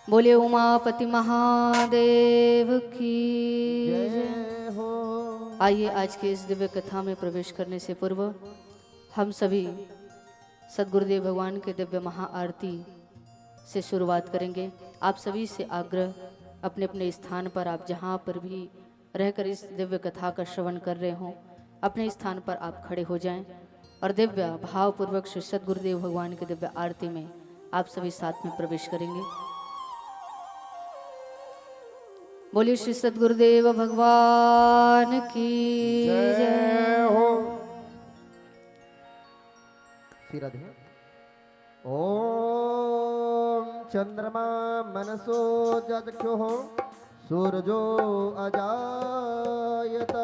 बोले उमापति महादेव की जय हो। आइए आज के इस दिव्य कथा में प्रवेश करने से पूर्व हम सभी सद्गुरुदेव भगवान के दिव्य महाआरती से शुरुआत करेंगे। आप सभी से आग्रह, अपने अपने स्थान पर आप जहाँ पर भी रहकर इस दिव्य कथा का श्रवण कर रहे हों, अपने स्थान पर आप खड़े हो जाएं और दिव्य भावपूर्वक श्री सद्गुरुदेव भगवान के दिव्य आरती में आप सभी साथ में प्रवेश करेंगे। बोलिए श्री सद्गुरुदेव भगवान की जय हो। सिराधे। ओम चंद्रमा मनसो जक्षुः सूरजो अजायत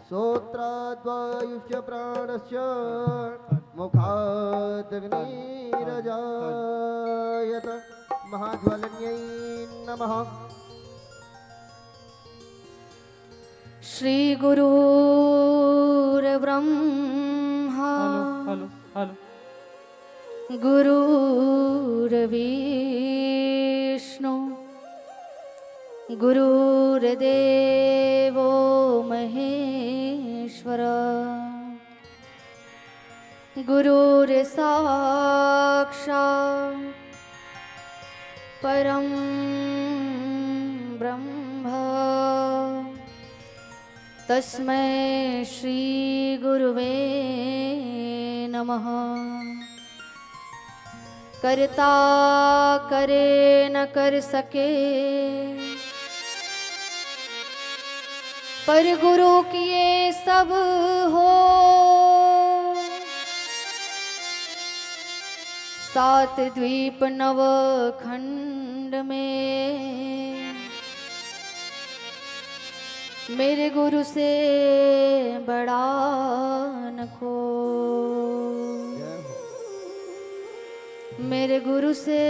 श्रोत्राद्वायुश्च प्राणश्च मुखादग्निरजायत महाज्वलन्यै नमः। श्री गुरुर्ब्रह्मा गुरुर्विष्णु गुरुर्देवो महेश्वर गुरुर्साक्षात् परं ब्रह्म तस्मै श्री गुरुवे नमः। करता करे न कर सके पर गुरु किए सब हो। सात द्वीप नव खंड में मेरे गुरु से बड़ा न को। मेरे गुरु से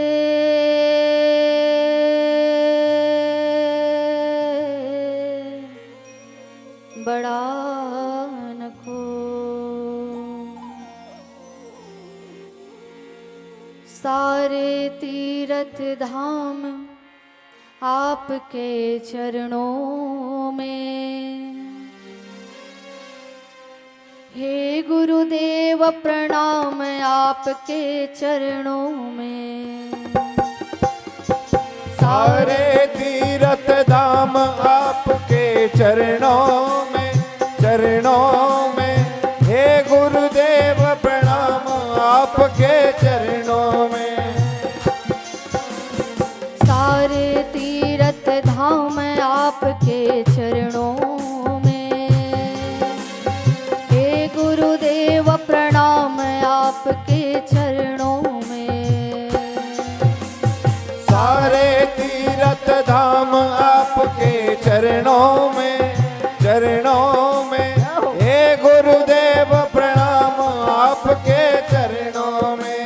बड़ा न को। सारे तीर्थ धाम आपके चरणों में, हे गुरुदेव प्रणाम आपके चरणों में। सारे तीर्थ धाम आपके चरणों में, चरणों में। हे गुरुदेव प्रणाम आपके चरणों में। सारे तीर्थ धाम आपके चरणों में, हे गुरुदेव प्रणाम आपके चरणों में। सारे तीर्थ धाम आपके चरणों में, चरणों में। हे गुरुदेव प्रणाम आपके चरणों में।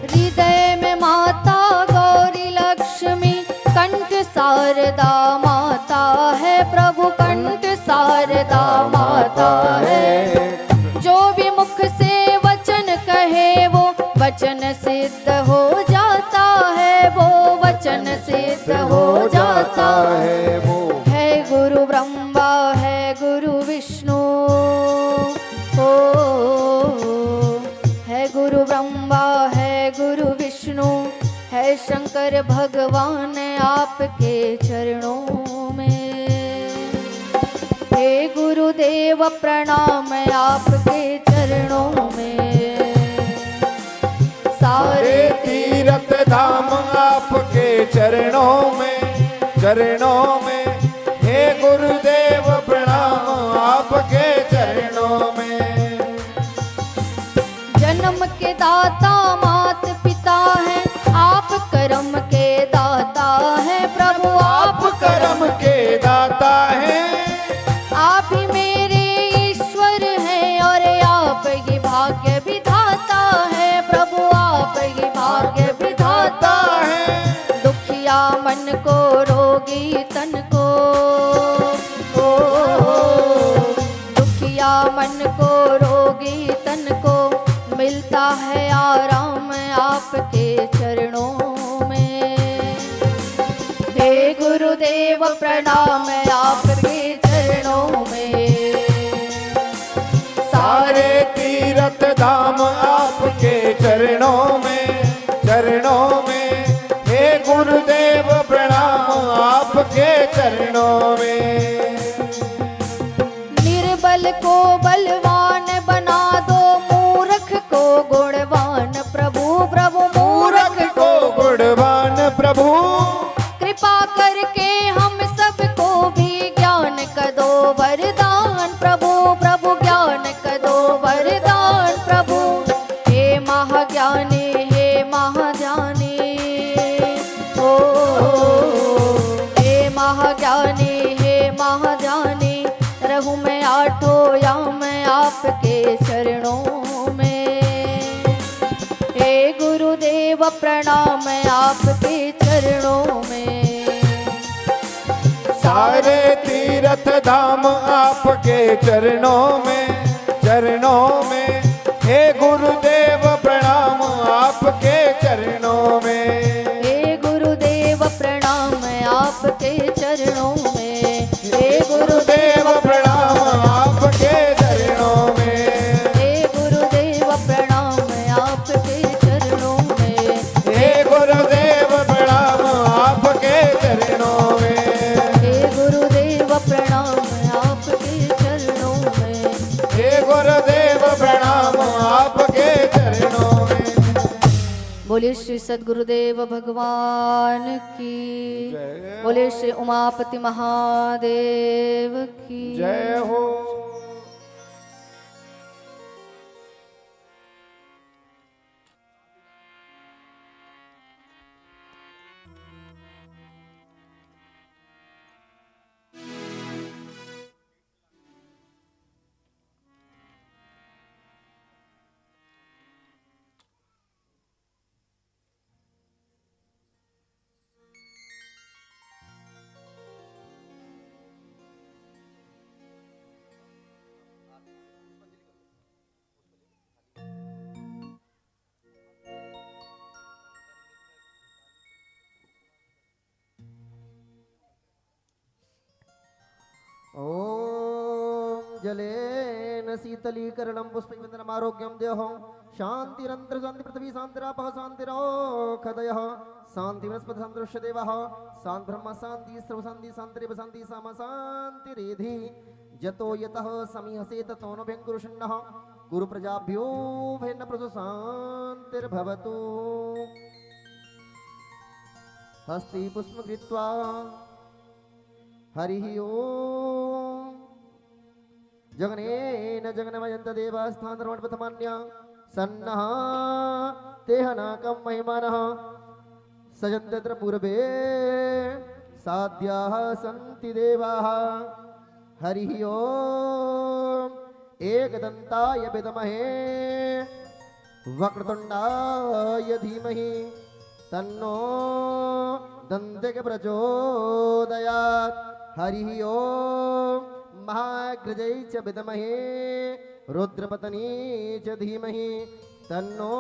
हृदय में माता गौरी लक्ष्मी, कंठ शारदा माता है प्रभु, कंठ शारदा माता है। जो भी मुख से वचन कहे वो वचन सिद्ध हो जाता है, वो वचन सिद्ध हो जाता है। वो है गुरु ब्रह्मा है गुरु विष्णु, ओ है गुरु ब्रह्मा है गुरु विष्णु, है शंकर भगवान आपके चरणों में। हे गुरुदेव प्रणाम आपके चरणों में। सारे तीर्थ धाम आपके चरणों में, चरणों में। हे गुरुदेव प्रणाम आपके चरणों में। जन्म के दाता मात पिता है आप, कर्म के दाता है प्रभु आप कर्म के दाता हैं। आप ही मेरे ईश्वर हैं और आप ही भाग्य विधाता है प्रभु, आप ही भाग्य विधाता है। दुखिया मन को रोगी तन को, ओ दुखिया मन को रोगी तन को मिलता है आराम आपके चरणों गुरुदेव प्रणाम आपके चरणों में। सारे तीर्थ धाम आपके चरणों में, चरणों में। हे गुरुदेव प्रणाम आपके चरणों में। निर्बल को बलवान बना दो, मूर्ख को गुणवान प्रभु। प्रभु मूर्ख को गुणवान प्रभु, कृपा करके हम सबको भी ज्ञान का दो वरदान प्रभु। प्रभु ज्ञान का दो वरदान प्रभु। हे महाज्ञानी हे महाज्ञानी, ओ हे महाज्ञानी हे महाज्ञानी, रहूं मैं आठों याम आपके चरणों में। हे गुरुदेव प्रणाम आपके चरणों में। सारे तीर्थ धाम आपके चरणों में, चरणों में। हे गुरुदेव प्रणाम आपके चरणों में। हे गुरुदेव प्रणाम आपके चरणों में। हे गुरुदेव प्रणाम आपके चरणों में। हे गुरुदेव प्रणाम आपके चरणों में। हे गुरुदेव प्रणाम आपके चरणों में। हे गुरुदेव प्रणाम आपके चरणों में। हे गुरुदेव प्रणाम आपके चरणों में। बोले श्री सद्गुरुदेव भगवान की जय। बोले श्री उमापति महादेव की जय हो। ओम जलेन शीतलीकरणं पुष्पविन्दनम् आरोग्यं देहं शान्तिरन्तर् शान्ति पृथ्वी शान्तिरापः शान्तिरोषधयः शान्ति वनस्पति शान्तिरुष्य देवः शान्ति ब्रह्म शान्ति सर्व शान्ति शान्तिरेव शान्ति सामा शान्तिरेधि जतो यतः समीहसे ततो न भयङ्कुरुषण्णः गुरु प्रजाभ्यो भेन्न प्रसु शान्तिर्भवतु। हस्ति पुष्प कृत्वा हरिः ओम जगनेन जगनमयन्त देवास्थानधर्मपथमान्य सन्नः तेहनाकं महिमानः सजन्तत्र पूर्वे साध्याः सन्ति देवाः। हरिः ओम एकदन्ताय विद्महे वक्रतुण्डाय धीमहि तन्नो दन्तिः प्रचोदयात्। हरिः ओम महाग्रजै च विद्महे रुद्रपत्नी च धीमहि तन्नो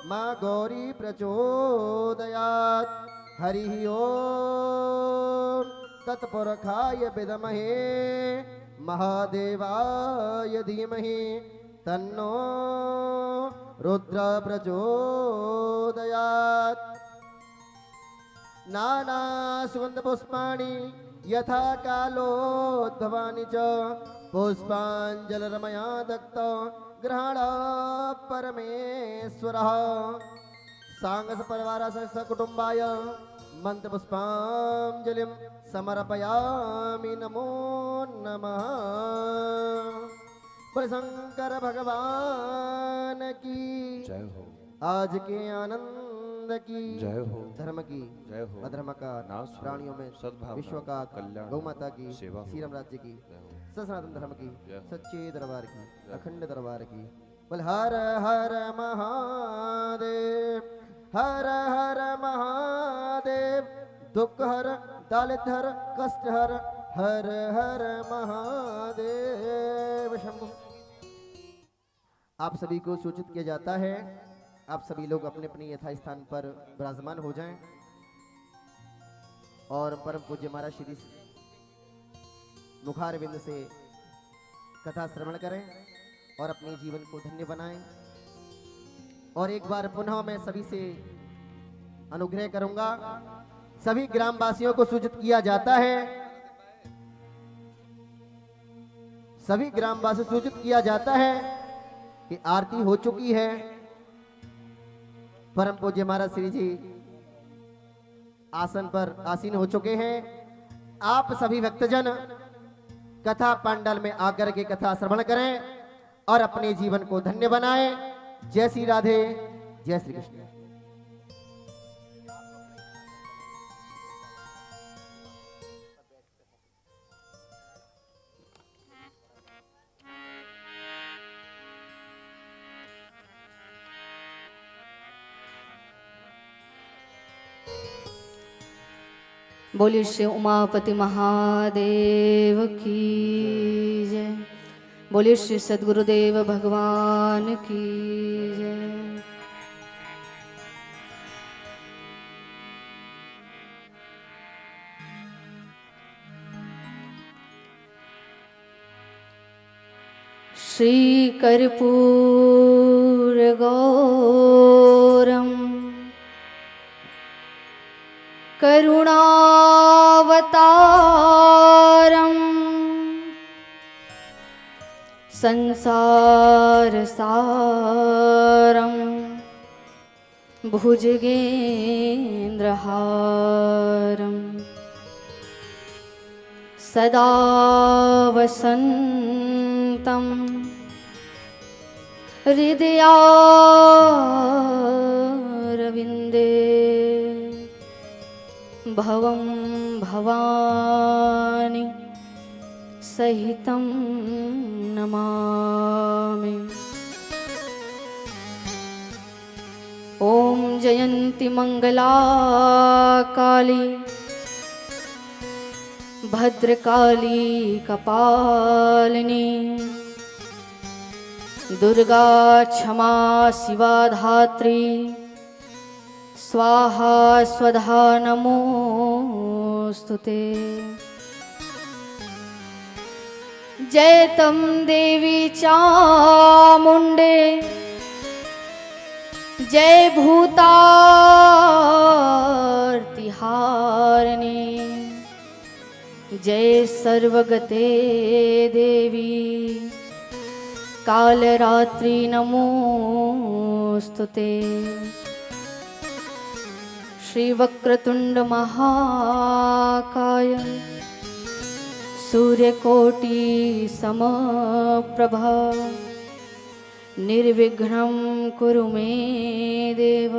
मा गौरी प्रचोदयात्। हरिः ओम तत्पुरखाय विद्महे महादेवाय धीमहि तन्नो रुद्र प्रचोदयात्। नाना सुगंध पुष्पाणि यथा कालोद्भवानि च पुष्पाञ्जलिर्मया दत्त ग्रहण परमेश्वरः। सांगस परिवार सकुटुम्बाय मंत्र पुष्पाञ्जलिं समर्पयामि। नमो नमः। शंकर भगवान की जय हो। आज के आनंद की जय हो। धर्म की जय हो। अधर्म का नाश हो। प्राणियों में सद्भावना, विश्व का कल्याण, गौ माता की सेवा हो। श्रीराम राज्य की जय हो। सनातन धर्म की जय हो। सच्चे दरबार की जय हो। अखंड दरबार की। बोल हर हर महादेव हर हर महादेव। दुख हर दालित हर कष्ट हर हर हर महादेव शंभु। आप सभी को सूचित किया जाता है, आप सभी लोग अपने अपने यथा स्थान पर विराजमान हो जाएं। और परम पूज्य महाराज श्री मुखारविंद से कथा श्रवण करें और अपने जीवन को धन्य बनाएं। और एक बार पुनः मैं सभी से अनुग्रह करूंगा, सभी ग्रामवासियों को सूचित किया जाता है, सभी ग्रामवासी सूचित किया जाता है कि आरती हो चुकी है। परम पूज्य महाराज श्री जी आसन पर आसीन हो चुके हैं। आप सभी भक्तजन कथा पंडाल में आकर के कथा श्रवण करें और अपने जीवन को धन्य बनाएं। जय श्री राधे, जय श्री कृष्ण। बोलिए श्री उमापति महादेव की जय। बोलिए श्री सद्गुरुदेव भगवान की जय। श्री कर्पूर गौरम करुणावतारम संसार सारम भुजगेन्द्रहारम सदा वसन्तं हृदयारविन्दे भवं भवानी सहितं नमामि। ॐ जयन्ति मंगला काली भद्रकाली कपालिनी दुर्गा क्षमा शिवा धात्री स्वाहा स्वधा नमोस्तुते। जय तं देवी चामुंडे जय भूतार्तिहारिणी जय सर्वगते देवी कालरात्रि नमोस्तुते। श्री वक्रतुंड महाकाय सूर्यकोटि समप्रभा निर्विघ्नं कुरु मे देव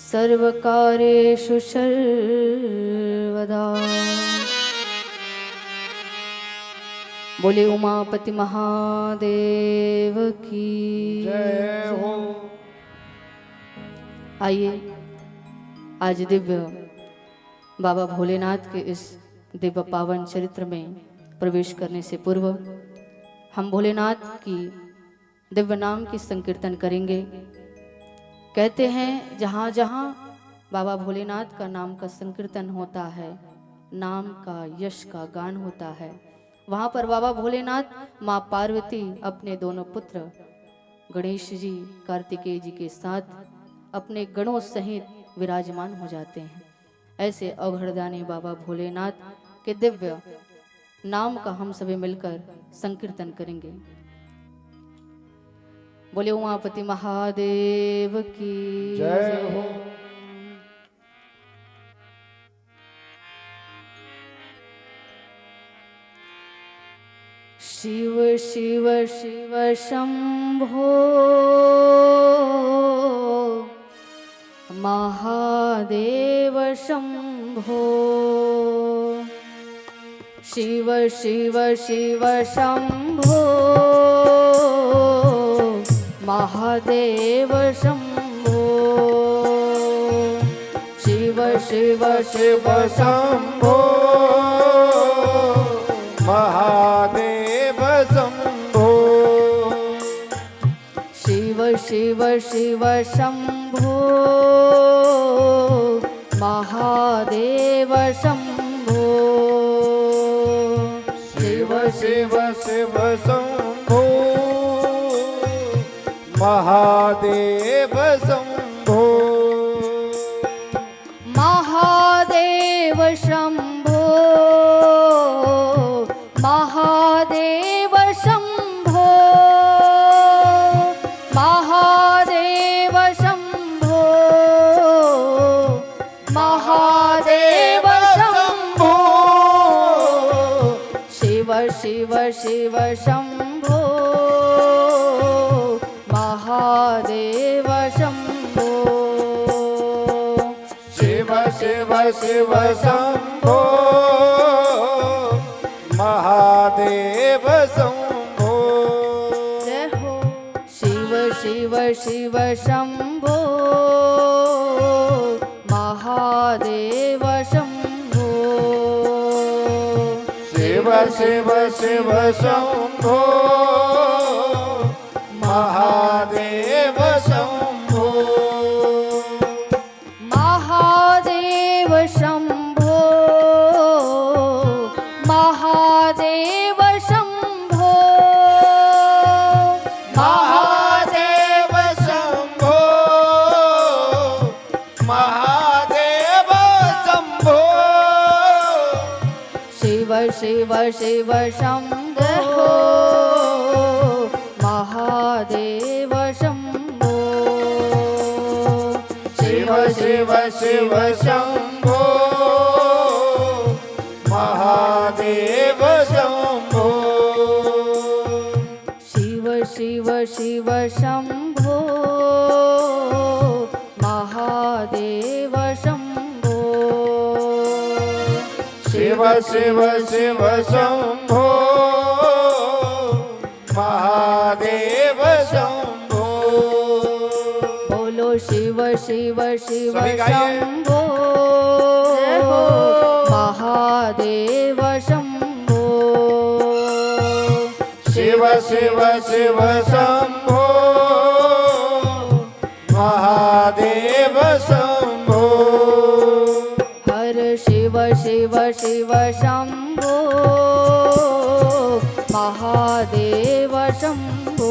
सर्वकार्येषु सर्वदा। बोले उमापति महादेव की जय हो। आइए आज दिव्य बाबा भोलेनाथ के इस दिव्य पावन चरित्र में प्रवेश करने से पूर्व हम भोलेनाथ की दिव्य नाम की संकीर्तन करेंगे। कहते हैं जहाँ जहाँ बाबा भोलेनाथ का नाम का संकीर्तन होता है, नाम का यश का गान होता है, वहाँ पर बाबा भोलेनाथ माँ पार्वती अपने दोनों पुत्र गणेश जी कार्तिकेय जी के साथ अपने गणों सहित विराजमान हो जाते हैं। ऐसे अवघड़दानी बाबा भोलेनाथ के दिव्य नाम का हम सभी मिलकर संकीर्तन करेंगे। बोले उमापति महादेव की जय हो। शिव शिव शिव शंभो महादेव शंभो। शिव शिव शिव शंभो महादेव शंभो। शिव शिव शिव शंभो महादेव शंभो। शिव शिव शिव शंभो महादेव शंभो शिव शिव शिव शंभो महादेव शंभो महादेव शंभो महादेव शंभो महादेव शंभो महादेव शंभो शिव शिव शिव शंभो महादेव शंभो शिव शिव शिव शंभो महादेव शंभो जय हो शिव शिव शिव शंभो महादेव शंभो शिव शिव शिव शंभो महादेव शंभो महादेव शंभो महादेव शंभो महादेव शंभो महादेव शंभो शिव शिव शिव शंभो महादेव शंभो शिव शिव शिव शंभो महादेव शंभो शिव शिव शिव शंभो महादेव शंभो शिव शिव शिव शंभो महादेव शंभो बोलो शिव शिव शिव सभी गाइए। शंभो महादेव शंभो शिव शिव शिव शंभो महादेव शंभो हर शिव शिव शिव शंभो महादेव शंभो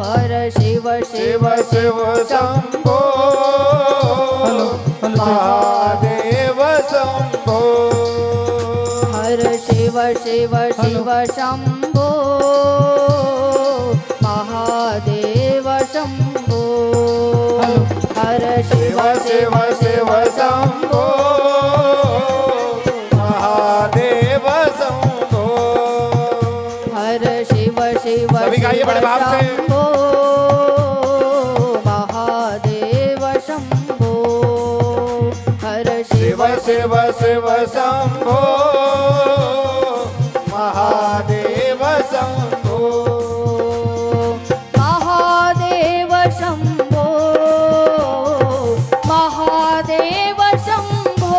हर शिव शिव शिव शंभो महादेव शंभो हर शिव शिव शिव शंभो महादेव शंभो हर शिव शिव शिव शंभो महादेव शंभो हर शिव शिव सभी गाइए बड़े भाव से। शंभो महादेव शंभो हर शिव शिव शिव शंभो महादेव शंभो महादेव शंभो महादेव शंभो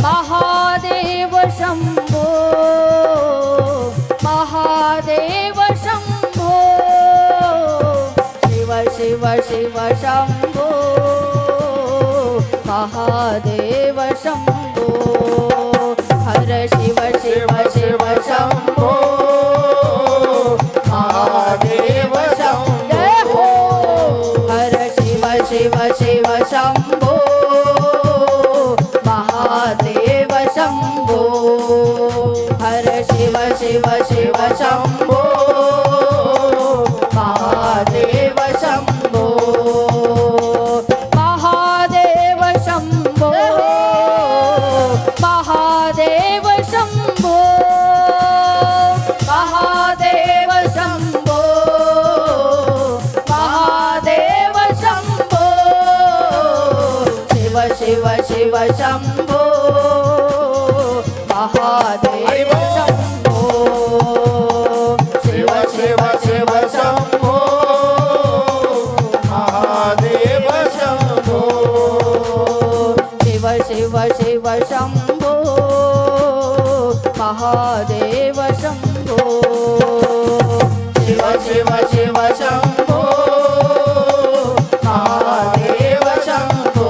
महादेव शंभो महादेव शंभो शिव शिव शिव शंभो महादेव शंभो हर शिव शिव शिव शंभो महादेव शंभो जय हो हर शिव शिव शिव शंभो महादेव शंभो हर शिव शिव शिव शंभो महादेव शंभो महादेव शंभो महादेव शंभो महादेव शंभो महादेव शंभो शिव शिव शिव शंभो महादेव शंभो शिव शिव शिव शंभो महादेव शंभो शिव शिव शिव शंभो महादेव शंभो शिव शिव शिव शंभो महादेव शंभो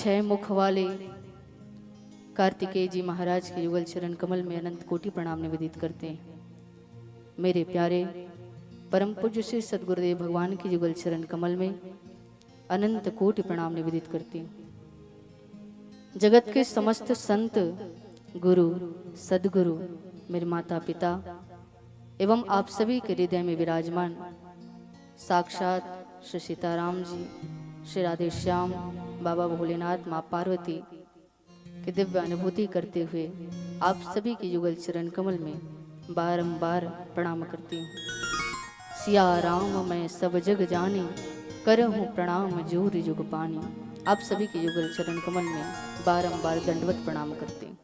6 मुख वाले कार्तिकेय जी महाराज के युगल चरण कमल में अनंत कोटि प्रणाम निवेदित करते हैं। मेरे प्यारे परम पूज्य श्री सद्गुरुदेव भगवान के युगल चरण कमल में अनंत कोटि प्रणाम निवेदित करते हैं। जगत के समस्त संत, गुरु, सद्गुरु, मेरे माता पिता एवं आप सभी के हृदय में विराजमान साक्षात श्री सीताराम जी, श्री राधे श्याम, बाबा भोलेनाथ, माँ पार्वती की दिव्य अनुभूति करते हुए आप सभी के युगल चरण कमल में बारंबार प्रणाम करती हूँ। सिया राम मैं सब जग जानी, करहूँ प्रणाम जोर जुग पानी। आप सभी के युगल चरण कमल में बारंबार दंडवत प्रणाम करते हैं।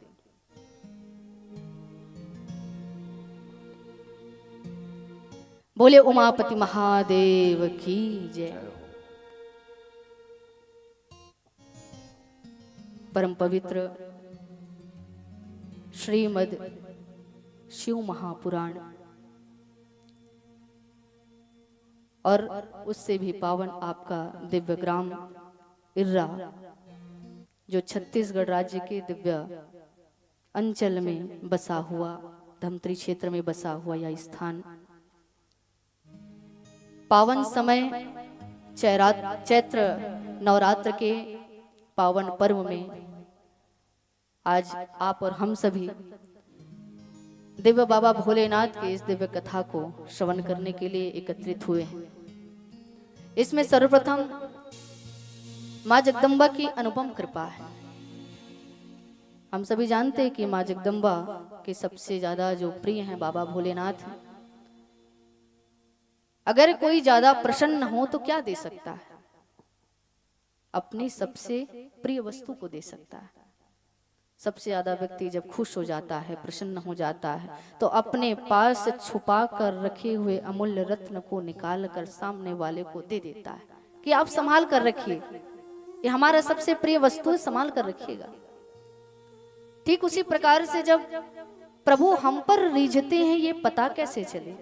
बोले उमापति महादेव की जय। परम पवित्र श्रीमद् शिव महापुराण और उससे भी पावन आपका दिव्य ग्राम इर्रा, जो छत्तीसगढ़ राज्य के दिव्य अंचल में बसा हुआ, धमतरी क्षेत्र में बसा हुआ यह स्थान पावन समय चैत्र नवरात्र के पावन पर्व में आज आप और हम सभी दिव्य बाबा भोलेनाथ के इस दिव्य कथा को श्रवण करने के लिए एकत्रित हुए हैं। इसमें सर्वप्रथम माँ जगदम्बा की अनुपम कृपा है। हम सभी जानते हैं कि माँ जगदम्बा के सबसे ज्यादा जो प्रिय हैं बाबा भोलेनाथ हैं। अगर कोई ज्यादा प्रसन्न हो तो क्या दे सकता है? अपनी सबसे प्रिय वस्तु को दे सकता है। सबसे ज्यादा व्यक्ति जब खुश हो जाता है, प्रसन्न हो जाता है, तो अपने पास छुपा कर रखे हुए अमूल्य रत्न को निकाल कर सामने वाले को दे देता है कि आप संभाल कर रखिए, ये हमारा सबसे प्रिय वस्तु है, संभाल कर रखिएगा। ठीक उसी प्रकार से जब प्रभु हम पर रीझते हैं, ये पता कैसे चले?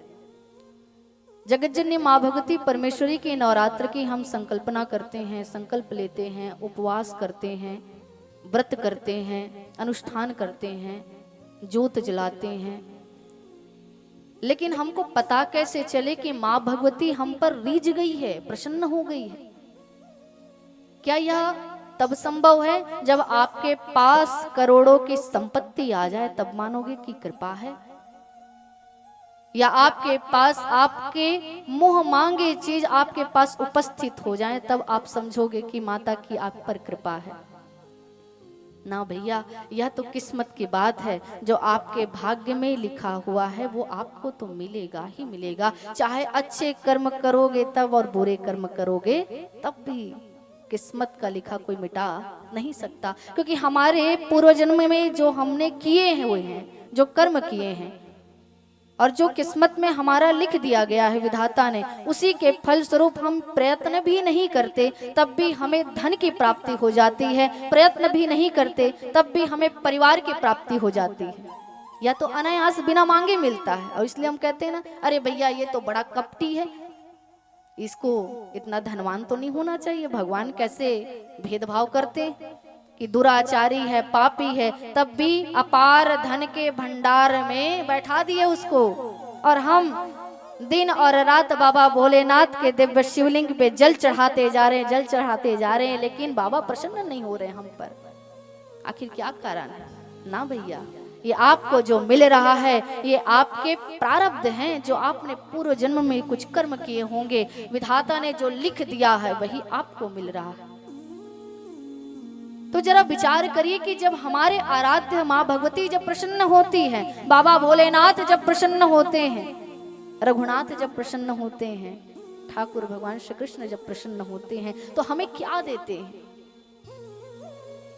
जगतजननी माँ भगवती परमेश्वरी के नवरात्र की हम संकल्पना करते हैं, संकल्प लेते हैं, उपवास करते हैं, व्रत करते हैं, अनुष्ठान करते हैं, ज्योत जलाते हैं, लेकिन हमको पता कैसे चले कि माँ भगवती हम पर रीझ गई है, प्रसन्न हो गई है? क्या यह तब संभव है जब आपके पास करोड़ों की संपत्ति आ जाए, तब मानोगे कि कृपा है? या आपके पास आपके मुंह मांगे चीज आपके पास उपस्थित हो जाए, तब आप समझोगे कि माता की आप पर कृपा है? ना भैया, यह तो किस्मत की बात है। जो आपके भाग्य में लिखा हुआ है वो आपको तो मिलेगा ही मिलेगा। चाहे अच्छे कर्म करोगे तब और बुरे कर्म करोगे तब भी किस्मत का लिखा कोई मिटा नहीं सकता, क्योंकि हमारे पूर्व जन्म में जो हमने किए हुए हैं, जो कर्म किए हैं और जो किस्मत में हमारा लिख दिया गया है विधाता ने, उसी के फल स्वरूप हम प्रयत्न भी नहीं करते तब भी हमें धन की प्राप्ति हो जाती है, प्रयत्न भी नहीं करते तब भी हमें परिवार की प्राप्ति हो जाती है, या तो अनायास बिना मांगे मिलता है। और इसलिए हम कहते हैं ना, अरे भैया ये तो बड़ा कपटी है, इसको इतना धनवान तो नहीं होना चाहिए। भगवान कैसे भेदभाव करते कि दुराचारी है, पापी है, तब भी अपार धन के भंडार में बैठा दिए उसको, और हम दिन और रात बाबा भोलेनाथ के दिव्य शिवलिंग पे जल चढ़ाते जा रहे हैं, जल चढ़ाते जा रहे हैं, लेकिन बाबा प्रसन्न नहीं हो रहे हम पर। आखिर क्या कारण है? ना भैया, ये आपको जो मिल रहा है ये आपके प्रारब्ध हैं, जो आपने पूर्व जन्म में कुछ कर्म किए होंगे, विधाता ने जो लिख दिया है वही आपको मिल रहा है। तो जरा विचार करिए कि जब हमारे आराध्य माँ भगवती जब प्रसन्न होती हैं, बाबा भोलेनाथ जब प्रसन्न होते हैं, रघुनाथ जब प्रसन्न होते हैं, ठाकुर भगवान श्री कृष्ण जब प्रसन्न होते हैं, तो हमें क्या देते हैं?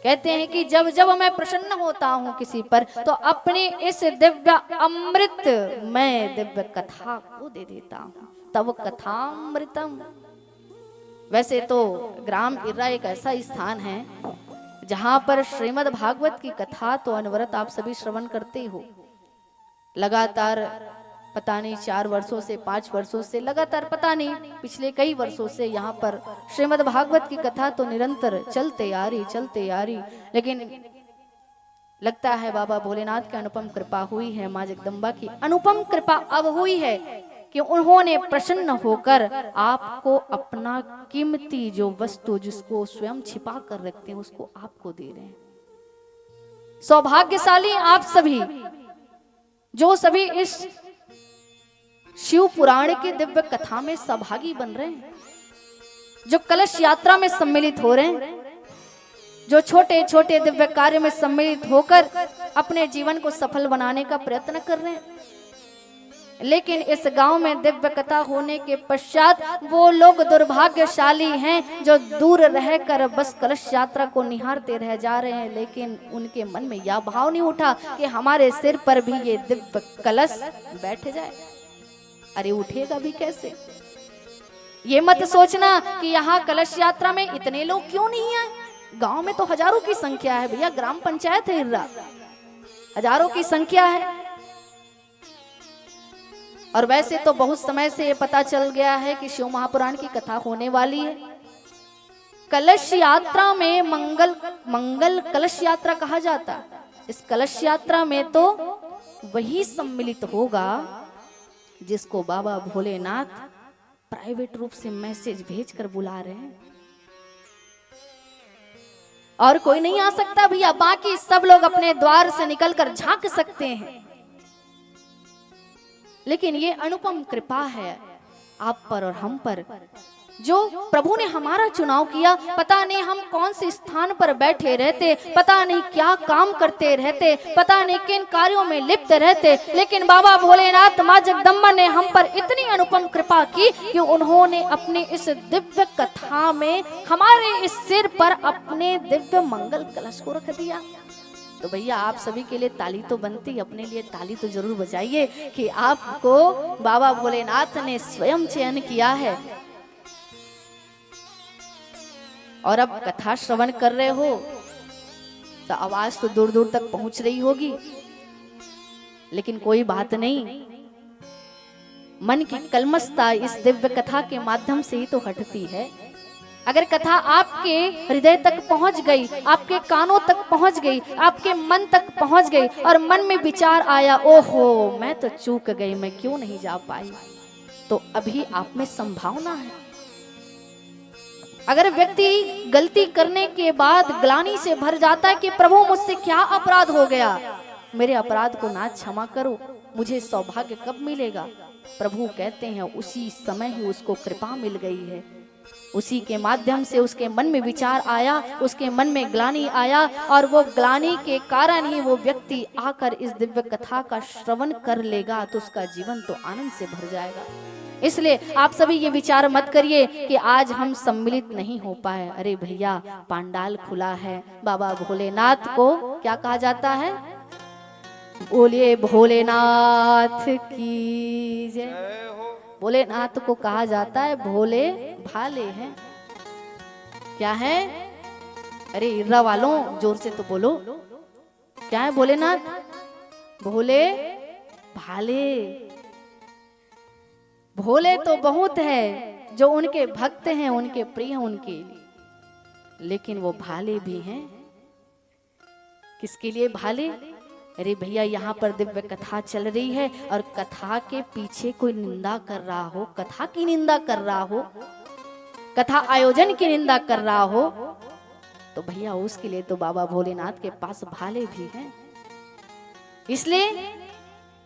कहते हैं कि जब जब मैं प्रसन्न होता हूं किसी पर, तो अपने इस दिव्य अमृत मैं दिव्य कथा को दे देता हूं, तब कथामृतम। वैसे तो ग्राम इर्रा एक ऐसा स्थान है जहां पर श्रीमद् भागवत की कथा तो अनवरत आप सभी श्रवण करते हो। लगातार पता नहीं 4 वर्षों से 5 वर्षों से लगातार, पता नहीं पिछले कई वर्षों से यहाँ पर श्रीमद् भागवत की कथा तो निरंतर चलते आ रही, लेकिन लगता है बाबा भोलेनाथ की अनुपम कृपा हुई है, माँ जगदम्बा की अनुपम कृपा अब हुई है कि उन्होंने प्रसन्न होकर आपको अपना कीमती जो वस्तु जिसको स्वयं छिपा कर रखते हैं उसको आपको दे रहे हैं। सौभाग्यशाली आप सभी जो सभी इस शिव पुराण की दिव्य कथा में सहभागी बन रहे हैं, जो कलश यात्रा में सम्मिलित हो रहे हैं, जो छोटे छोटे दिव्य कार्य में सम्मिलित होकर अपने जीवन को सफल बनाने का प्रयत्न कर रहे हैं। लेकिन इस गांव में दिव्य कथा होने के पश्चात वो लोग दुर्भाग्यशाली हैं जो दूर रहकर बस कलश यात्रा को निहारते रह जा रहे हैं, लेकिन उनके मन में यह भाव नहीं उठा कि हमारे सिर पर भी ये दिव्य कलश बैठ जाए। अरे उठेगा भी कैसे? ये मत सोचना कि यहाँ कलश यात्रा में इतने लोग क्यों नहीं आए। गांव में तो हजारों की संख्या है भैया, ग्राम पंचायत है हिर्रा, हजारों की संख्या है। और वैसे तो बहुत समय से ये पता चल गया है कि शिव महापुराण की कथा होने वाली है। कलश यात्रा में मंगल कलश यात्रा कहा जाता है। इस कलश यात्रा में तो वही सम्मिलित होगा जिसको बाबा भोलेनाथ प्राइवेट रूप से मैसेज भेजकर बुला रहे हैं, और कोई नहीं आ सकता भैया। बाकी सब लोग अपने द्वार से निकलकर झांक सकते हैं, लेकिन ये अनुपम कृपा है आप पर और हम पर, जो प्रभु ने हमारा चुनाव किया। पता नहीं हम कौन से स्थान पर बैठे रहते, पता नहीं क्या काम करते रहते, पता नहीं किन कार्यों में लिप्त रहते, लेकिन बाबा भोलेनाथ माँ जगदम्बा ने हम पर इतनी अनुपम कृपा की कि उन्होंने अपने इस दिव्य कथा में हमारे इस सिर पर अपने दिव्य मंगल कलश को रख दिया। तो भैया आप सभी के लिए ताली तो बनती, अपने लिए ताली तो जरूर बजाइए कि आपको बाबा भोलेनाथ ने स्वयं चयन किया है। और अब कथा श्रवण कर रहे हो तो आवाज तो दूर दूर तक पहुंच रही होगी, लेकिन कोई बात नहीं, मन की कलमशता इस दिव्य कथा के माध्यम से ही तो हटती है। अगर कथा आपके हृदय तक पहुंच गई, आपके कानों तक पहुंच गई, आपके मन तक पहुंच गई और मन में विचार आया, ओहो मैं तो चूक गई, मैं क्यों नहीं जा पाई, तो अभी आप में संभावना है। अगर व्यक्ति गलती करने के बाद ग्लानि से भर जाता है कि प्रभु मुझसे क्या अपराध हो गया, मेरे अपराध को ना क्षमा करो, मुझे सौभाग्य कब मिलेगा? प्रभु कहते हैं उसी समय ही उसको कृपा मिल गई है। उसी के माध्यम से उसके मन में विचार आया, उसके मन में ग्लानि आया, और वो ग्लानि के कारण ही वो व्यक्ति आकर इस दिव्य कथा का श्रवण कर लेगा तो उसका जीवन तो आनंद से भर जाएगा। इसलिए आप सभी ये विचार मत करिए कि आज हम सम्मिलित नहीं हो पाए। अरे भैया पांडाल खुला है, बाबा भोलेनाथ को क्या कहा जाता है? बोलिए भोलेनाथ की जय। भोलेनाथ को कहा जाता है भोले भाले हैं। क्या है? अरे इर्रा वालों जोर से तो बोलो, क्या है भोलेनाथ? भोले भाले। भोले तो बहुत है, जो उनके भक्त हैं, उनके प्रिय हैं उनके, लेकिन वो भाले भी हैं। किसके लिए भाले? अरे भैया यहाँ पर दिव्य कथा चल रही है और कथा के पीछे कोई निंदा कर रहा हो, कथा की निंदा कर रहा हो, कथा आयोजन की निंदा कर रहा हो, तो भैया उसके लिए तो बाबा भोलेनाथ के पास भाले भी हैं। इसलिए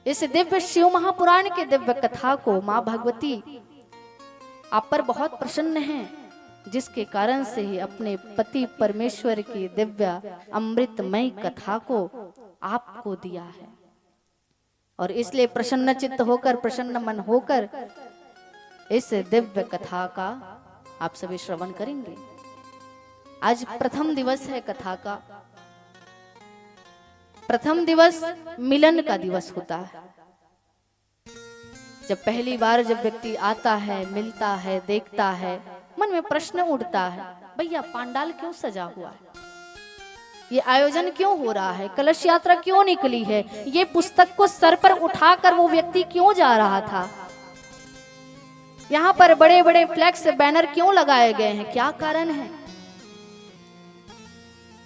इस दिव्य शिव महापुराण के दिव्य कथा को माँ भगवती आप पर बहुत प्रसन्न हैं, जिसके कारण से ही अपने पति परमेश्वर की दिव्य अमृतमय कथा को आपको दिया है। और इसलिए प्रसन्न चित्त होकर, प्रसन्न मन होकर इस दिव्य कथा का आप सभी श्रवण करेंगे। आज प्रथम दिवस है कथा का। प्रथम दिवस मिलन का दिवस होता है। जब पहली बार जब व्यक्ति आता है, मिलता है, देखता है, मन में प्रश्न उठता है, भैया पांडाल क्यों सजा हुआ है? ये आयोजन क्यों हो रहा है, कलश यात्रा क्यों निकली है, ये पुस्तक को सर पर उठाकर वो व्यक्ति क्यों जा रहा था, यहाँ पर बड़े बड़े फ्लैक्स बैनर क्यों लगाए गए हैं, क्या कारण है।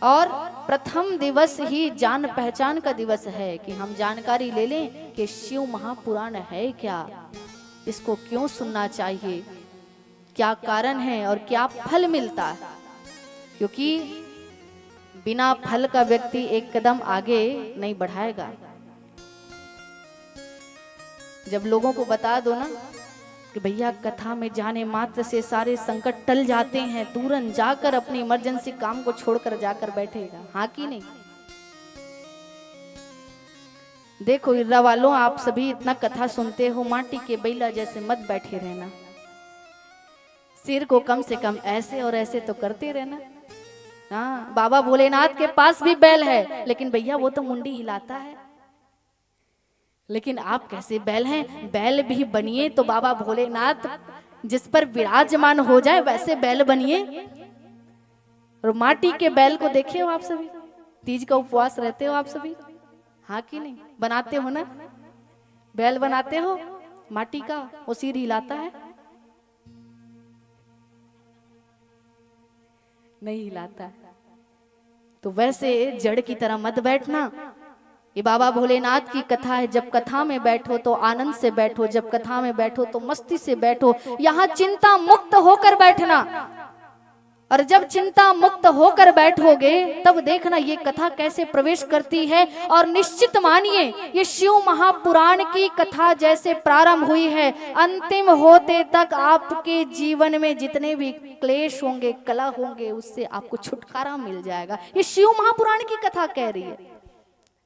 और प्रथम दिवस ही जान पहचान का दिवस है कि हम जानकारी ले लें कि शिव महापुराण है क्या, इसको क्यों सुनना चाहिए, क्या कारण है और क्या फल मिलता है। क्योंकि बिना फल का व्यक्ति एक कदम आगे नहीं बढ़ाएगा। जब लोगों को बता दो ना कि भैया कथा में जाने मात्र से सारे संकट टल जाते हैं, तुरंत जाकर अपनी इमरजेंसी काम को छोड़कर जाकर बैठेगा, हाँ कि नहीं। देखो इर्रा वालों, आप सभी इतना कथा सुनते हो, माटी के बैला जैसे मत बैठे रहना, सिर को कम से कम ऐसे और ऐसे तो करते रहना। हाँ, बाबा भोलेनाथ के पास भी बैल है, लेकिन भैया वो तो मुंडी हिलाता है। लेकिन आप कैसे बैल हैं, बैल भी बनिए तो बाबा भोलेनाथ जिस पर विराजमान हो जाए वैसे बैल बनिए। और माटी के बैल को देखे हो आप सभी, तीज का उपवास रहते हो आप सभी, हाँ कि नहीं, बनाते हो ना, बैल बनाते हो माटी का, वो सिर हिलाता है, नहीं हिलाता। तो वैसे जड़ की तरह मत बैठना। ये बाबा भोलेनाथ की कथा है, जब कथा में बैठो तो आनंद से बैठो, जब कथा में बैठो तो मस्ती से बैठो, यहाँ चिंता मुक्त होकर बैठना। और जब चिंता मुक्त होकर बैठोगे तब देखना ये कथा कैसे प्रवेश करती है। और निश्चित मानिए ये शिव महापुराण की कथा जैसे प्रारंभ हुई है, अंतिम होते तक आपके जीवन में जितने भी क्लेश होंगे, कला होंगे, उससे आपको छुटकारा मिल जाएगा। ये शिव महापुराण की कथा कह रही है।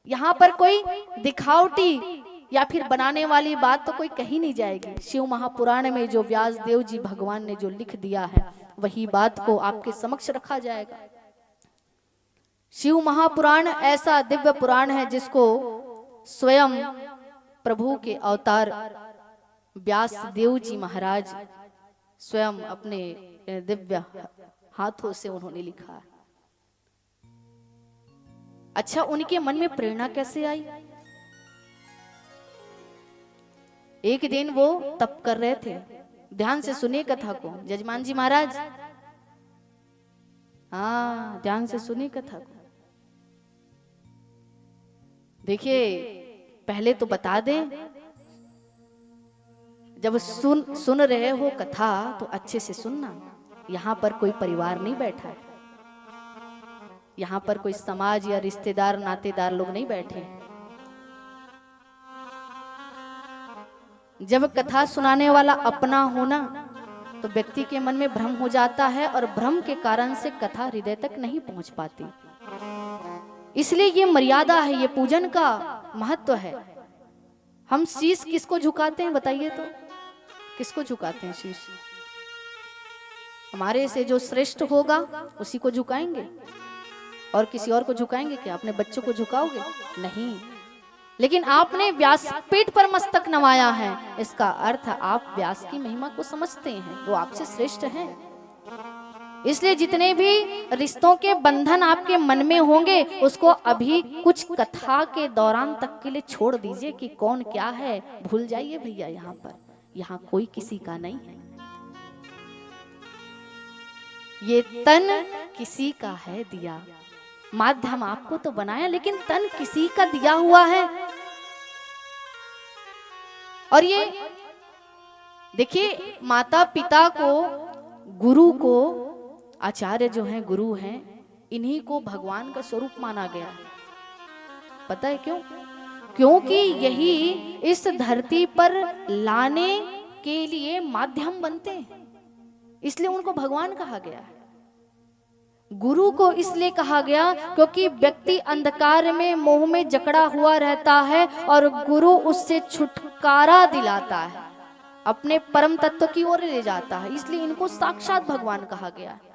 यहाँ पर कोई दिखावटी या फिर बनाने वाली बात तो कोई कही नहीं जाएगी। शिव महापुराण में जो व्यास देव जी भगवान ने जो लिख दिया है वही बात को आपके समक्ष रखा जाएगा। शिव महापुराण ऐसा दिव्य पुराण है जिसको स्वयं प्रभु के अवतार व्यास देव जी महाराज स्वयं अपने दिव्य हाथों से उन्होंने लिखा है। अच्छा, उनके मन में प्रेरणा कैसे आई? एक दिन वो तप कर रहे थे, ध्यान से सुनिए कथा को जजमान जी महाराज, हाँ ध्यान से सुनिए कथा को। देखिए पहले तो बता दें, जब सुन रहे हो कथा तो अच्छे से सुनना। यहाँ पर कोई परिवार नहीं बैठा है, यहाँ पर कोई समाज या रिश्तेदार नातेदार लोग नहीं बैठे। जब कथा सुनाने वाला अपना होना तो व्यक्ति के मन में भ्रम हो जाता है और भ्रम के कारण से कथा हृदय तक नहीं पहुंच पाती। इसलिए ये मर्यादा है, ये पूजन का महत्व है। हम शीश किसको झुकाते हैं बताइए तो, किसको झुकाते हैं शीश? हमारे से जो श्रेष्ठ होगा उसी को झुकाएंगे, और किसी और को झुकाएंगे क्या? अपने बच्चों को झुकाओगे? नहीं। लेकिन आपने व्यासपीठ पर मस्तक नवाया है, इसका अर्थ आप व्यास की महिमा को समझते हैं, वो आपसे श्रेष्ठ हैं। इसलिए जितने भी रिश्तों के बंधन आपके मन में होंगे उसको अभी कुछ कथा के दौरान तक के लिए छोड़ दीजिए कि कौन क्या है, भूल जाइए भैया। यहाँ पर यहाँ कोई किसी का नहीं है, ये तन किसी का है दिया। माध्यम आपको तो बनाया लेकिन तन किसी का दिया हुआ है। और ये देखिए, माता पिता को, गुरु को, आचार्य जो हैं गुरु हैं, इन्हीं को भगवान का स्वरूप माना गया है। पता है क्यों? क्योंकि यही इस धरती पर लाने के लिए माध्यम बनते हैं, इसलिए उनको भगवान कहा गया है। गुरु को इसलिए कहा गया क्योंकि व्यक्ति अंधकार में, मोह में जकड़ा हुआ रहता है और गुरु उससे छुटकारा दिलाता है, अपने परम तत्व की ओर ले जाता है, इसलिए इनको साक्षात भगवान कहा गया है।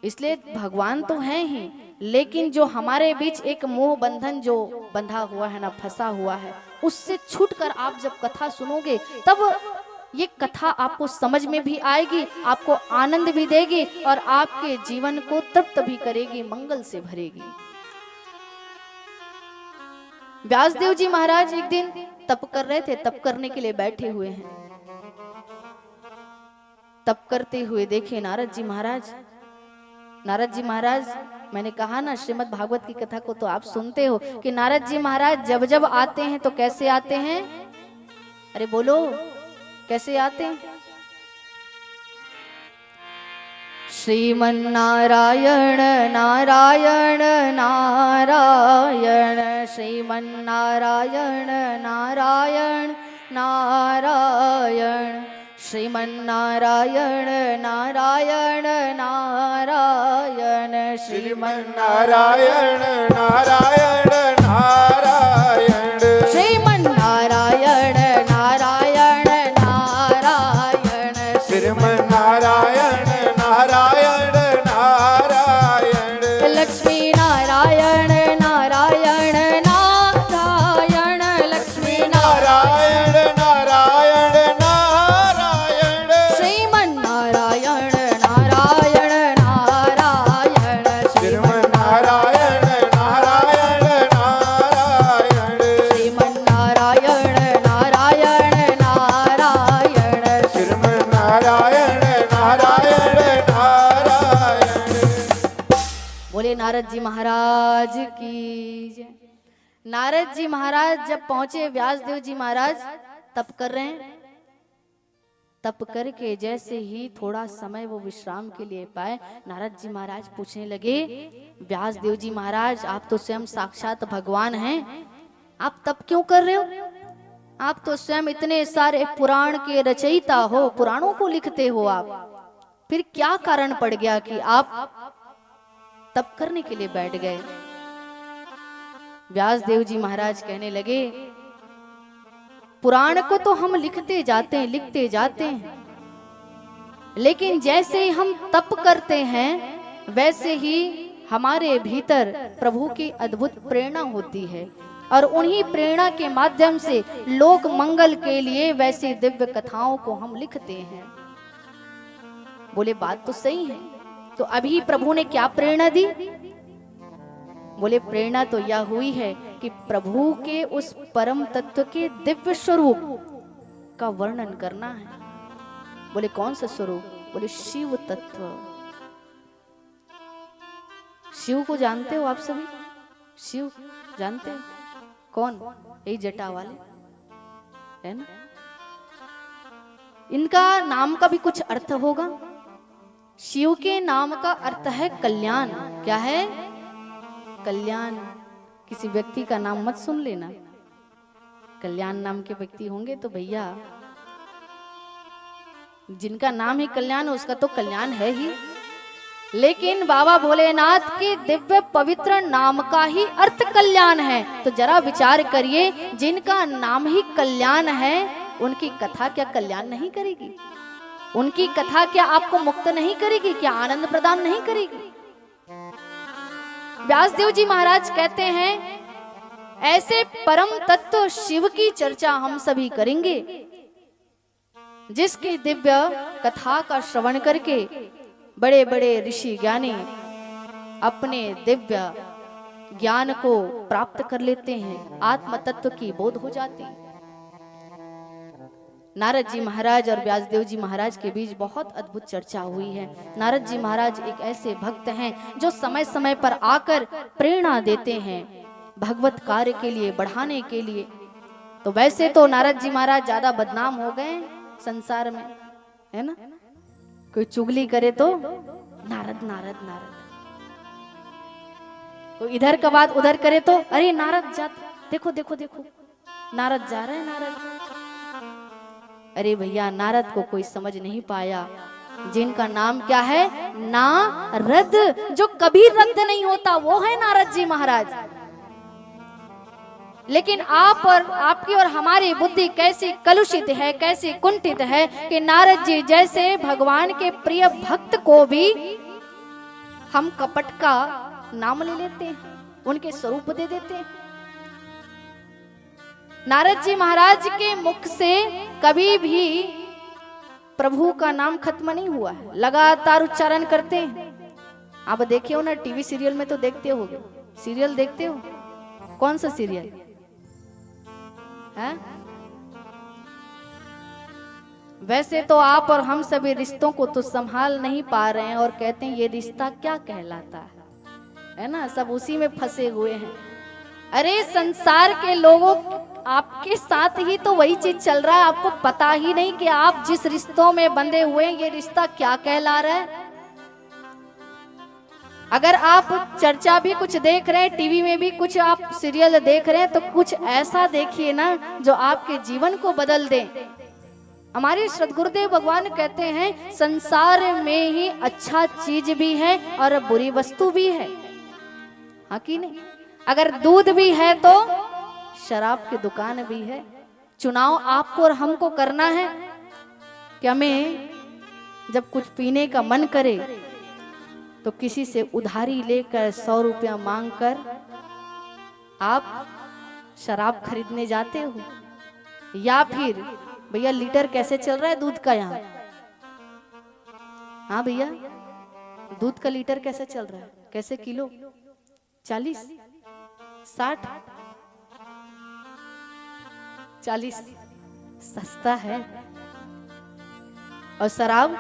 इसलिए भगवान तो हैं ही, लेकिन जो हमारे बीच एक मोह बंधन जो बंधा हुआ है ना, फंसा हुआ है, उससे छूटकर आप जब कथा सुनोगे तब ये कथा आपको समझ में भी आएगी, आपको आनंद भी देगी और आपके जीवन को तृप्त भी करेगी, मंगल से भरेगी। व्यासदेव जी महाराज एक दिन तप कर रहे थे, तप करने के लिए बैठे हुए हैं। तप करते हुए देखे नारद जी महाराज। नारद जी महाराज, मैंने कहा ना श्रीमद् भागवत की कथा को तो आप सुनते हो कि नारद जी महाराज जब जब आते हैं तो कैसे आते हैं? अरे बोलो, कैसे आते हैं? श्रीमन्नारायण नारायण नारायण, श्रीमन्नारायण नारायण नारायण, श्रीमन्नारायण नारायण नारायण, श्रीमन्नारायण नारायण नारायण, श्रीमन्नारायण नारायण नारायण, श्रीमन्नारायण नारायण नारायण, लक्ष्मी नारायण नारायण नारायण, लक्ष्मी नारायण नारायण नारायण, श्रीमन्नारायण नारायण नारायण, श्रीमन्नारायण नारायण नारायण, श्रीमन्नारायण नारायण नारायण, श्रीमन्नारायण नारायण नारायण। बोले नारद जी महाराज की जय। नारद जी महाराज जब पहुंचे, व्यासदेव जी महाराज तप कर रहे हैं। तप करके जैसे ही थोड़ा समय वो विश्राम के लिए पाए, नारद जी महाराज पूछने लगे, व्यासदेव जी महाराज आप तो स्वयं साक्षात भगवान हैं, आप तप क्यों कर रहे हो? आप तो स्वयं इतने सारे पुराण के रचयिता हो, पुराणों को लिखते हो आप, फिर क्या कारण पड़ गया कि आप तप करने के लिए बैठ गए? व्यासदेव जी महाराज कहने लगे, पुराण को तो हम लिखते जाते हैं, लिखते जाते हैं, लेकिन जैसे ही हम तप करते हैं वैसे ही हमारे भीतर प्रभु की अद्भुत प्रेरणा होती है और उन्हीं प्रेरणा के माध्यम से लोक मंगल के लिए वैसे दिव्य कथाओं को हम लिखते हैं। बोले बात तो सही है, तो अभी प्रभु ने क्या प्रेरणा दी? बोले प्रेरणा तो यह हुई है कि प्रभु के उस परम तत्व के दिव्य स्वरूप का वर्णन करना है। बोले कौन सा स्वरूप? बोले शिव तत्व। शिव को जानते हो आप सभी? शिव जानते हो कौन? यही जटा वाले है ना। इनका नाम का भी कुछ अर्थ होगा। शिव के नाम का अर्थ है कल्याण। क्या है? कल्याण। किसी व्यक्ति का नाम मत सुन लेना, कल्याण नाम के व्यक्ति होंगे तो भैया जिनका नाम ही कल्याण है उसका तो कल्याण है ही, लेकिन बाबा भोलेनाथ के दिव्य पवित्र नाम का ही अर्थ कल्याण है। तो जरा विचार करिए, जिनका नाम ही कल्याण है उनकी कथा क्या कल्याण नहीं करेगी? उनकी कथा क्या आपको मुक्त नहीं करेगी? क्या आनंद प्रदान नहीं करेगी? व्यासदेव जी महाराज कहते हैं, ऐसे परम तत्व शिव की चर्चा हम सभी करेंगे, जिसकी दिव्य कथा का श्रवण करके बड़े बड़े ऋषि ज्ञानी अपने दिव्य ज्ञान को प्राप्त कर लेते हैं, आत्म तत्व की बोध हो जाती है। नारद जी महाराज और व्यासदेव जी महाराज के बीच बहुत अद्भुत चर्चा हुई है। नारद जी महाराज एक ऐसे भक्त हैं जो समय समय पर आकर प्रेरणा देते हैं भगवत कार्य के लिए, बढ़ाने के लिए। तो वैसे तो नारद जी महाराज ज्यादा बदनाम हो गए संसार में, है ना। कोई चुगली करे तो नारद नारद नारद, कोई इधर का बात उधर करे तो अरे नारद जा, देखो देखो देखो नारद जा रहे हैं नारद। अरे भैया, नारद को कोई समझ नहीं पाया, जिनका नाम क्या है? नारद, जो कभी रद्द नहीं होता वो है नारद जी महाराज। लेकिन आप और आपकी और हमारी बुद्धि कैसी कलुषित है, कैसी कुंठित है कि नारद जी जैसे भगवान के प्रिय भक्त को भी हम कपट का नाम ले लेते हैं, उनके स्वरूप दे देते हैं। नारद जी महाराज के मुख से कभी भी प्रभु का नाम खत्म नहीं हुआ है, लगातार उच्चारण करते हैं। आप देखे हो ना, टीवी सीरियल में तो देखते होगे, सीरियल देखते हो? कौन सा सीरियल है? वैसे तो आप और हम सभी रिश्तों को तो संभाल नहीं पा रहे हैं और कहते हैं ये रिश्ता क्या कहलाता है ना? सब उसी में फंसे हुए हैं। अरे संसार के लोगों, आपके साथ ही तो वही चीज चल रहा है। आपको पता ही नहीं कि आप जिस रिश्तों में बंधे हुए हैं ये रिश्ता क्या कहला रहा है। अगर आप चर्चा भी कुछ देख रहे हैं, टीवी में भी कुछ आप सीरियल देख रहे हैं, तो कुछ ऐसा देखिए ना जो आपके जीवन को बदल दे। हमारे सद्गुरुदेव भगवान कहते हैं संसार में ही अच्छा चीज भी है और बुरी वस्तु भी है, हाँ कि नहीं? अगर दूध भी है तो शराब की दुकान भी है। चुनाव आपको और हमको करना है कि हमें जब कुछ पीने का मन करे तो किसी से उधारी लेकर 100 रुपया मांग कर आप शराब खरीदने जाते हो, या फिर भैया लीटर कैसे चल रहा है दूध का यहाँ? हाँ भैया, दूध का लीटर कैसे चल रहा है? कैसे किलो? 40, 60, 40 सस्ता है। और शराब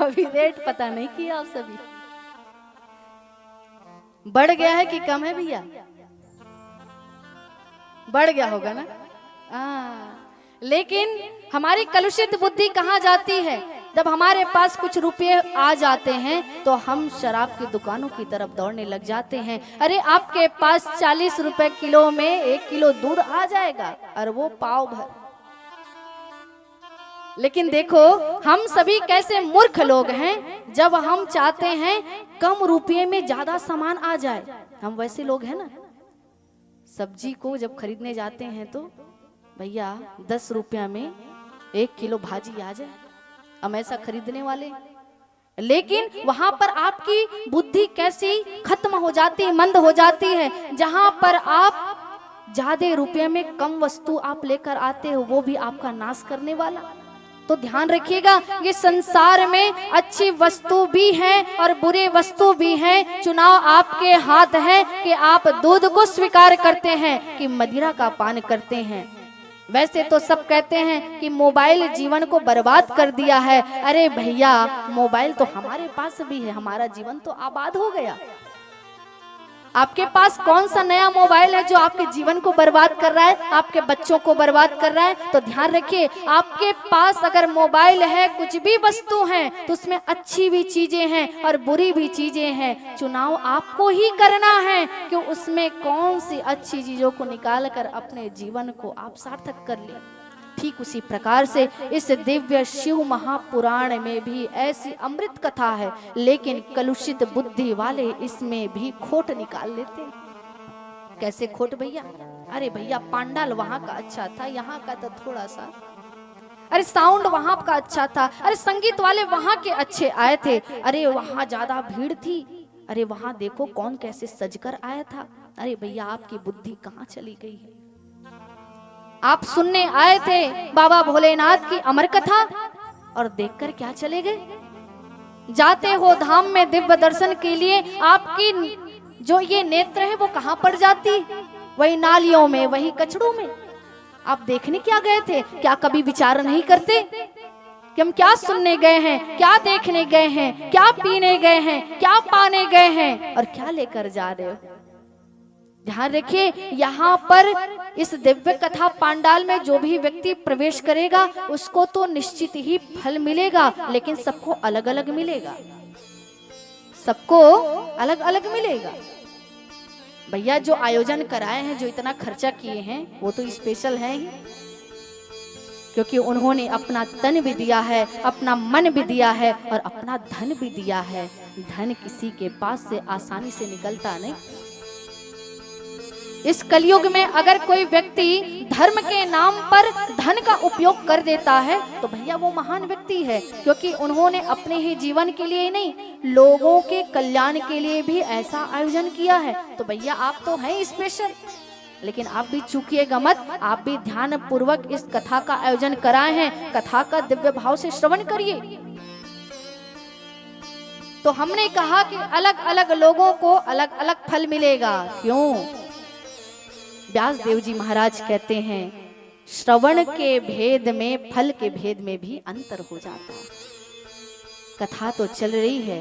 अभी रेट पता नहीं किया आप सभी, बढ़ गया है कि कम है भैया? बढ़ गया होगा ना? लेकिन हमारी कलुषित बुद्धि कहाँ जाती है? जब हमारे पास कुछ रुपए आ जाते हैं तो हम शराब की दुकानों की तरफ दौड़ने लग जाते हैं। अरे आपके पास 40 रुपए किलो में 1 किलो दूध आ जाएगा और वो पाव भर। लेकिन देखो हम सभी कैसे मूर्ख लोग हैं, जब हम चाहते हैं कम रुपये में ज्यादा सामान आ जाए, हम वैसे लोग हैं ना। सब्जी को जब खरीदने जाते हैं तो भैया 10 रुपया में 1 किलो भाजी आ जाए, हम ऐसा खरीदने वाले। लेकिन वहां पर आपकी बुद्धि कैसी खत्म हो जाती है, मंद हो जाती है। जहां पर आप ज्यादा रुपये में कम वस्तु आप लेकर आते हो, वो भी आपका नाश करने वाला। तो ध्यान रखिएगा, ये संसार में अच्छी वस्तु भी है और बुरी वस्तु भी है। चुनाव आपके हाथ है कि आप दूध को स्वीकार करते हैं कि मदिरा का पान करते हैं। वैसे तो सब कहते हैं कि मोबाइल जीवन को बर्बाद कर दिया है। अरे भैया, मोबाइल तो हमारे पास भी है, हमारा जीवन तो आबाद हो गया। आपके पास कौन सा नया मोबाइल है जो आपके जीवन को बर्बाद कर रहा है, आपके बच्चों को बर्बाद कर रहा है? तो ध्यान रखिए, आपके पास अगर मोबाइल है, कुछ भी वस्तु है, तो उसमें अच्छी भी चीजें हैं और बुरी भी चीजें हैं। चुनाव आपको ही करना है कि उसमें कौन सी अच्छी चीजों को निकाल कर अपने जीवन को आप सार्थक कर ले। ठीक उसी प्रकार से इस दिव्य शिव महापुराण में भी ऐसी अमृत कथा है, लेकिन कलुषित बुद्धि वाले इसमें भी खोट निकाल लेते हैं। कैसे खोट भैया? अरे भैया, पांडाल वहां का अच्छा था, यहाँ का तो थोड़ा सा। अरे साउंड वहां का अच्छा था, अरे संगीत वाले वहां के अच्छे आए थे, अरे वहां ज्यादा भीड़ थी, अरे वहां देखो कौन कैसे सजकर आया था। अरे भैया, आपकी बुद्धि कहाँ चली गई है? आप सुनने आए थे बाबा भोलेनाथ की अमर कथा और देखकर क्या चले गए? जाते हो धाम में दिव्य दर्शन के लिए, आपकी जो ये नेत्र है वो कहाँ पड़ जाती? वही नालियों में, वही कचड़ों में। आप देखने क्या गए थे? क्या कभी विचार नहीं करते कि हम क्या सुनने गए हैं, क्या देखने गए हैं, क्या पीने गए हैं, क्या पाने गए हैं और क्या लेकर जा रहे हो? ध्यान रखिए, यहाँ पर इस दिव्य कथा पांडाल में जो भी व्यक्ति प्रवेश करेगा उसको तो निश्चित ही फल मिलेगा, लेकिन सबको अलग अलग मिलेगा, सबको अलग अलग मिलेगा। भैया, जो आयोजन कराए हैं, जो इतना खर्चा किए हैं, वो तो स्पेशल है ही, क्योंकि उन्होंने अपना तन भी दिया है, अपना मन भी दिया है और अपना धन भी दिया है। धन किसी के पास से आसानी से निकलता नहीं। इस कलयुग में अगर कोई व्यक्ति धर्म के नाम पर धन का उपयोग कर देता है तो भैया वो महान व्यक्ति है, क्योंकि उन्होंने अपने ही जीवन के लिए ही नहीं, लोगों के कल्याण के लिए भी ऐसा आयोजन किया है। तो भैया आप तो हैं स्पेशल। लेकिन आप भी चूकिएगा मत, आप भी ध्यान पूर्वक इस कथा का आयोजन कराए हैं, कथा का दिव्य भाव से श्रवण करिए। तो हमने कहा कि अलग अलग लोगों को अलग अलग फल मिलेगा। क्यों? व्यास देव जी महाराज कहते हैं श्रवण के भेद में, फल के भेद में भी अंतर हो जाता है। कथा तो चल रही है,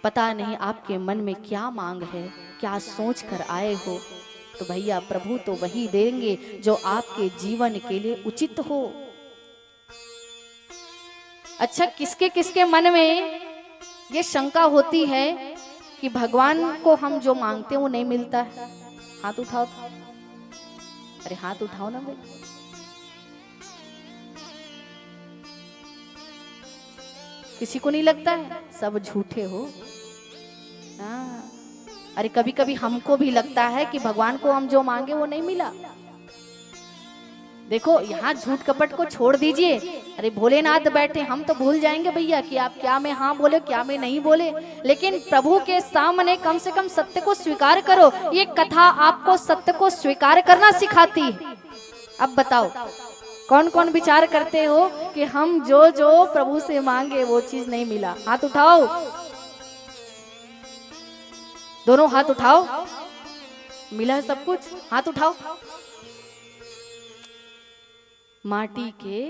पता नहीं आपके मन में क्या मांग है, क्या सोच कर आए हो, तो भैया प्रभु तो वही देंगे जो आपके जीवन के लिए उचित हो। अच्छा, किसके किसके मन में ये शंका होती है कि भगवान को हम जो मांगते हैं वो नहीं मिलता है? हाथ उठाओ। अरे हाथ उठाओ ना भाई। किसी को नहीं लगता है? सब झूठे हो। हाँ, अरे कभी कभी हमको भी लगता है कि भगवान को हम जो मांगे वो नहीं मिला। देखो यहाँ झूठ कपट को छोड़ दीजिए। अरे भोलेनाथ बैठे, हम तो भूल जाएंगे भैया कि आप क्या में हाँ बोले, क्या में नहीं बोले, लेकिन प्रभु के सामने कम से कम सत्य को स्वीकार करो। ये कथा आपको सत्य को स्वीकार करना सिखाती है। अब बताओ कौन कौन विचार करते हो कि हम जो जो प्रभु से मांगे वो चीज नहीं मिला? हाथ उठाओ, दोनों हाथ उठाओ। मिला है सब कुछ? हाथ उठाओ। माटी के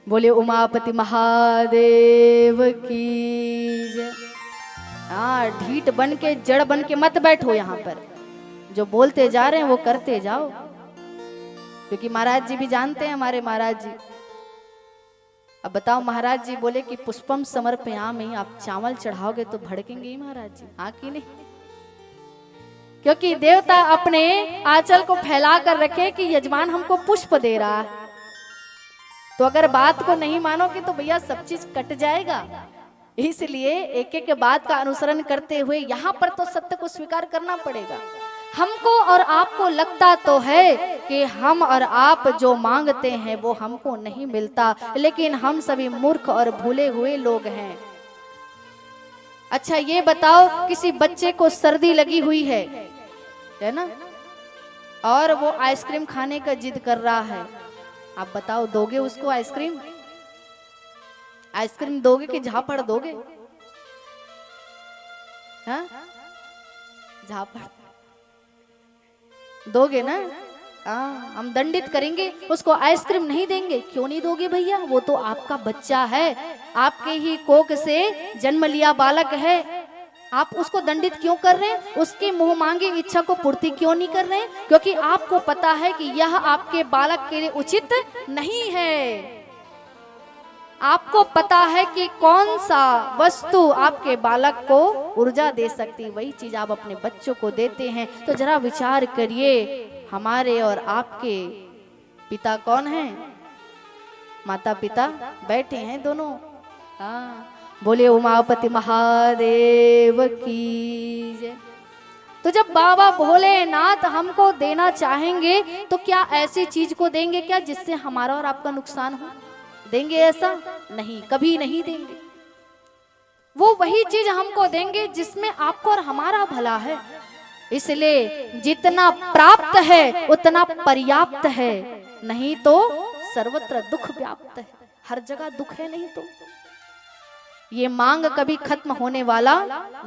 बोले उमापति महादेव की जय। हाँ, ढीठ बन के, जड़ बन के मत बैठो यहाँ पर। जो बोलते जा रहे हैं वो करते जाओ, क्योंकि महाराज जी भी जानते हैं, हमारे महाराज जी। अब बताओ, महाराज जी बोले कि पुष्पम समर्पयामि, आप चावल चढ़ाओगे तो भड़केंगे ही महाराज जी, हाँ कि नहीं? क्योंकि देवता अपने आंचल को फैला कर रखे कि यजमान हमको पुष्प दे रहा है। तो अगर बात को नहीं मानोगे तो भैया सब चीज कट जाएगा। इसलिए एक एक बात का अनुसरण करते हुए यहाँ पर तो सत्य को स्वीकार करना पड़ेगा। हमको और आपको लगता तो है कि हम और आप जो मांगते हैं वो हमको नहीं मिलता, लेकिन हम सभी मूर्ख और भूले हुए लोग हैं। अच्छा ये बताओ, किसी बच्चे को सर्दी लगी हुई है ना, और वो आइसक्रीम खाने का जिद कर रहा है, आप बताओ दोगे उसको आइसक्रीम? आइसक्रीम दोगे कि झापड़ दोगे? हाँ, झापड़ दोगे ना? हम दंडित करेंगे, उसको आइसक्रीम नहीं देंगे। क्यों नहीं दोगे भैया? वो तो आपका बच्चा है, आपके ही कोख से जन्म लिया बालक है। आप उसको दंडित क्यों कर रहे हैं? उसके मुंह मांगे इच्छा को पूर्ति क्यों नहीं कर रहे हैं? क्योंकि आपको पता है कि यह आपके बालक के लिए उचित नहीं है। आपको पता है कि कौन सा वस्तु आपके बालक को ऊर्जा दे सकती, वही चीज आप अपने बच्चों को देते हैं। तो जरा विचार करिए, हमारे और आपके पिता कौन हैं? माता पिता बैठे हैं दोनों। हाँ, बोले उमापति महादेव की जय। तो जब बाबा भोलेनाथ हमको देना चाहेंगे तो क्या ऐसी चीज को देंगे क्या जिससे हमारा और आपका नुकसान हो? देंगे ऐसा? नहीं, कभी नहीं देंगे। वो वही चीज हमको देंगे जिसमें आपको और हमारा भला है। इसलिए जितना प्राप्त है उतना पर्याप्त है, नहीं तो सर्वत्र दुख व्याप्त है। हर जगह दुख है, नहीं तो ये मांग कभी खत्म होने वाला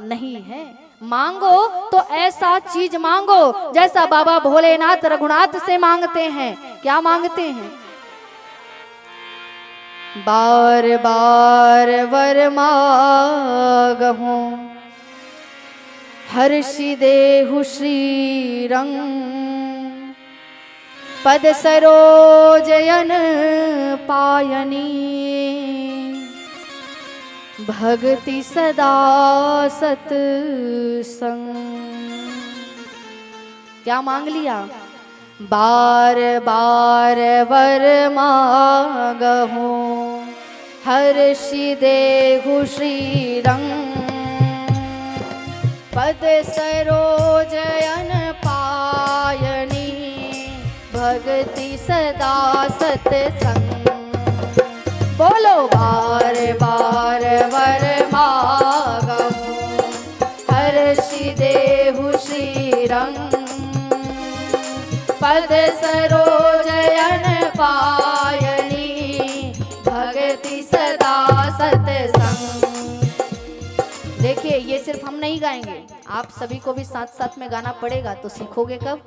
नहीं है। मांगो तो ऐसा चीज मांगो जैसा बाबा भोलेनाथ रघुनाथ से मांगते हैं। क्या मांगते हैं? बार बार वर मांगहु हर्षि देहु श्री रंग, पद सरोजयन पायनी, भक्ति सदा सत संग। क्या मांग लिया? बार बार वर मांगहु हर्षि देहु श्री रंग, पद सरोजयन पायनी, भक्ति सदा सत संग। बोलो बार बार वर मांगहु हर्षि देहु श्रीरंग पद सरोजयन पायनी भगति सदा सतसंग। देखिए ये सिर्फ हम नहीं गाएंगे, आप सभी को भी साथ साथ में गाना पड़ेगा। तो सीखोगे कब?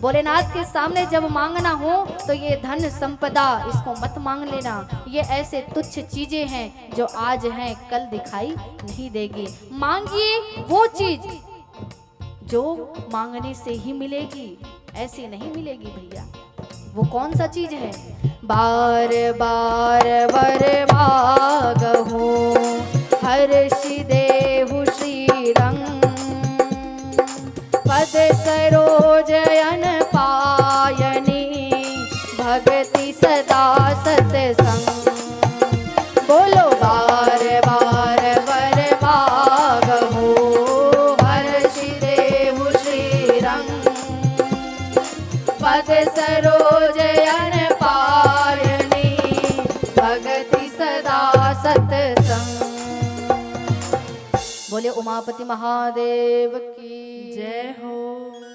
भोलेनाथ के सामने जब मांगना हो तो ये धन संपदा इसको मत मांग लेना। ये ऐसे तुच्छ चीजें हैं जो आज हैं कल दिखाई नहीं देगी। मांगिए वो चीज जो मांगने से ही मिलेगी, ऐसी नहीं मिलेगी भैया। वो कौन सा चीज है? बार बार वर मांगहु हर्षि देहु श्रीरंग पद सरोजयन पायनी भगति सदा सतसंग। बोलो बार बार वर मांगहु हर्षि देहु श्रीरंग पद सरोजयन पायनी भगति सदा सतसंग। बोले उमापति महादेव की जय हो।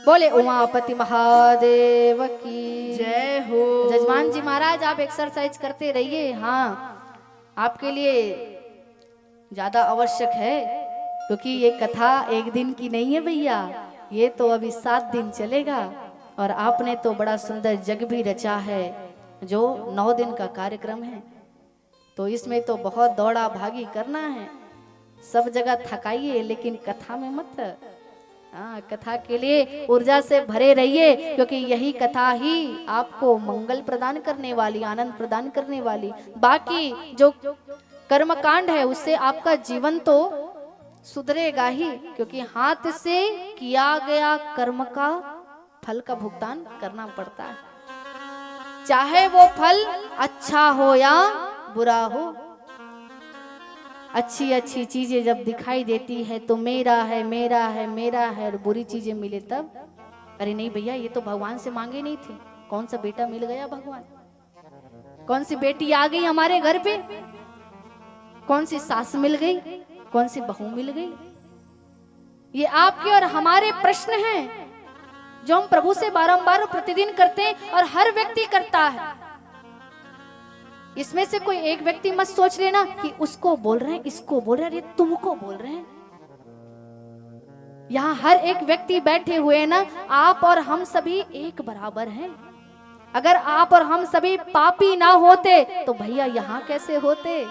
बोले उमापति महादेव की जय हो। जजमान जी महाराज आप एक्सरसाइज करते रहिए। हाँ आपके लिए ज्यादा आवश्यक है, क्योंकि ये कथा एक दिन की नहीं है भैया, ये तो अभी 7 दिन चलेगा। और आपने तो बड़ा सुंदर जग भी रचा है जो 9 दिन का कार्यक्रम है। तो इसमें तो बहुत दौड़ा भागी करना है, सब जगह थकाइए, लेकिन कथा में मत। हाँ कथा के लिए ऊर्जा से भरे रहिए, क्योंकि यही कथा ही आपको मंगल प्रदान करने वाली, आनंद प्रदान करने वाली। बाकी जो कर्मकांड है उससे आपका जीवन तो सुधरेगा ही, क्योंकि हाथ से किया गया कर्म का फल का भुगतान करना पड़ता है, चाहे वो फल अच्छा हो या बुरा हो। अच्छी अच्छी चीजें जब दिखाई देती है तो मेरा है मेरा है मेरा है, और बुरी चीजें मिले तब अरे नहीं भैया ये तो भगवान से मांगे नहीं थे। कौन सा बेटा मिल गया भगवान, कौन सी बेटी आ गई हमारे घर पे, कौन सी सास मिल गई, कौन सी बहू मिल गई। ये आपके और हमारे प्रश्न हैं जो हम प्रभु से बारंबार प्रतिदिन करते हैं, और हर व्यक्ति करता है। इसमें से कोई एक व्यक्ति मत सोच लेना कि उसको बोल रहे हैं, इसको बोल रहे हैं, ये तुमको बोल रहे हैं। यहाँ हर एक व्यक्ति बैठे हुए हैं ना, आप और हम सभी एक बराबर हैं। अगर आप और हम सभी पापी ना होते तो भैया यहाँ कैसे होते?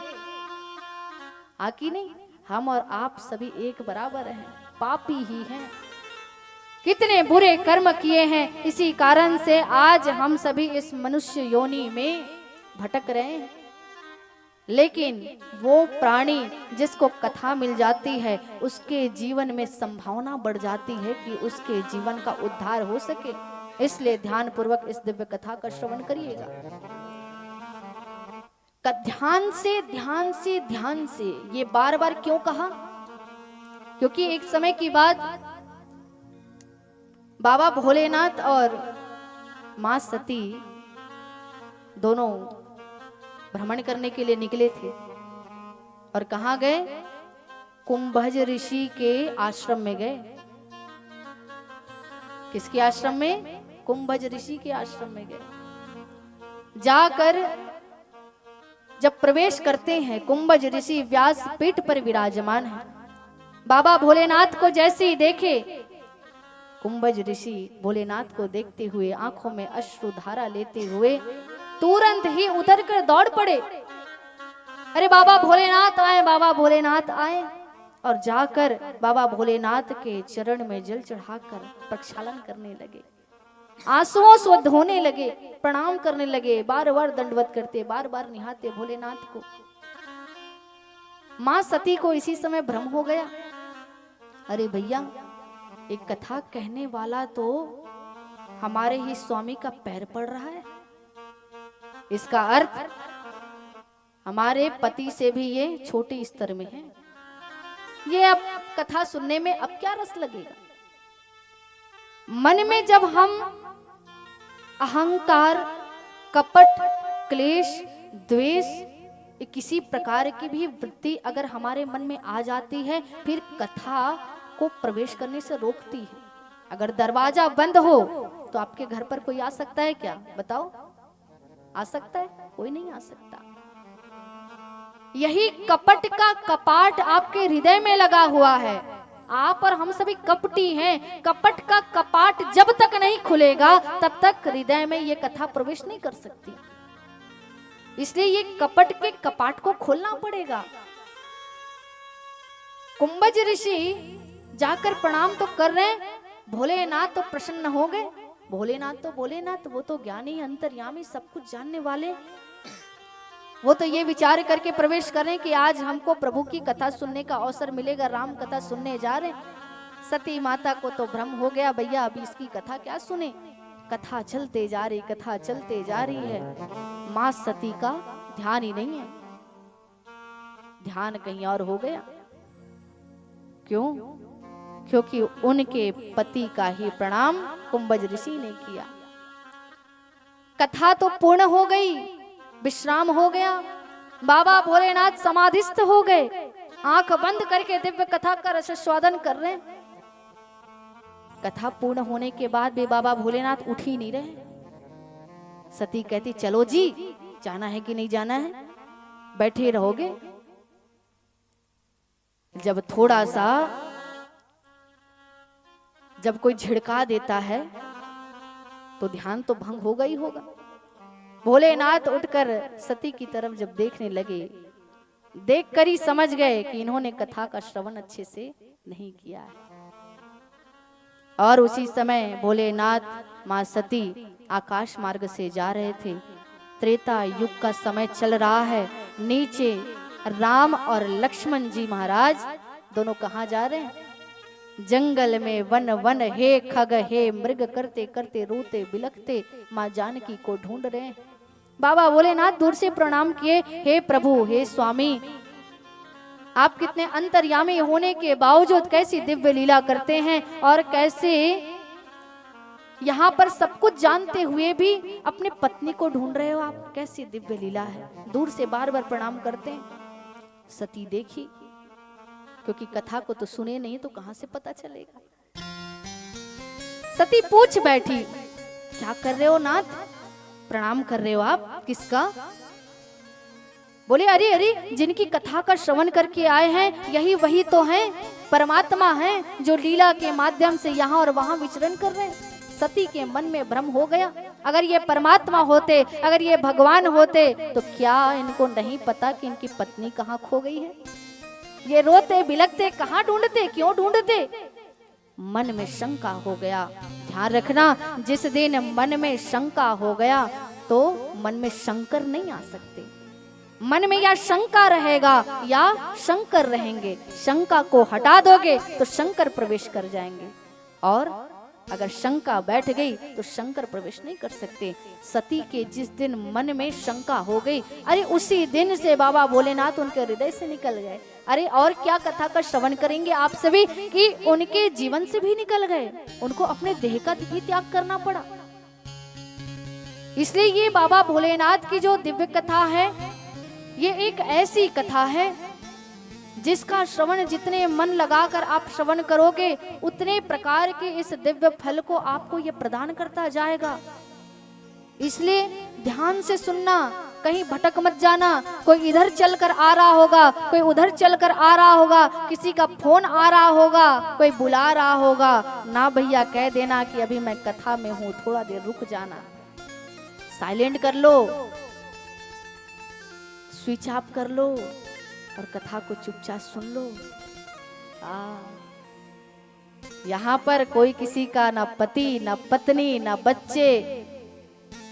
आकी नहीं, हम और आप सभी एक बराबर हैं, पापी ही हैं। कितने बुरे कर्म किए हैं, इसी कारण से आज हम सभी इस मनुष्य योनि में भटक रहे हैं। लेकिन वो प्राणी जिसको कथा मिल जाती है उसके जीवन में संभावना बढ़ जाती है कि उसके जीवन का उद्धार हो सके। इसलिए ध्यान पूर्वक इस दिव्य कथा का श्रवण करिएगा। ध्यान से ध्यान से ध्यान से, ये बार बार क्यों कहा? क्योंकि एक समय की बात बाबा भोलेनाथ और मां सती दोनों भ्रमण करने के लिए निकले थे। और कहाँ गए? कुंभज ऋषि के आश्रम में गए। किसके आश्रम में? कुंभज ऋषि के आश्रम में गए। जाकर जब प्रवेश करते हैं, कुंभज ऋषि व्यास पीठ पर विराजमान है। बाबा भोलेनाथ को जैसे ही देखे, कुंभज ऋषि भोलेनाथ को देखते हुए आंखों में अश्रुधारा लेते हुए तुरंत ही उतर कर दौड़ पड़े। अरे बाबा भोलेनाथ आए, बाबा भोलेनाथ आए। और जाकर बाबा भोलेनाथ के चरण में जल चढ़ाकर प्रक्षालन करने लगे, आंसुओं से धोने लगे, प्रणाम करने लगे, बार बार दंडवत करते, बार बार निहाते भोलेनाथ को। मां सती को इसी समय भ्रम हो गया, अरे भैया एक कथा कहने वाला तो हमारे ही स्वामी का पैर पड़ रहा है। इसका अर्थ हमारे पति से भी ये छोटे स्तर में है। ये अब कथा सुनने में अब क्या रस लगेगा? मन में जब हम अहंकार, कपट, क्लेश, द्वेष, किसी प्रकार की भी वृत्ति अगर हमारे मन में आ जाती है, फिर कथा आपको प्रवेश करने से रोकती है। अगर दरवाजा बंद हो तो आपके घर पर कोई आ सकता है क्या? बताओ, आ सकता है? कोई नहीं आ सकता। यही कपट का कपाट आपके हृदय में लगा हुआ है। आप और हम सभी कपटी हैं। कपट का कपाट जब तक नहीं खुलेगा तब तक हृदय में ये कथा प्रवेश नहीं कर सकती। इसलिए ये कपट के कपाट को खोलना पड़ेगा। कुंभज ऋषि जाकर प्रणाम तो कर रहे हैं, भोलेनाथ तो प्रसन्न हो गए। भोलेनाथ वो तो ज्ञानी अंतर्यामी सब कुछ जानने वाले, वो तो ये विचार करके प्रवेश कर रहे हैं कि आज हमको प्रभु की कथा सुनने का अवसर मिलेगा, राम कथा सुनने जा रहे हैं। सती माता को तो भ्रम हो गया, भैया अभी इसकी कथा क्या सुने। कथा चलते जा रही है। मां सती का ध्यान ही नहीं है, ध्यान कहीं और हो गया। क्यों? क्योंकि उनके पति का ही प्रणाम कुंभज ऋषि ने किया। कथा तो पूर्ण हो गई, विश्राम हो गया। बाबा भोलेनाथ समाधिस्थ हो गए, आंख बंद करके दिव्य कथा का रसास्वादन कर रहे हैं। कथा पूर्ण होने के बाद भी बाबा भोलेनाथ उठ ही नहीं रहे। सती कहती चलो जी, जाना है कि नहीं जाना है? बैठे रहोगे? जब कोई झिड़का देता है तो ध्यान तो भंग होगा ही होगा। भोलेनाथ उठकर सती की तरफ जब देखने लगे, देखकर ही समझ गए कि इन्होंने कथा का श्रवण अच्छे से नहीं किया है। और उसी समय भोलेनाथ मां सती आकाश मार्ग से जा रहे थे। त्रेता युग का समय चल रहा है। नीचे राम और लक्ष्मण जी महाराज दोनों कहाँ जा रहे हैं? जंगल में वन वन हे खग हे मृग करते करते रोते बिलखते मां जानकी को ढूंढ रहे हैं। बाबा भोलेनाथ दूर से प्रणाम किए, हे प्रभु, हे स्वामी, आप कितने अंतर्यामी होने के बावजूद कैसी दिव्य लीला करते हैं और कैसे यहाँ पर सब कुछ जानते हुए भी अपनी पत्नी को ढूंढ रहे हो आप, कैसी दिव्य लीला है। दूर से बार बार प्रणाम करते हैं। सती देखी, क्योंकि कथा को तो सुने नहीं तो कहां से पता चलेगा। सती पूछ बैठी, क्या कर रहे हो नाथ? प्रणाम कर रहे हो आप? किसका? बोले अरे अरे, जिनकी कथा का श्रवण करके आए हैं यही वही तो हैं, परमात्मा हैं जो लीला के माध्यम से यहाँ और वहां विचरण कर रहे हैं। सती के मन में भ्रम हो गया, अगर ये परमात्मा होते, अगर ये भगवान होते तो क्या इनको नहीं पता कि इनकी पत्नी कहाँ खो गई है? ये रोते बिलखते कहाँ ढूंढते, क्यों ढूंढते? मन में शंका हो गया। ध्यान रखना, जिस दिन मन में शंका हो गया तो मन में शंकर नहीं आ सकते। मन में या शंका रहेगा या शंकर रहेंगे। शंका को हटा दोगे तो शंकर प्रवेश कर जाएंगे, और अगर शंका बैठ गई तो शंकर प्रवेश नहीं कर सकते। सती के जिस दिन मन में शंका हो गई, अरे उसी दिन से बाबा भोलेनाथ उनके हृदय से निकल गए। अरे और क्या कथा का श्रवण करेंगे आप सभी कि उनके जीवन से भी निकल गए, उनको अपने देह का भी त्याग करना पड़ा। इसलिए ये बाबा भोलेनाथ की जो दिव्य कथा है, ये एक ऐसी कथा है जिसका श्रवण जितने मन लगाकर आप श्रवण करोगे उतने प्रकार के इस दिव्य फल को आपको ये प्रदान करता जाएगा। इसलिए ध्यान से सुनना, कहीं भटक मत जाना। कोई इधर चलकर आ रहा होगा, कोई उधर चलकर आ रहा होगा, किसी का फोन आ रहा होगा, कोई बुला रहा होगा, ना भैया कह देना कि अभी मैं कथा में हूं, थोड़ा देर रुक जाना। साइलेंट कर लो, स्विच ऑफ कर लो और कथा को चुपचाप सुन लो। यहाँ पर कोई किसी का ना पति, ना पत्नी, ना बच्चे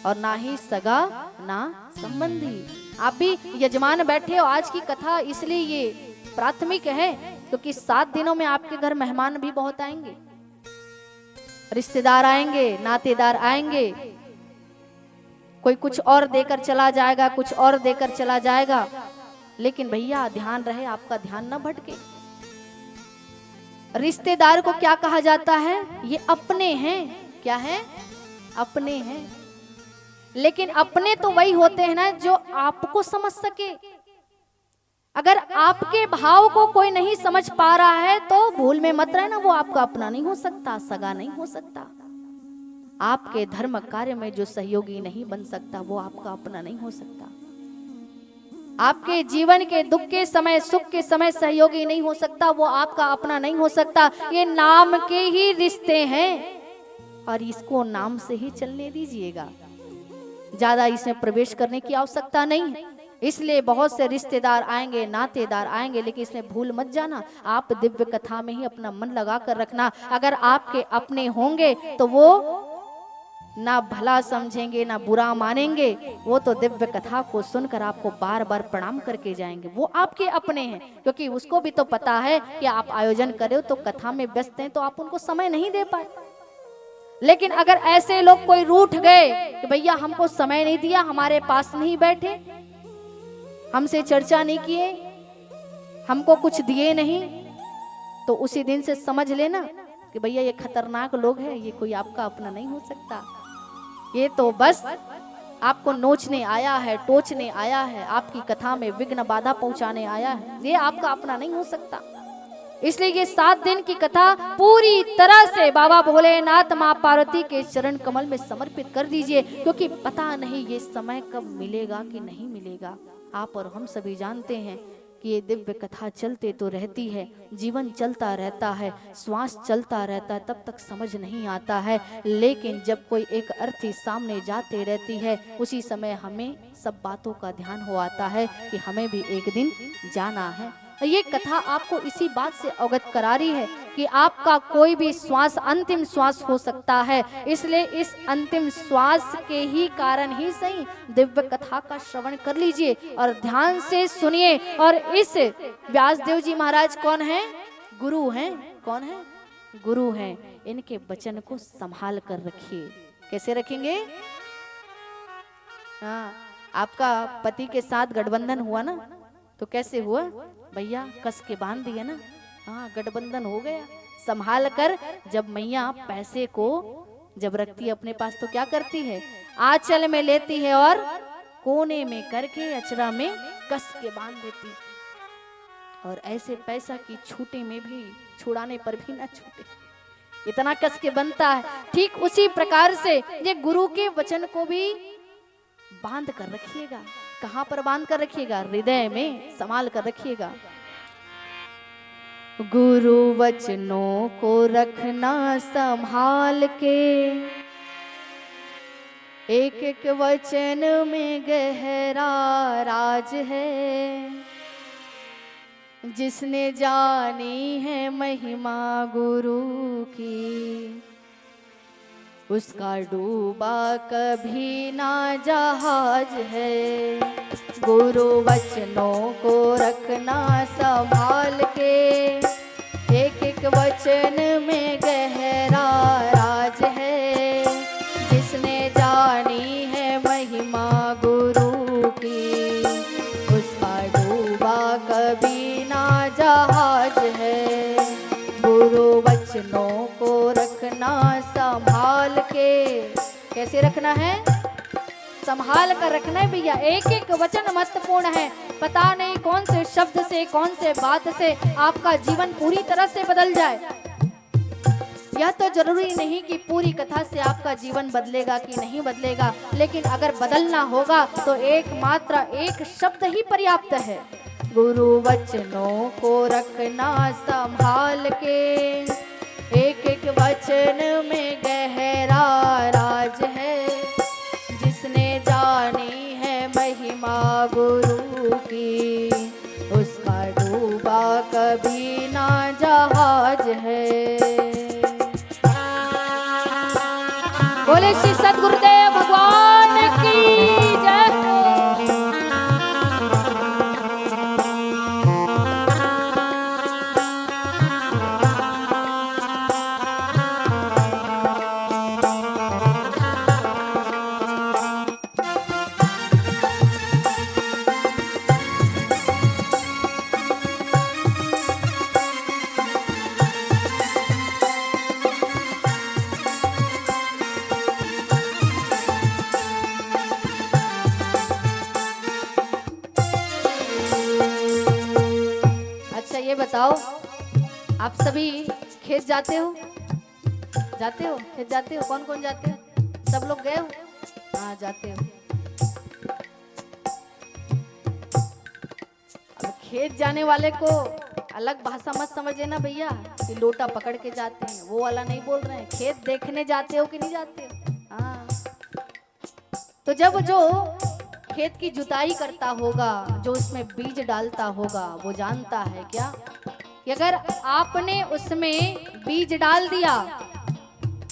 और ना ही सगा, ना संबंधी। आप भी यजमान बैठे हो। आज की कथा इसलिए ये प्राथमिक है क्योंकि 7 दिनों में आपके घर मेहमान भी बहुत आएंगे, रिश्तेदार आएंगे, नातेदार आएंगे। कोई कुछ और देकर चला जाएगा, कुछ और देकर चला जाएगा, लेकिन भैया ध्यान रहे, आपका ध्यान न भटके। रिश्तेदार को क्या कहा जाता है? ये अपने हैं। क्या है? अपने हैं। लेकिन अपने तो वही होते हैं ना जो आपको समझ सके। अगर आपके भाव को कोई नहीं समझ पा रहा है तो भूल में मत रहना, वो आपका अपना नहीं हो सकता, सगा नहीं हो सकता। आपके धर्म कार्य में जो सहयोगी नहीं बन सकता वो आपका अपना नहीं हो सकता। आपके जीवन के दुख के समय, सुख के समय सहयोगी नहीं हो सकता, वो आपका अपना नहीं हो सकता। ये नाम के ही रिश्ते हैं और इसको नाम से ही चलने दीजिएगा, ज्यादा इसमें प्रवेश करने की आवश्यकता नहीं है। इसलिए बहुत से रिश्तेदार आएंगे, नातेदार आएंगे, लेकिन इसमें भूल मत जाना, आप दिव्य कथा में ही अपना मन लगा कर रखना। अगर आपके अपने होंगे तो वो ना भला समझेंगे ना बुरा मानेंगे, वो तो दिव्य कथा को सुनकर आपको बार बार प्रणाम करके जाएंगे। वो आपके अपने हैं, क्योंकि उसको भी तो पता है कि आप आयोजन करे हो तो कथा में व्यस्त हैं, तो आप उनको समय नहीं दे पाए। लेकिन अगर ऐसे लोग कोई रूठ गए कि भैया हमको समय नहीं दिया, हमारे पास नहीं बैठे, हमसे चर्चा नहीं किए, हमको कुछ दिए नहीं, तो उसी दिन से समझ लेना कि भैया ये खतरनाक लोग हैं, ये कोई आपका अपना नहीं हो सकता। ये तो बस आपको नोचने आया है, टोचने आया है, आपकी कथा में विघ्न बाधा पहुंचाने आया है, ये आपका अपना नहीं हो सकता। इसलिए ये 7 दिन की कथा पूरी तरह से बाबा भोलेनाथ माँ पार्वती के चरण कमल में समर्पित कर दीजिए, क्योंकि पता नहीं ये समय कब मिलेगा कि नहीं मिलेगा। आप और हम सभी जानते हैं कि ये दिव्य कथा चलते तो रहती है, जीवन चलता रहता है, श्वास चलता रहता है, तब तक समझ नहीं आता है। लेकिन जब कोई एक अर्थी सामने जाते रहती है, उसी समय हमें सब बातों का ध्यान हो आता है कि हमें भी एक दिन जाना है। ये कथा आपको इसी बात से अवगत करा रही है कि आपका कोई भी श्वास अंतिम श्वास हो सकता है। इसलिए इस अंतिम श्वास के ही कारण ही सही दिव्य कथा का श्रवण कर लीजिए और ध्यान से सुनिए। और इस व्यासदेव जी महाराज कौन है? गुरु हैं। कौन है? गुरु हैं। इनके वचन को संभाल कर रखिए। कैसे रखेंगे? हाँ, आपका पति के साथ गठबंधन हुआ ना, तो कैसे हुआ भैया? कस के बांध दिया ना, हाँ गठबंधन हो गया। संभाल कर, जब मैया पैसे को जब रखती है अपने पास तो क्या करती है? आंचल में लेती है और कोने में करके अचरा में कस के बांध देती। और ऐसे पैसा की छूटे में भी, छुड़ाने पर भी ना छूटे, इतना कस के बनता है। ठीक उसी प्रकार से ये गुरु के वचन को भी बांध कर रखिएगा। कहां पर बांध कर रखिएगा? हृदय में संभाल कर रखिएगा। गुरु वचनों को रखना संभाल के, एक एक वचन में गहरा राज है। जिसने जानी है महिमा गुरु की, उसका डूबा कभी ना जहाज है। गुरु वचनों को रखना संभाल के, एक एक वचन में गहरा राज है। जिसने जानी है महिमा गुरु की, उसका डूबा कभी ना जहाज है। गुरु वचनों को रखना संभाल के। कैसे रखना है? संभाल कर रखना है भैया। एक एक वचन महत्वपूर्ण है। पता नहीं कौन से शब्द से, कौन से बात से आपका जीवन पूरी तरह से बदल जाए। यह तो जरूरी नहीं कि पूरी कथा से आपका जीवन बदलेगा कि नहीं बदलेगा, लेकिन अगर बदलना होगा तो एकमात्र एक शब्द ही पर्याप्त है। गुरु वचनों को रखना संभाल के, एक एक वचन में गहरा राज है। जिसने जानी है महिमा गुरु की, उसका डूबा कभी ना जहाज है। बोले श्री सद्गुरुदेव भगवान की जय हो। बताओ, आप सभी खेत जाते हो? जाते हो? खेत जाते हो? कौन कौन जाते हो? सब लोग गए हो? हाँ जाते हो। अब खेत जाने वाले को अलग भाषा मत समझे ना भैया कि लोटा पकड़ के जाते हैं, वो वाला नहीं बोल रहे हैं। खेत देखने जाते हो कि नहीं जाते हो? हाँ। तो जब जो खेत की जुताई करता होगा, जो उसमें बीज डालता होगा, वो जानता है क्या कि अगर आपने उसमें बीज डाल दिया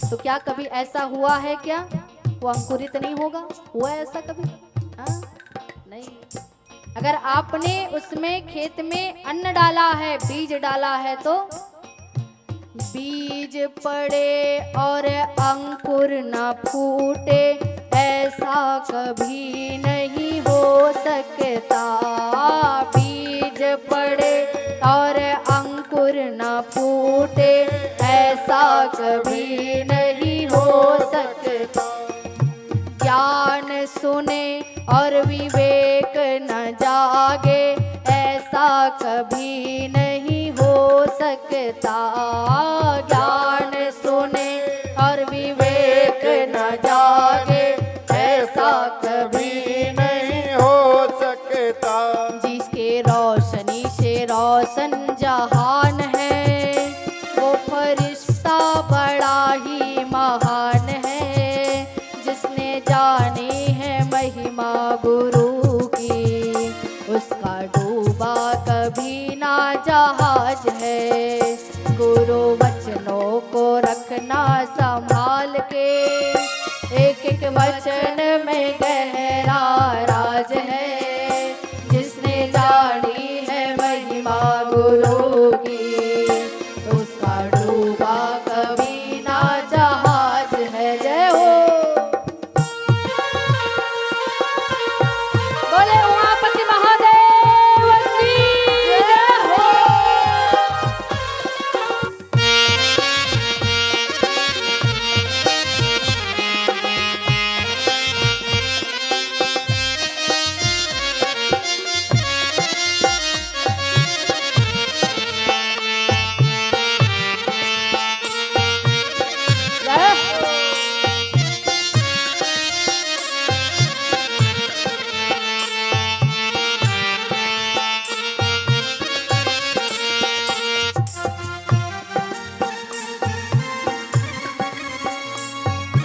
तो क्या कभी ऐसा हुआ है क्या वो अंकुरित नहीं होगा? हुआ है ऐसा कभी? हाँ नहीं। अगर आपने उसमें खेत में अन्न डाला है, बीज डाला है, तो बीज पड़े और अंकुर न फूटे ऐसा कभी नहीं हो सकता। बीज पड़े और अंकुर न फूटे ऐसा कभी नहीं हो सकता। ज्ञान सुने और विवेक न जागे ऐसा कभी नहीं हो सकता। ज्ञान सुने और विवेक न जागे ऐसा कभी नहीं हो सकता। जिसके रोशनी से रोशन जहान है वो फरिश्ता बड़ा ही महान है। जिसने जानी है महिमा गुरु की उसका डूबा कभी ना जहाज है। गुरु वचनों को रखना संभाल के, एक एक वचन में गहरा राज है। जिसने जानी है महिमा गुरु की उसका डूबा कभी ना जहाज है। जय हो बोले उमापति महादेव की जय हो।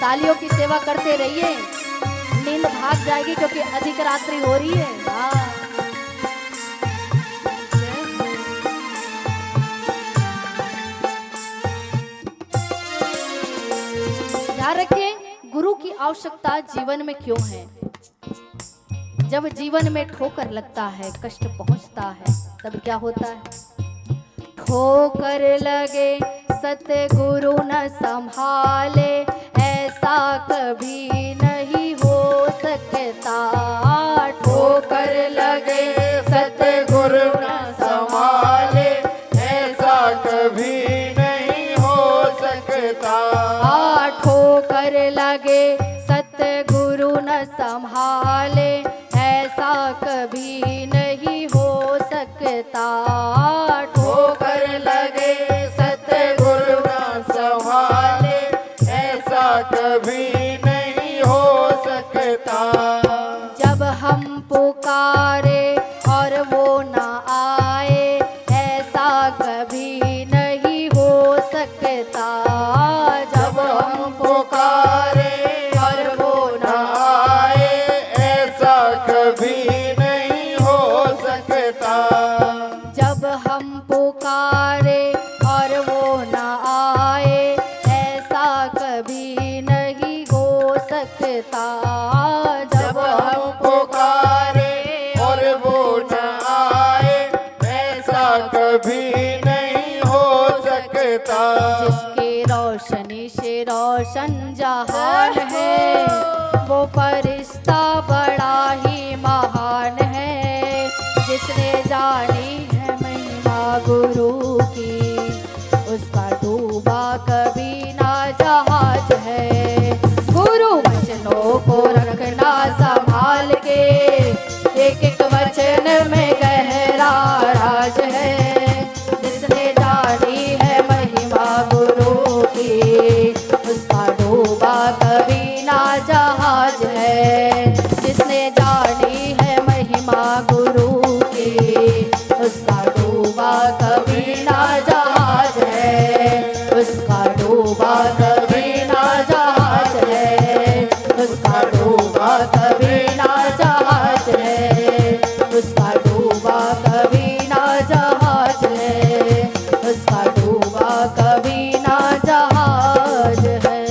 तालियों की सेवा करते रहिए, नींद भाग जाएगी क्योंकि अधिक रात्रि हो रही है। हाँ। ध्यान रखिए, गुरु की आवश्यकता जीवन में क्यों है। जब जीवन में ठोकर लगता है, कष्ट पहुंचता है, तब क्या होता है? ठोकर लगे सतगुरु न संभाले ऐसा कभी नहीं हो सकता। ठोकर लगे सतगुरु न संभाले ऐसा कभी नहीं हो सकता। ठोकर लगे सतगुरु न संभाले ऐसा कभी नहीं हो सकता। ठोकर लगे सतगुरु न संभाले ऐसा कभी नहीं हो सकता। जब हम पुकारे और वो न आए ऐसा कभी नहीं हो सकता। जब हम पुकारे और वो न आए ऐसा कभी नहीं हो सकता। जब हम पुकारे और वो न आए ऐसा कभी नहीं हो सकता। जब हम पुकारे और वो न आए ऐसा कभी नहीं हो सकता। जिसके रोशनी से रोशन जहान है वो फरिश्ता बड़ा ही महान है। जिसने जानी है महिमा गुरु की उसका डूबा कभी ना जहाज है। गुरु वचनों को रखना संभाल के, एक एक वचन में गहरा राज है। डूबा कभी ना जहाज है, उसका डूबा कभी ना जहाज है, उसका डूबा कभी ना जहाज है, उसका डूबा कभी ना जहाज है।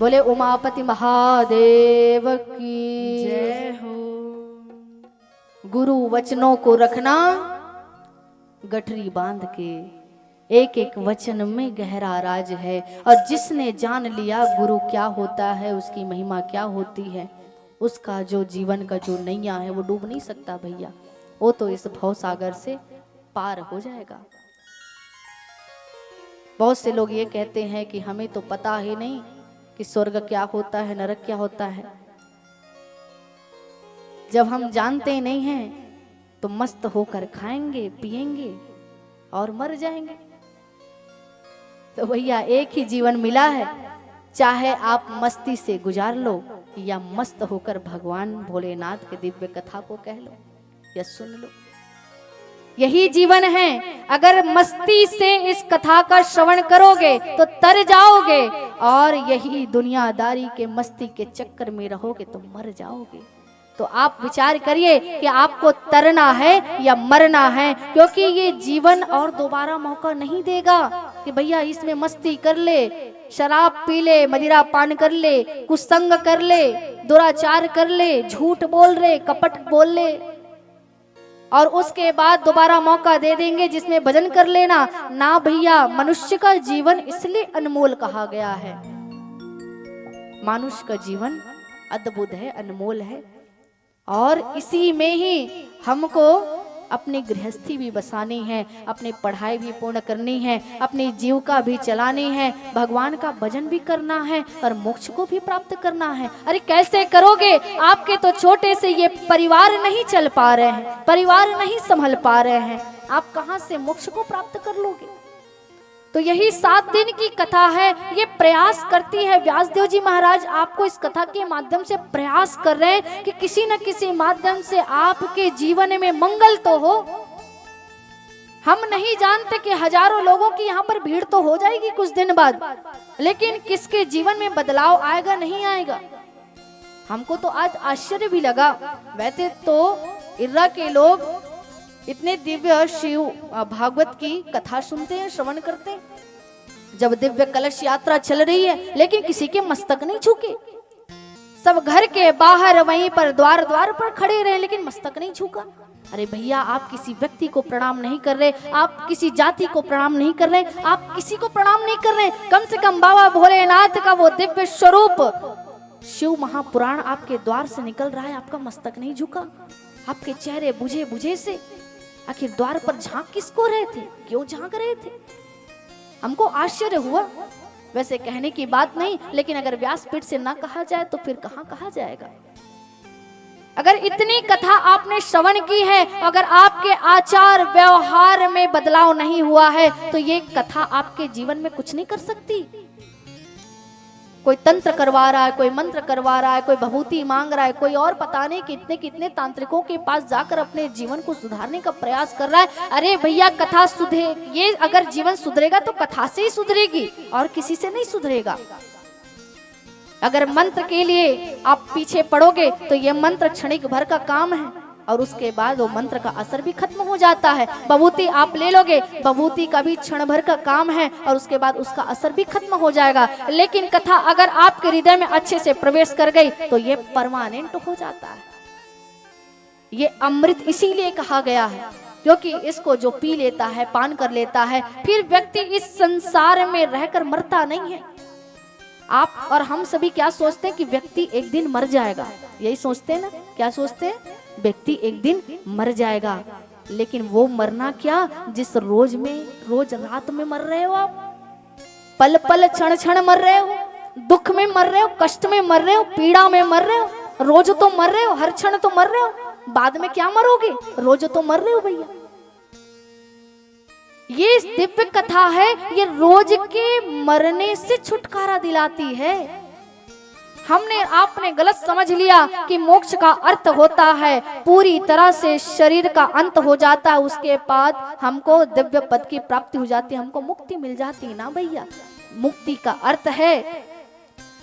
बोले उमापति महादेव की जय हो। गुरु वचनों को रखना गठरी बांध के, एक एक वचन में गहरा राज है। और जिसने जान लिया गुरु क्या होता है, उसकी महिमा क्या होती है, उसका जो जीवन का जो नैया है वो डूब नहीं सकता भैया, वो तो इस भव सागर से पार हो जाएगा। बहुत से लोग ये कहते हैं कि हमें तो पता ही नहीं कि स्वर्ग क्या होता है, नरक क्या होता है। जब हम जानते नहीं हैं तो मस्त होकर खाएंगे पिएंगे और मर जाएंगे। तो भैया एक ही जीवन मिला है, चाहे आप मस्ती से गुजार लो या मस्त होकर भगवान भोलेनाथ के दिव्य कथा को कह लो या सुन लो, यही जीवन है। अगर मस्ती से इस कथा का श्रवण करोगे तो तर जाओगे, और यही दुनियादारी के मस्ती के चक्कर में रहोगे तो मर जाओगे। तो आप विचार करिए कि आपको तरना है या मरना है, क्योंकि ये जीवन और दोबारा मौका नहीं देगा कि भैया इसमें मस्ती कर ले, शराब पी ले, मदिरा पान कर ले, कुसंग कर ले, दुराचार कर ले, झूठ बोल ले, कपट बोल ले, और उसके बाद दोबारा मौका दे देंगे जिसमें भजन कर लेना। ना भैया, मनुष्य का जीवन इसलिए अनमोल कहा गया है। मनुष्य का जीवन अद्भुत है, अनमोल है, और इसी में ही हमको अपनी गृहस्थी भी बसानी है, अपनी पढ़ाई भी पूर्ण करनी है, अपनी जीविका भी चलानी है, भगवान का भजन भी करना है और मोक्ष को भी प्राप्त करना है। अरे कैसे करोगे? आपके तो छोटे से ये परिवार नहीं चल पा रहे हैं, परिवार नहीं संभल पा रहे हैं, आप कहां से मोक्ष को प्राप्त कर लोगे? तो यही 7 दिन की कथा है, ये प्रयास करती है। व्यासदेव जी महाराज आपको इस कथा के माध्यम से प्रयास कर रहे हैं कि किसी न किसी माध्यम से आपके जीवन में मंगल तो हो। हम नहीं जानते कि हजारों लोगों की यहाँ पर भीड़ तो हो जाएगी कुछ दिन बाद, लेकिन किसके जीवन में बदलाव आएगा नहीं आएगा। हमको तो आज आश्चर्य भी लगा। वैसे तो इर्रा के लोग इतने दिव्य शिव भागवत की कथा सुनते हैं, श्रवण करते हैं, जब दिव्य कलश यात्रा चल रही है, लेकिन किसी के मस्तक नहीं झुके। सब घर के बाहर वहीं पर द्वार द्वार पर खड़े रहे, लेकिन मस्तक नहीं झुका। अरे भैया, आप किसी व्यक्ति को प्रणाम नहीं कर रहे, आप किसी जाति को प्रणाम नहीं कर रहे, आप किसी को प्रणाम नहीं कर रहे, कम से कम बाबा भोलेनाथ का वो दिव्य स्वरूप शिव महापुराण आपके द्वार से निकल रहा है, आपका मस्तक नहीं झुका। आपके चेहरे बुझे बुझे से, आखिर द्वार पर झांक किसको रहे थे, क्यों झांक रहे थे? हमको आश्चर्य हुआ। वैसे कहने की बात नहीं, लेकिन अगर व्यासपीठ से ना कहा जाए तो फिर कहाँ कहा जाएगा। अगर इतनी कथा आपने श्रवण की है, अगर आपके आचार व्यवहार में बदलाव नहीं हुआ है, तो ये कथा आपके जीवन में कुछ नहीं कर सकती। कोई तंत्र करवा रहा है, कोई मंत्र करवा रहा है, कोई भभूति मांग रहा है, कोई और पता नहीं कितने कितने तांत्रिकों के पास जाकर अपने जीवन को सुधारने का प्रयास कर रहा है। अरे भैया, कथा सुधरे, ये अगर जीवन सुधरेगा तो कथा से ही सुधरेगी और किसी से नहीं सुधरेगा। अगर मंत्र के लिए आप पीछे पड़ोगे तो ये मंत्र क्षणिक भर का काम है और उसके बाद वो मंत्र का असर भी खत्म हो जाता है। भभूति आप ले लोगे, भभूति का भी क्षण भर का काम है और उसके बाद उसका असर भी खत्म हो जाएगा। लेकिन कथा अगर आपके हृदय में अच्छे से प्रवेश कर गई तो ये परमानेंट हो जाता है। ये अमृत इसीलिए कहा गया है क्योंकि इसको जो पी लेता है, पान कर लेता है, फिर व्यक्ति इस संसार में रहकर मरता नहीं है। आप और हम सभी क्या सोचते हैं कि व्यक्ति एक दिन मर जाएगा, यही सोचते हैं ना। क्या सोचते हैं? व्यक्ति एक दिन मर जाएगा, लेकिन वो मरना क्या जिस रोज रात में मर रहे हो आप, पल पल क्षण क्षण मर रहे हो, दुख में मर रहे हो, कष्ट में मर रहे हो, पीड़ा में मर रहे हो, रोज तो मर रहे हो, हर क्षण तो मर रहे हो, बाद में क्या मरोगे, रोज तो मर रहे हो भैया। ये दिव्य कथा है, ये रोज के मरने से छुटकारा दिलाती है। आपने गलत समझ लिया कि मोक्ष का अर्थ होता है पूरी तरह से शरीर का अंत हो जाता है, उसके बाद हमको दिव्य पद की प्राप्ति हो जाती है, हमको मुक्ति मिल जाती है। ना भैया, मुक्ति का अर्थ है।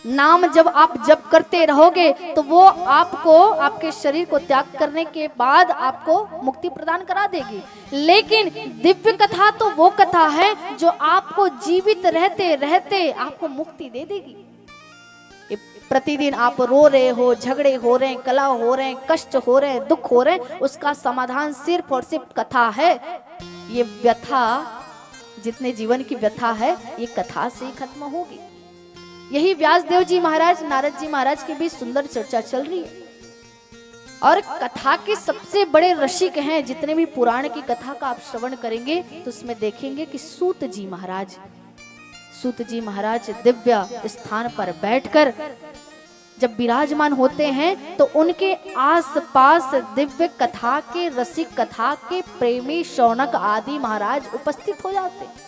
नाम जब आप जप करते रहोगे तो वो आपको आपके शरीर को त्याग करने के बाद आपको मुक्ति प्रदान करा देगी। लेकिन दिव्य कथा तो वो कथा है जो आपको जीवित रहते रहते आपको मुक्ति दे देगी। प्रतिदिन आप रो रहे हो, झगड़े हो रहे हैं, कलह हो रहे हैं, कष्ट हो रहे हैं, दुख हो रहे हैं, उसका समाधान सिर्फ और सिर्फ कथा है। ये व्यथा, जितने जीवन की व्यथा है, ये कथा से ही खत्म होगी। यही व्यासदेव जी महाराज, नारद जी महाराज की भी सुंदर चर्चा चल रही है। और कथा के सबसे बड़े रसिक हैं। जितने भी पुराण की कथा का आप श्रवण करेंगे तो उसमें देखेंगे कि सूत जी महाराज दिव्य स्थान पर बैठकर जब विराजमान होते हैं तो उनके आसपास दिव्य कथा के रसिक, कथा के प्रेमी, शौनक आदि महाराज उपस्थित हो जाते हैं।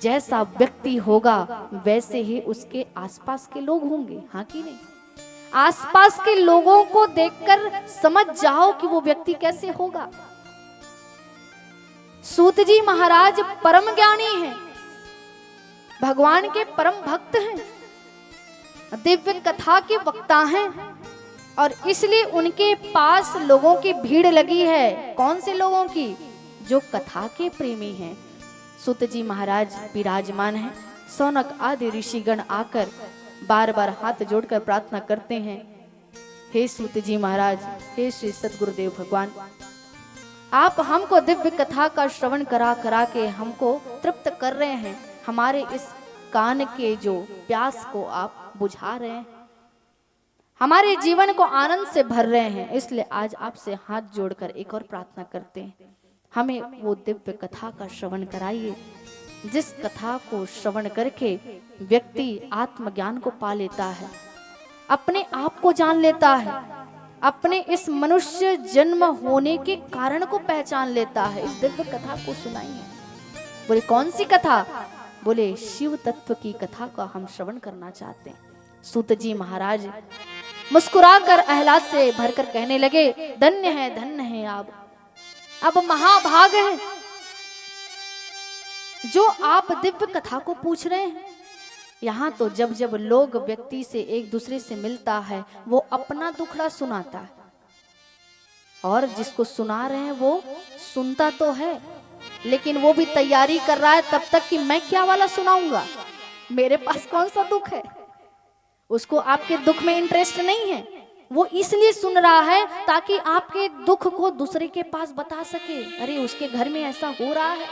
जैसा व्यक्ति होगा वैसे ही उसके आसपास के लोग होंगे, हाँ कि नहीं? आसपास के लोगों को देखकर समझ जाओ कि वो व्यक्ति कैसे होगा। सूत जी महाराज परम ज्ञानी हैं, भगवान के परम भक्त हैं, दिव्य कथा के वक्ता हैं, और इसलिए उनके पास लोगों की भीड़ लगी है। कौन से लोगों की? जो कथा के प्रेमी हैं। सूत जी महाराज विराजमान हैं। सौनक आदि ऋषिगण आकर बार बार हाथ जोड़कर प्रार्थना करते हैं, हे सूत जी महाराज, हे श्री सद्गुरुदेव भगवान, आप हमको दिव्य कथा का श्रवण करा करा के हमको तृप्त कर रहे हैं। हमारे इस कान के जो प्यास को आप बुझा रहे हैं, हमारे जीवन को आनंद से भर रहे हैं। इसलिए आज आपसे हाथ जोड़कर एक और प्रार्थना करते हैं, हमें वो दिव्य कथा का श्रवण कराइए, जिस कथा को श्रवण करके व्यक्ति आत्मज्ञान को पा लेता है, अपने आप को जान लेता है, अपने इस मनुष्य जन्म होने के कारण को पहचान लेता है। इस दिव्य कथा को सुनाइए। बोले कौन सी कथा? बोले शिव तत्व की कथा का हम श्रवण करना चाहते हैं। सूत जी महाराज मुस्कुराकर आह्लाद से भरकर कहने लगे, धन्य है आप, अब महाभाग है जो आप दिव्य कथा को पूछ रहे हैं। यहाँ तो जब जब लोग व्यक्ति से एक दूसरे से मिलता है वो अपना दुखड़ा सुनाता है, और जिसको सुना रहे हैं वो सुनता तो है, लेकिन वो भी तैयारी कर रहा है तब तक कि मैं क्या वाला सुनाऊंगा, मेरे पास कौन सा दुख है। उसको आपके दुख में इंटरेस्ट नहीं है, वो इसलिए सुन रहा है ताकि आपके दुख को दूसरे के पास बता सके। अरे उसके घर में ऐसा हो रहा है।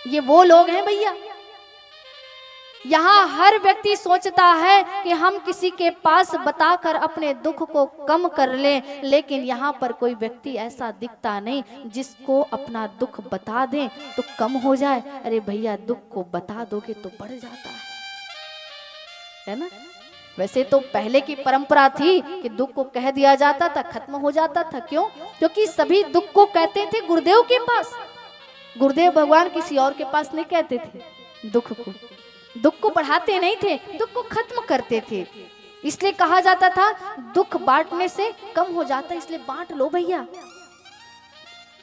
ये वो लोग हैं भैया। यहाँ हर व्यक्ति सोचता है कि हम किसी के पास बताकर अपने दुख को कम कर लें, लेकिन यहाँ पर कोई व्यक्ति ऐसा दिखता नहीं जिसको अपना दुख बता दें तो कम हो जाए। अरे भैया, दुख को बता दोगे तो बढ़ जाता है ना? वैसे तो पहले की परंपरा थी कि दुख को कह दिया जाता था, खत्म हो जाता था। क्यों? क्योंकि सभी दुख को कहते थे गुरुदेव के पास। गुरुदेव भगवान किसी और के पास नहीं कहते थे दुख को बढ़ाते नहीं थे, दुख को खत्म करते थे। इसलिए कहा जाता था दुख बांटने से कम हो जाता है, इसलिए बांट लो भैया।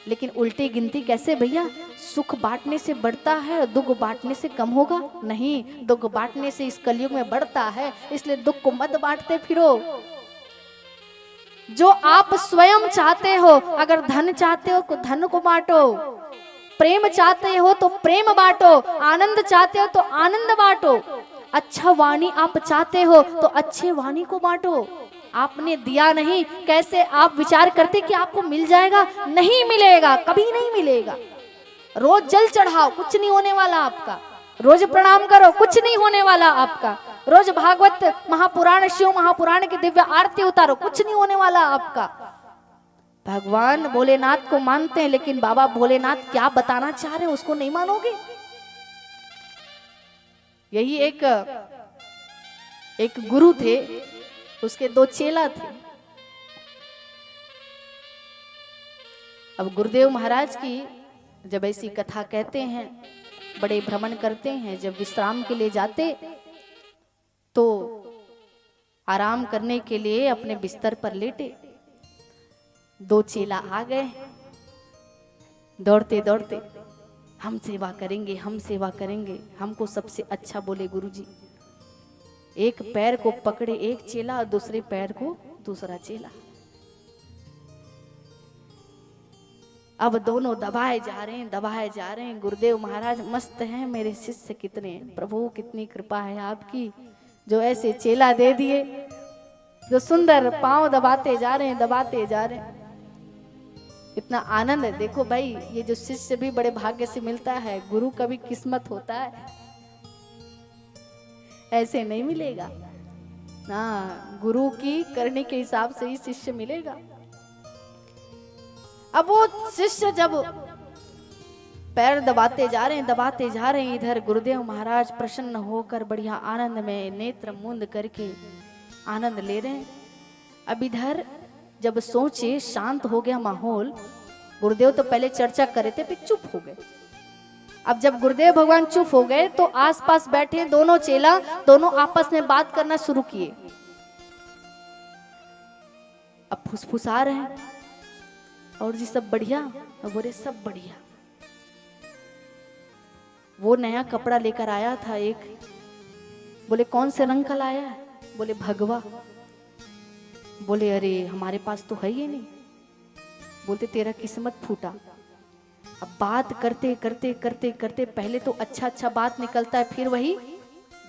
लेकिन उल्टी गिनती कैसे भैया? सुख बांटने से बढ़ता है और दुख बांटने से कम होगा? नहीं, दुख बांटने से इस कलयुग में बढ़ता है, इसलिए दुख को मत बांटते फिरो। जो आप स्वयं चाहते हो, अगर धन चाहते हो तो धन को बांटो, प्रेम चाहते हो तो प्रेम बांटो, आनंद चाहते हो तो आनंद बांटो, अच्छा वाणी आप चाहते हो तो अच्छे वाणी को बांटो। आपने दिया नहीं, कैसे आप विचार करते कि आपको मिल जाएगा? नहीं मिलेगा, कभी नहीं मिलेगा। रोज जल चढ़ाओ, कुछ नहीं होने वाला आपका। रोज प्रणाम करो, कुछ नहीं होने वाला आपका। रोज भागवत महापुराण, शिव महापुराण की दिव्य आरती उतारो, कुछ नहीं होने वाला आपका। भगवान भोलेनाथ को मानते हैं, लेकिन बाबा भोलेनाथ क्या बताना चाह रहे हैं उसको नहीं मानोगे। यही एक गुरु थे, उसके 2 चेला थे। अब गुरुदेव महाराज की जब ऐसी कथा कहते हैं, बड़े भ्रमण करते हैं, जब विश्राम के लिए जाते तो आराम करने के लिए अपने बिस्तर पर लेटे। 2 चेला आ गए दौड़ते दौड़ते, हम सेवा करेंगे, हम सेवा करेंगे। हमको सबसे अच्छा बोले गुरुजी। एक पैर को पकड़े एक चेला और दूसरे पैर को दूसरा चेला। अब दोनों दबाए जा रहे हैं, दबाए जा रहे हैं। गुरुदेव महाराज मस्त हैं, मेरे शिष्य कितने हैं। प्रभु कितनी कृपा है आपकी, जो ऐसे चेला दे दिए, जो सुंदर पांव दबाते जा रहे हैं, दबाते जा रहे हैं। इतना आनंद है। देखो भाई, ये जो शिष्य भी बड़े भाग्य से मिलता है। गुरु का भी किस्मत होता है, ऐसे नहीं मिलेगा। हाँ, गुरु की करने के हिसाब से ही शिष्य मिलेगा। अब वो शिष्य जब पैर दबाते जा रहे हैं, दबाते जा रहे हैं, इधर गुरुदेव महाराज प्रसन्न होकर बढ़िया आनंद में नेत्र मूंद करके आनंद ले रहे हैं। अब इधर जब सोचे शांत हो गया माहौल, गुरुदेव तो पहले चर्चा कर रहे थे, फिर चुप हो गए। अब जब गुरुदेव भगवान चुप हो गए तो आसपास बैठे दोनों चेला दोनों आपस में बात करना शुरू किए। अब फुसफुसा रहे हैं, और जी सब बढ़िया? बोले सब बढ़िया। वो नया कपड़ा लेकर आया था एक, बोले कौन से रंग का लाया है? बोले भगवा। बोले अरे हमारे पास तो है ही नहीं। बोलते तेरा किस्मत फूटा। अब बात करते करते करते करते पहले तो अच्छा अच्छा बात निकलता है, फिर वही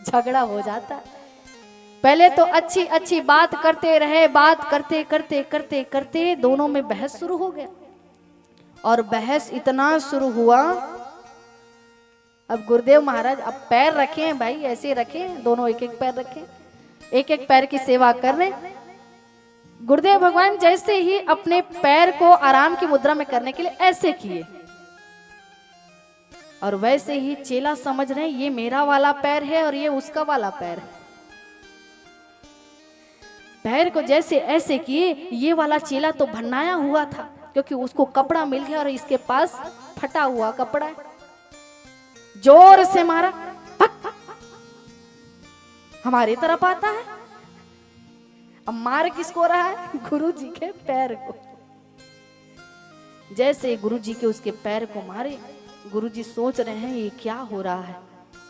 झगड़ा हो जाता है। पहले तो अच्छी अच्छी बात करते रहे, बात करते करते करते करते दोनों में बहस शुरू हो गया। और बहस इतना शुरू हुआ, अब गुरुदेव महाराज अब पैर रखे हैं भाई, ऐसे रखे, दोनों एक एक पैर रखे, एक एक पैर की सेवा कर रहे। गुरुदेव भगवान जैसे ही अपने पैर को आराम की मुद्रा में करने के लिए ऐसे किए, और वैसे ही चेला समझ रहे ये मेरा वाला पैर है और ये उसका वाला पैर है। पैर को जैसे ऐसे किए, ये वाला चेला तो भन्नाया हुआ था क्योंकि उसको कपड़ा मिल गया और इसके पास फटा हुआ कपड़ा है। जोर से मारा, पक, हमारी तरफ आता है। अब मार किसको रहा है? गुरु जी के पैर को। जैसे गुरु जी के उसके पैर को मारे, गुरु जी सोच रहे हैं ये क्या हो रहा है।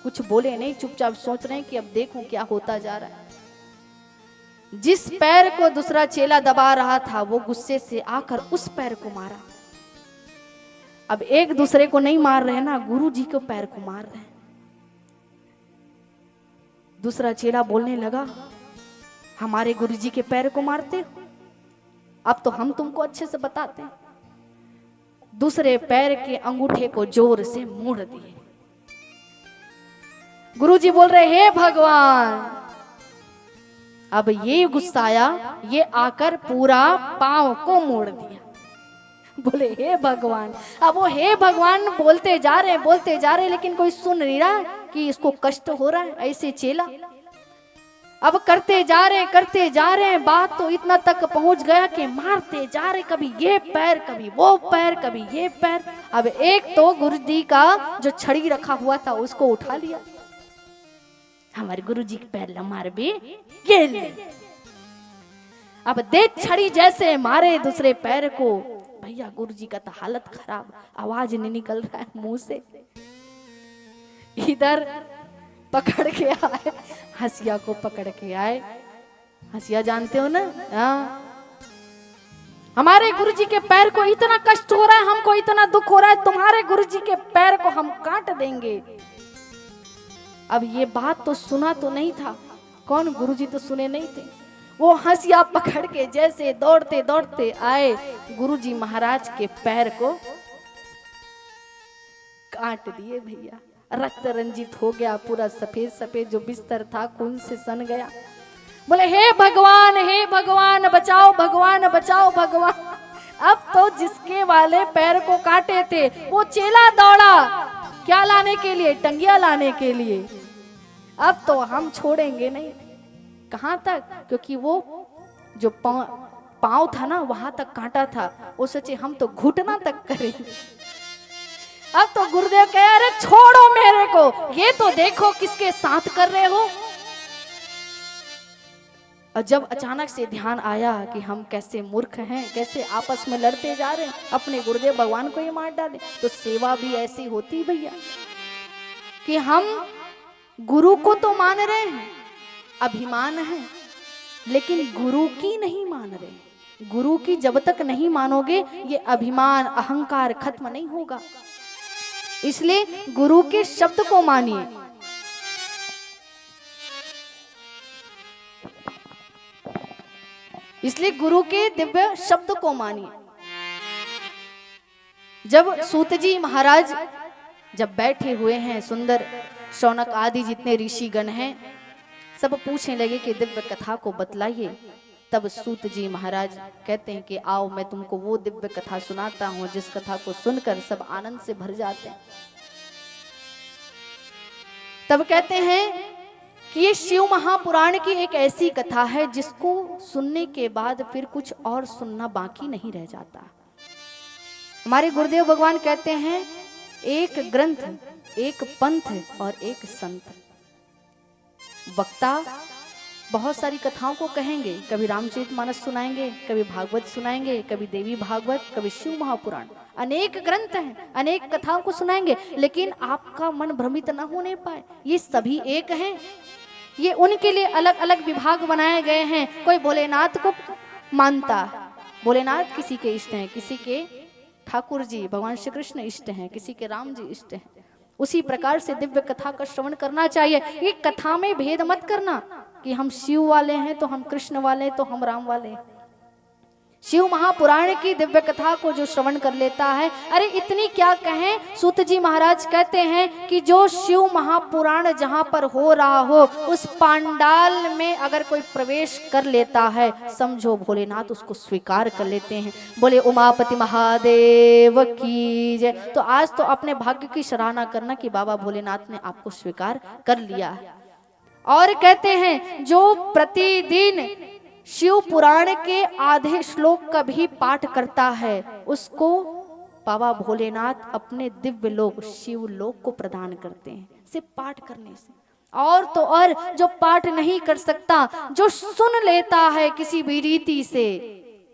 कुछ बोले नहीं, चुपचाप सोच रहे हैं कि अब देखूं क्या होता जा रहा है। जिस पैर को दूसरा चेला दबा रहा था वो गुस्से से आकर उस पैर को मारा। अब एक दूसरे को नहीं मार रहे ना, गुरु जी को पैर को मार रहे हैं। दूसरा चेला बोलने लगा हमारे गुरु जी के पैर को मारते हो, अब तो हम तुमको अच्छे से बताते हैं। दूसरे पैर के अंगूठे को जोर से मोड़ दिए। गुरु जी बोल रहे हे भगवान। अब ये गुस्साया, ये आकर पूरा पांव को मोड़ दिया। बोले हे भगवान। अब वो हे भगवान बोलते जा रहे हैं, बोलते जा रहे हैं, लेकिन कोई सुन नहीं रहा कि इसको कष्ट हो रहा है। ऐसे चेला अब करते जा रहे करते जा रहे हैं। बात तो इतना तक पहुंच गया कि मारते जा रहे, कभी ये पैर कभी वो पैर कभी ये पैर। अब एक तो गुरु जी का जो छड़ी रखा हुआ था उसको उठा लिया। हमारे गुरु जी के पैर ला मार भी ये ले। अब देख छड़ी जैसे मारे दूसरे पैर को, भैया गुरु जी का तो हालत खराब, आवाज नहीं निकल रहा है मुंह से। इधर पकड़ के आए, हंसिया को पकड़ के आए। हंसिया जानते हो ना? हाँ, हमारे गुरु जी के पैर को इतना कष्ट हो रहा है, हमको इतना दुख हो रहा है, तुम्हारे गुरु जी के पैर को हम काट देंगे। अब ये बात तो सुना तो नहीं था, कौन गुरु जी तो सुने नहीं थे। वो हंसिया पकड़ के जैसे दौड़ते दौड़ते आए, गुरु जी महाराज के पैर को काट दिए। भैया रक्त रंजित हो गया, पूरा सफेद सफेद जो बिस्तर था खून से सन गया। बोले हे भगवान बचाओ, भगवान बचाओ, भगवान। अब तो जिसके वाले पैर को काटे थे वो चेला दौड़ा, क्या लाने के लिए? टंगिया लाने के लिए। अब तो हम छोड़ेंगे नहीं। कहां तक? क्योंकि वो जो पांव था ना वहां तक कांटा था, वो सोचे हम तो घुटना तक करेंगे। अब तो गुरुदेव कहे अरे छोड़ो मेरे को, ये तो देखो किसके साथ कर रहे हो। और जब अचानक से ध्यान आया कि हम कैसे मूर्ख हैं, कैसे आपस में लड़ते जा रहे हैं, अपने गुरुदेव भगवान को ही मार डाले। तो सेवा भी ऐसी होती भैया कि हम गुरु को तो मान रहे हैं, अभिमान है, लेकिन गुरु की नहीं मान रहे। गुरु की जब तक नहीं मानोगे ये अभिमान अहंकार खत्म नहीं होगा। इसलिए गुरु के शब्द को मानिए। इसलिए गुरु के दिव्य शब्द को मानिए। जब सूत जी महाराज जब बैठे हुए हैं, सुंदर शौनक आदि जितने ऋषिगण हैं सब पूछने लगे कि दिव्य कथा को बतलाइए। तब सूत जी महाराज कहते हैं कि आओ मैं तुमको वो दिव्य कथा सुनाता हूँ जिस कथा को सुनकर सब आनंद से भर जाते हैं। तब कहते हैं कि ये शिव महापुराण की एक ऐसी कथा है जिसको सुनने के बाद फिर कुछ और सुनना बाकी नहीं रह जाता। हमारे गुरुदेव भगवान कहते हैं एक ग्रंथ, एक पंथ और एक संत। वक्ता बहुत सारी कथाओं को कहेंगे, कभी रामचरितमानस सुनाएंगे, कभी भागवत सुनाएंगे, कभी देवी भागवत, कभी शिव महापुराण, अनेक ग्रंथ हैं, अनेक कथाओं को सुनाएंगे, लेकिन आपका मन भ्रमित न होने पाए। ये सभी एक हैं, ये उनके लिए अलग अलग विभाग बनाए गए हैं। कोई भोलेनाथ को मानता, भोलेनाथ किसी के इष्ट हैं, किसी के ठाकुर जी भगवान श्री कृष्ण इष्ट हैं, किसी के राम जी इष्ट हैं। उसी प्रकार से दिव्य कथा का श्रवण करना चाहिए। ये कथा में भेद मत करना कि हम शिव वाले हैं तो हम कृष्ण वाले हैं तो हम राम वाले हैं। शिव महापुराण की दिव्य कथा को जो श्रवण कर लेता है, अरे इतनी क्या कहें, सूत जी महाराज कहते हैं कि जो शिव महापुराण जहां पर हो रहा हो उस पांडाल में अगर कोई प्रवेश कर लेता है, समझो भोलेनाथ उसको स्वीकार कर लेते हैं। बोले उमापति महादेव की जय। तो आज तो अपने भाग्य की सराहना करना कि बाबा भोलेनाथ ने आपको स्वीकार कर लिया है। और कहते हैं जो प्रतिदिन शिव पुराण के आधे श्लोक का भी पाठ करता है उसको बाबा भोलेनाथ अपने दिव्य लोक शिव लोक को प्रदान करते हैं, सिर्फ पाठ करने से। और तो और जो पाठ नहीं कर सकता, जो सुन लेता है किसी भी रीति से,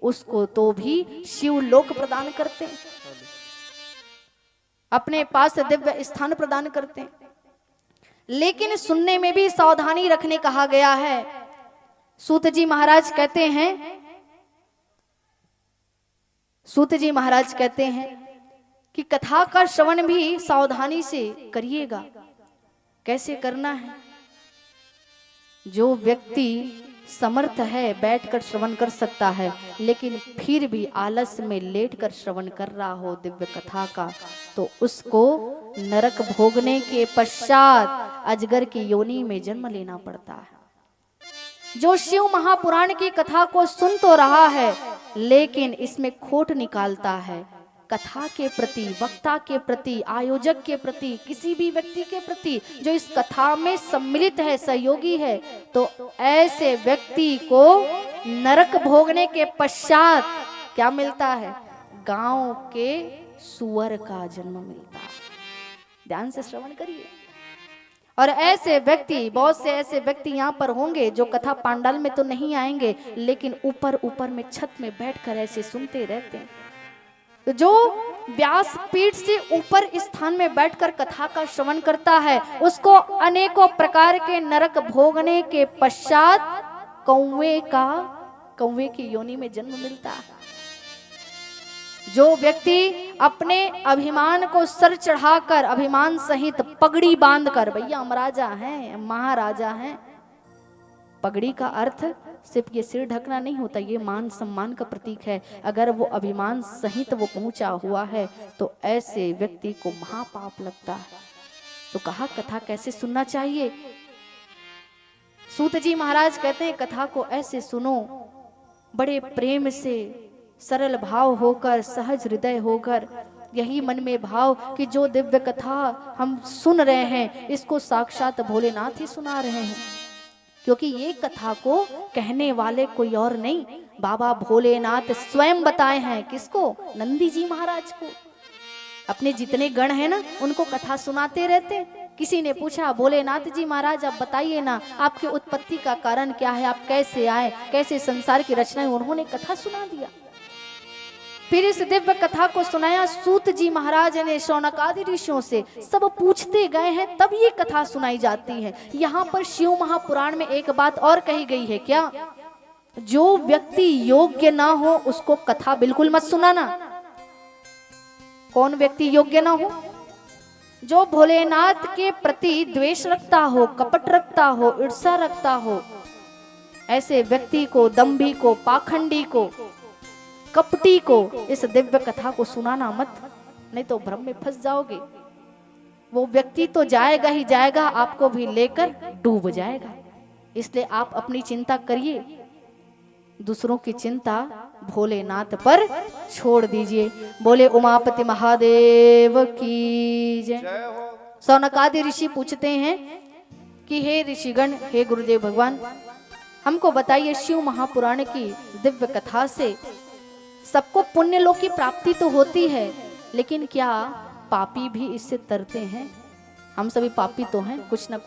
उसको तो भी शिव लोक प्रदान करते हैं, अपने पास दिव्य स्थान प्रदान करते हैं। लेकिन सुनने में भी सावधानी रखने कहा गया है। सूत जी महाराज कहते हैं, सूत जी महाराज कहते हैं कि कथा का श्रवण भी सावधानी से करिएगा। कैसे करना है? जो व्यक्ति समर्थ है बैठकर श्रवण कर सकता है, लेकिन फिर भी आलस में लेटकर श्रवण कर रहा हो दिव्य कथा का, तो उसको नरक भोगने के पश्चात अजगर की योनि में जन्म लेना पड़ता है। जो शिव महापुराण की कथा को सुन तो रहा है लेकिन इसमें खोट निकालता है, कथा के प्रति, वक्ता के प्रति, आयोजक के प्रति, किसी भी व्यक्ति के प्रति जो इस कथा में सम्मिलित है, सहयोगी है, तो ऐसे व्यक्ति को नरक भोगने के पश्चात क्या मिलता है? गांव के सुअर का जन्म मिलता है। ध्यान से श्रवण करिए। और ऐसे व्यक्ति, बहुत से ऐसे व्यक्ति यहाँ पर होंगे जो कथा पांडाल में तो नहीं आएंगे, लेकिन ऊपर ऊपर में छत में बैठकर ऐसे सुनते रहते हैं। तो जो व्यास पीठ से ऊपर स्थान में बैठकर कथा का श्रवण करता है उसको अनेकों प्रकार के नरक भोगने के पश्चात कौवे की योनि में जन्म मिलता है। जो व्यक्ति अपने अभिमान को सर चढ़ाकर, अभिमान सहित पगड़ी बांधकर, भैया हम राजा हैं, महाराजा हैं, पगड़ी का अर्थ सिर्फ ये सिर ढकना नहीं होता, ये मान सम्मान का प्रतीक है। अगर वो अभिमान सहित वो पहुंचा हुआ है तो ऐसे व्यक्ति को महापाप लगता है। तो कहा कथा कैसे सुनना चाहिए? सूत जी महाराज कहते हैं कथा को ऐसे सुनो, बड़े प्रेम से, सरल भाव होकर, सहज हृदय होकर, यही मन में भाव कि जो दिव्य कथा हम सुन रहे हैं इसको साक्षात भोलेनाथ ही सुना रहे हैं। क्योंकि ये कथा को कहने वाले कोई और नहीं, बाबा भोलेनाथ स्वयं बताए हैं। किसको? नंदी जी महाराज को। अपने जितने गण हैं ना उनको कथा सुनाते रहते। किसी ने पूछा, भोलेनाथ जी महाराज आप बताइए ना, आपकी उत्पत्ति का कारण क्या है, आप कैसे आए, कैसे संसार की रचना है। उन्होंने कथा सुना दिया। फिर इस दिव्य कथा को सुनाया सूत जी महाराज ने शौनक आदि ऋषियों से, सब पूछते गए हैं तब ये कथा सुनाई जाती है। यहाँ पर शिव महापुराण में एक बात और कही गई है, क्या? जो व्यक्ति योग्य ना हो उसको कथा बिल्कुल मत सुनाना। कौन व्यक्ति योग्य ना हो? जो भोलेनाथ के प्रति द्वेष रखता हो, कपट रखता हो, ईर्ष्या रखता हो, ऐसे व्यक्ति को, दंभी को, पाखंडी को, कपटी को इस दिव्य कथा को सुनाना मत, नहीं तो भ्रम में फंस जाओगे। वो व्यक्ति तो जाएगा ही जाएगा, आपको भी लेकर डूब जाएगा। इसलिए आप अपनी चिंता करिए, दूसरों की चिंता भोलेनाथ पर छोड़ दीजिए। बोले उमापति महादेव की जय। शौनकादि ऋषि पूछते हैं कि हे ऋषिगण, हे गुरुदेव भगवान, हमको बताइए शिव महापुराण की दिव्य कथा से सबको पुण्य लोक की प्राप्ति तो होती है, लेकिन क्या पापी भी इससे तरते हैं? हम सभी पापी तो हैं, कुछ ना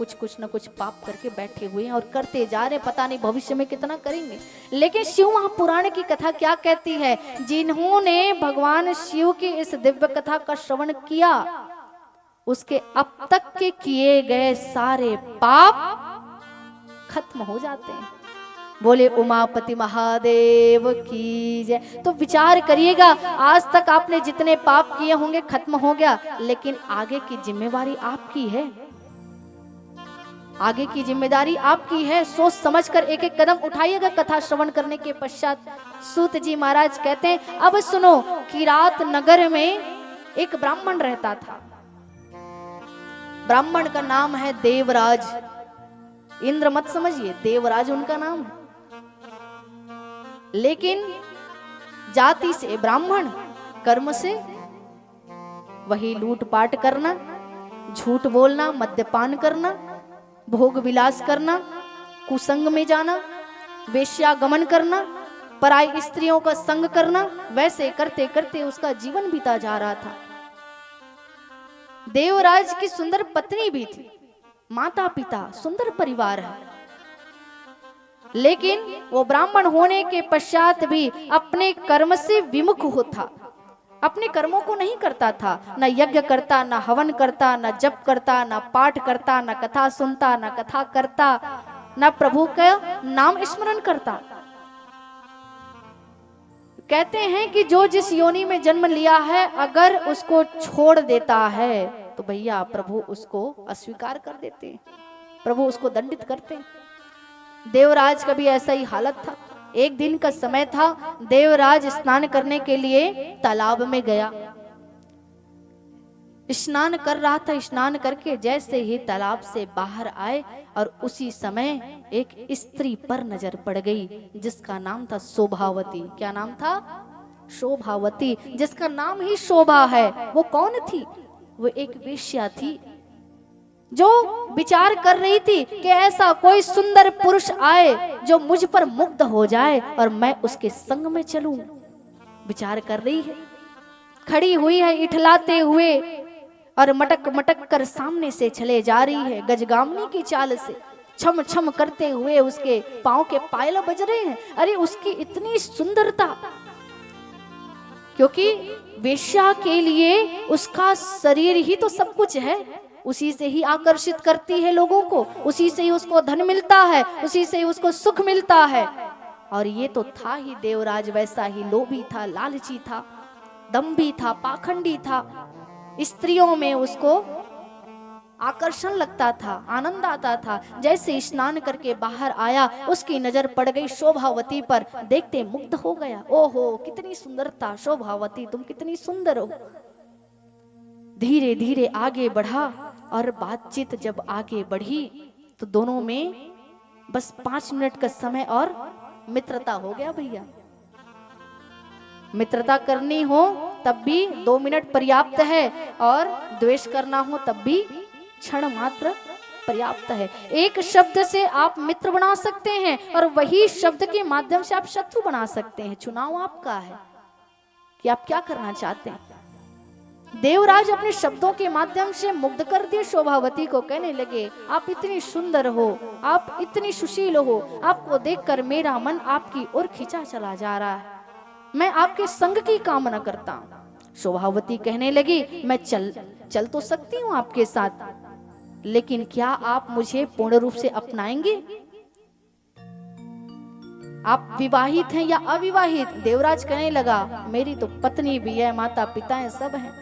कुछ पाप करके बैठे हुए हैं और करते जा रहे, पता नहीं भविष्य में कितना करेंगे। लेकिन शिव महापुराण की कथा क्या कहती है? जिन्होंने भगवान शिव की इस दिव्य कथा का श्रवण किया, उसके अब तक के किए गए सारे पाप खत्म हो जाते हैं। बोले उमापति महादेव की जय। तो विचार करिएगा, आज तक आपने जितने पाप किए होंगे खत्म हो गया, लेकिन आगे की जिम्मेवारी आपकी है। आगे की जिम्मेदारी आपकी है। सोच समझकर एक एक कदम उठाइएगा। कथा श्रवण करने के पश्चात सूत जी महाराज कहते हैं, अब सुनो, किरात नगर में एक ब्राह्मण रहता था। ब्राह्मण का नाम है देवराज। इंद्र मत समझिए, देवराज उनका नाम है। लेकिन जाति से ब्राह्मण, कर्म से वही लूटपाट करना, झूठ बोलना, मद्यपान करना, भोग विलास करना, कुसंग में जाना, वेश्यागमन करना, पराई स्त्रियों का संग करना, वैसे करते करते उसका जीवन बीता जा रहा था। देवराज की सुंदर पत्नी भी थी, माता पिता, सुंदर परिवार है, लेकिन वो ब्राह्मण होने के पश्चात भी अपने कर्म से विमुख होता, अपने कर्मों को नहीं करता था। न यज्ञ करता, न हवन करता, न जप करता, न पाठ करता, न कथा सुनता, न कथा करता, न प्रभु का नाम स्मरण करता। कहते हैं कि जो जिस योनि में जन्म लिया है, अगर उसको छोड़ देता है तो भैया प्रभु उसको अस्वीकार कर देते हैं, प्रभु उसको दंडित करते हैं। देवराज का भी ऐसा ही हालत था। एक दिन का समय था, देवराज स्नान करने के लिए तालाब में गया। स्नान कर रहा था। स्नान करके जैसे ही तालाब से बाहर आए और उसी समय एक स्त्री पर नजर पड़ गई, जिसका नाम था शोभावती। क्या नाम था? शोभावती, जिसका नाम ही शोभा है। वो कौन थी? वो एक वेश्या थी, जो विचार कर रही थी कि ऐसा कोई सुंदर पुरुष आए जो मुझ पर मुग्ध हो जाए और मैं उसके संग में चलूं। विचार कर रही है, खड़ी हुई है इठलाते हुए और मटक मटक कर सामने से चले जा रही है। गजगामनी की चाल से छम छम करते हुए उसके पांव के पायल बज रहे हैं। अरे उसकी इतनी सुंदरता, क्योंकि वेश्या के लिए उसका शरीर ही तो सब कुछ है, उसी से ही आकर्षित करती है लोगों को, उसी से ही उसको धन मिलता है, उसी से ही उसको सुख मिलता है। और ये तो था ही देवराज वैसा ही लोभी था, लालची था, दंभी था, पाखंडी था। स्त्रियों में उसको आकर्षण लगता था, आनंद आता था। जैसे स्नान करके बाहर आया, उसकी नजर पड़ गई शोभावती पर, देखते मुग्ध हो गया। ओहो कितनी सुंदरता, शोभावती तुम कितनी सुंदर हो। धीरे धीरे आगे बढ़ा और बातचीत जब आगे बढ़ी तो दोनों में बस 5 मिनट का समय और मित्रता हो गया। भैया मित्रता करनी हो तब भी 2 मिनट पर्याप्त है, और द्वेष करना हो तब भी क्षण मात्र पर्याप्त है। एक शब्द से आप मित्र बना सकते हैं और वही शब्द के माध्यम से आप शत्रु बना सकते हैं। चुनाव आपका है कि आप क्या करना चाहते हैं। देवराज अपने शब्दों के माध्यम से मुग्ध कर दिए शोभावती को। कहने लगे, आप इतनी सुंदर हो, आप इतनी सुशील हो, आपको देखकर मेरा मन आपकी ओर खींचा चला जा रहा है, मैं आपके संग की कामना करता हूं। शोभावती कहने लगी, मैं चल तो सकती हूँ आपके साथ, लेकिन क्या आप मुझे पूर्ण रूप से अपनाएंगे? आप विवाहित हैं या अविवाहित? देवराज कहने लगा, मेरी तो पत्नी भी है, माता पिता है, सब हैं,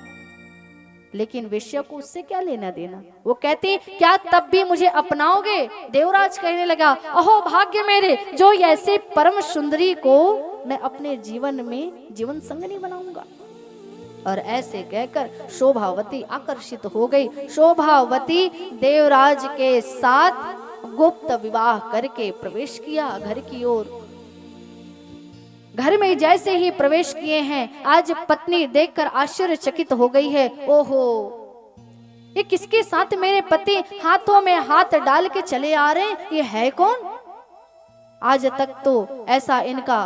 लेकिन वेश्या को उससे क्या लेना देना? वो कहती, क्या तब भी मुझे अपनाओगे? देवराज कहने लगा, अहो भाग्य मेरे, जो ऐसे परम सुंदरी को मैं अपने जीवन में जीवन संगनी बनाऊंगा। और ऐसे कहकर शोभावती आकर्षित हो गई। शोभावती देवराज के साथ गुप्त विवाह करके प्रवेश किया घर की ओर। घर में जैसे ही प्रवेश किए हैं, आज पत्नी देखकर आश्चर्यचकित हो गई है। ओहो, ये किसके साथ मेरे पति हाथों में हाथ डाल के चले आ रहे हैं? ये है कौन? आज तक तो ऐसा इनका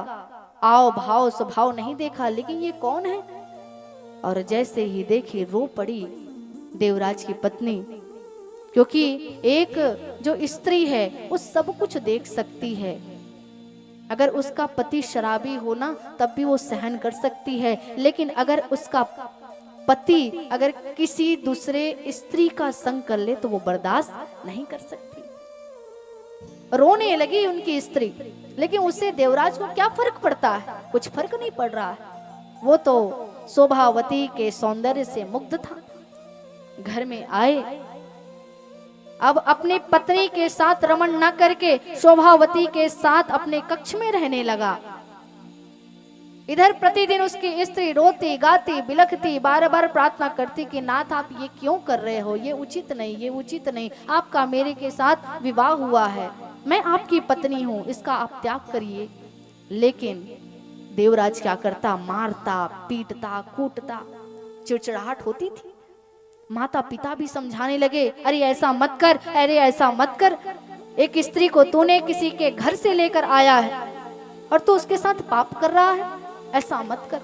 आओ भाव स्वभाव नहीं देखा, लेकिन ये कौन है? और जैसे ही देखी रो पड़ी देवराज की पत्नी, क्योंकि एक जो स्त्री है वो सब कुछ देख सकती है। अगर उसका पति शराबी हो ना, तब भी वो सहन कर सकती है, लेकिन अगर उसका पति अगर किसी दूसरे स्त्री का संग कर ले तो वो बर्दाश्त नहीं कर सकती। रोने लगी उनकी स्त्री, लेकिन उससे देवराज को क्या फर्क पड़ता है? कुछ फर्क नहीं पड़ रहा है। वो तो शोभावती के सौंदर्य से मुग्ध था। घर में आए, अब अपनी पत्नी के साथ रमण न करके शोभावती के साथ अपने कक्ष में रहने लगा। इधर प्रतिदिन उसकी स्त्री रोती गाती बिलखती बार बार प्रार्थना करती कि नाथ आप ये क्यों कर रहे हो? ये उचित नहीं, ये उचित नहीं। आपका मेरे के साथ विवाह हुआ है, मैं आपकी पत्नी हूँ, इसका आप त्याग करिए। लेकिन देवराज क्या करता? मारता, पीटता, कूटता, चिड़चिड़ाहट होती थी। माता पिता भी समझाने लगे, अरे ऐसा मत कर, अरे ऐसा मत कर, एक स्त्री को तूने किसी के घर से लेकर आया है और तू उसके साथ पाप कर रहा है, ऐसा मत कर।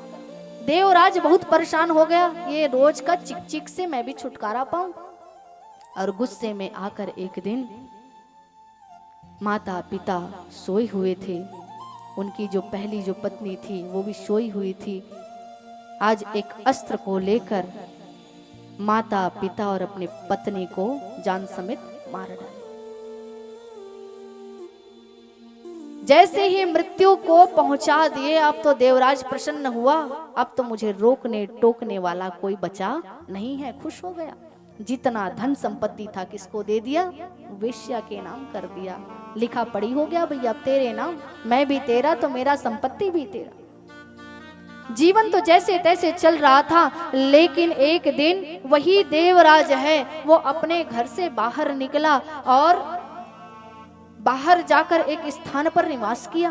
देवराज बहुत परेशान हो गया, ये रोज का चिक चिक से मैं भी छुटकारा पाऊं। और गुस्से में आकर एक दिन माता पिता सोए हुए थे, उनकी जो पहली जो पत्नी थी वो भी सोई हुई थी। आज एक अस्त्र को लेकर माता पिता और अपने पत्नी को जान समेत मार डाला। जैसे ही मृत्यु को पहुंचा दिए, अब तो देवराज प्रसन्न हुआ, अब तो मुझे रोकने टोकने वाला कोई बचा नहीं है। खुश हो गया। जितना धन संपत्ति था किसको दे दिया? वेश्या के नाम कर दिया। लिखा पढ़ी हो गया भैया, तेरे नाम, मैं भी तेरा तो मेरा संपत्ति भी तेरा। जीवन तो जैसे तैसे चल रहा था, लेकिन एक दिन वही देवराज है वो अपने घर से बाहर निकला और बाहर जाकर एक स्थान पर निवास किया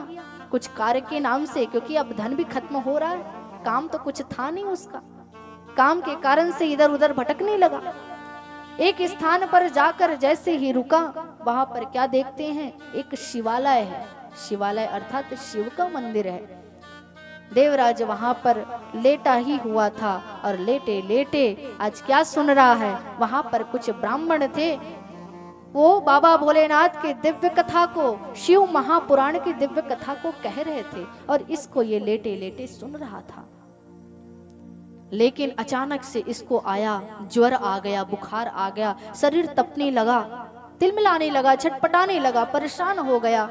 कुछ कार्य के नाम से, क्योंकि अब धन भी खत्म हो रहा है, काम तो कुछ था नहीं उसका। काम के कारण से इधर उधर भटकने लगा। एक स्थान पर जाकर जैसे ही रुका, वहां पर क्या देखते हैं? एक शिवालय है। शिवालय अर्थात शिव का मंदिर है। देवराज वहां पर लेटा ही हुआ था और लेटे लेटे आज क्या सुन रहा है? वहां पर कुछ ब्राह्मण थे, वो बाबा भोलेनाथ की दिव्य कथा को, शिव महापुराण की दिव्य कथा को कह रहे थे और इसको ये लेटे लेटे सुन रहा था। लेकिन अचानक से इसको आया ज्वर आ गया, बुखार आ गया, शरीर तपने लगा, तिलमिलाने लगा, छटपटाने लगा, परेशान हो गया,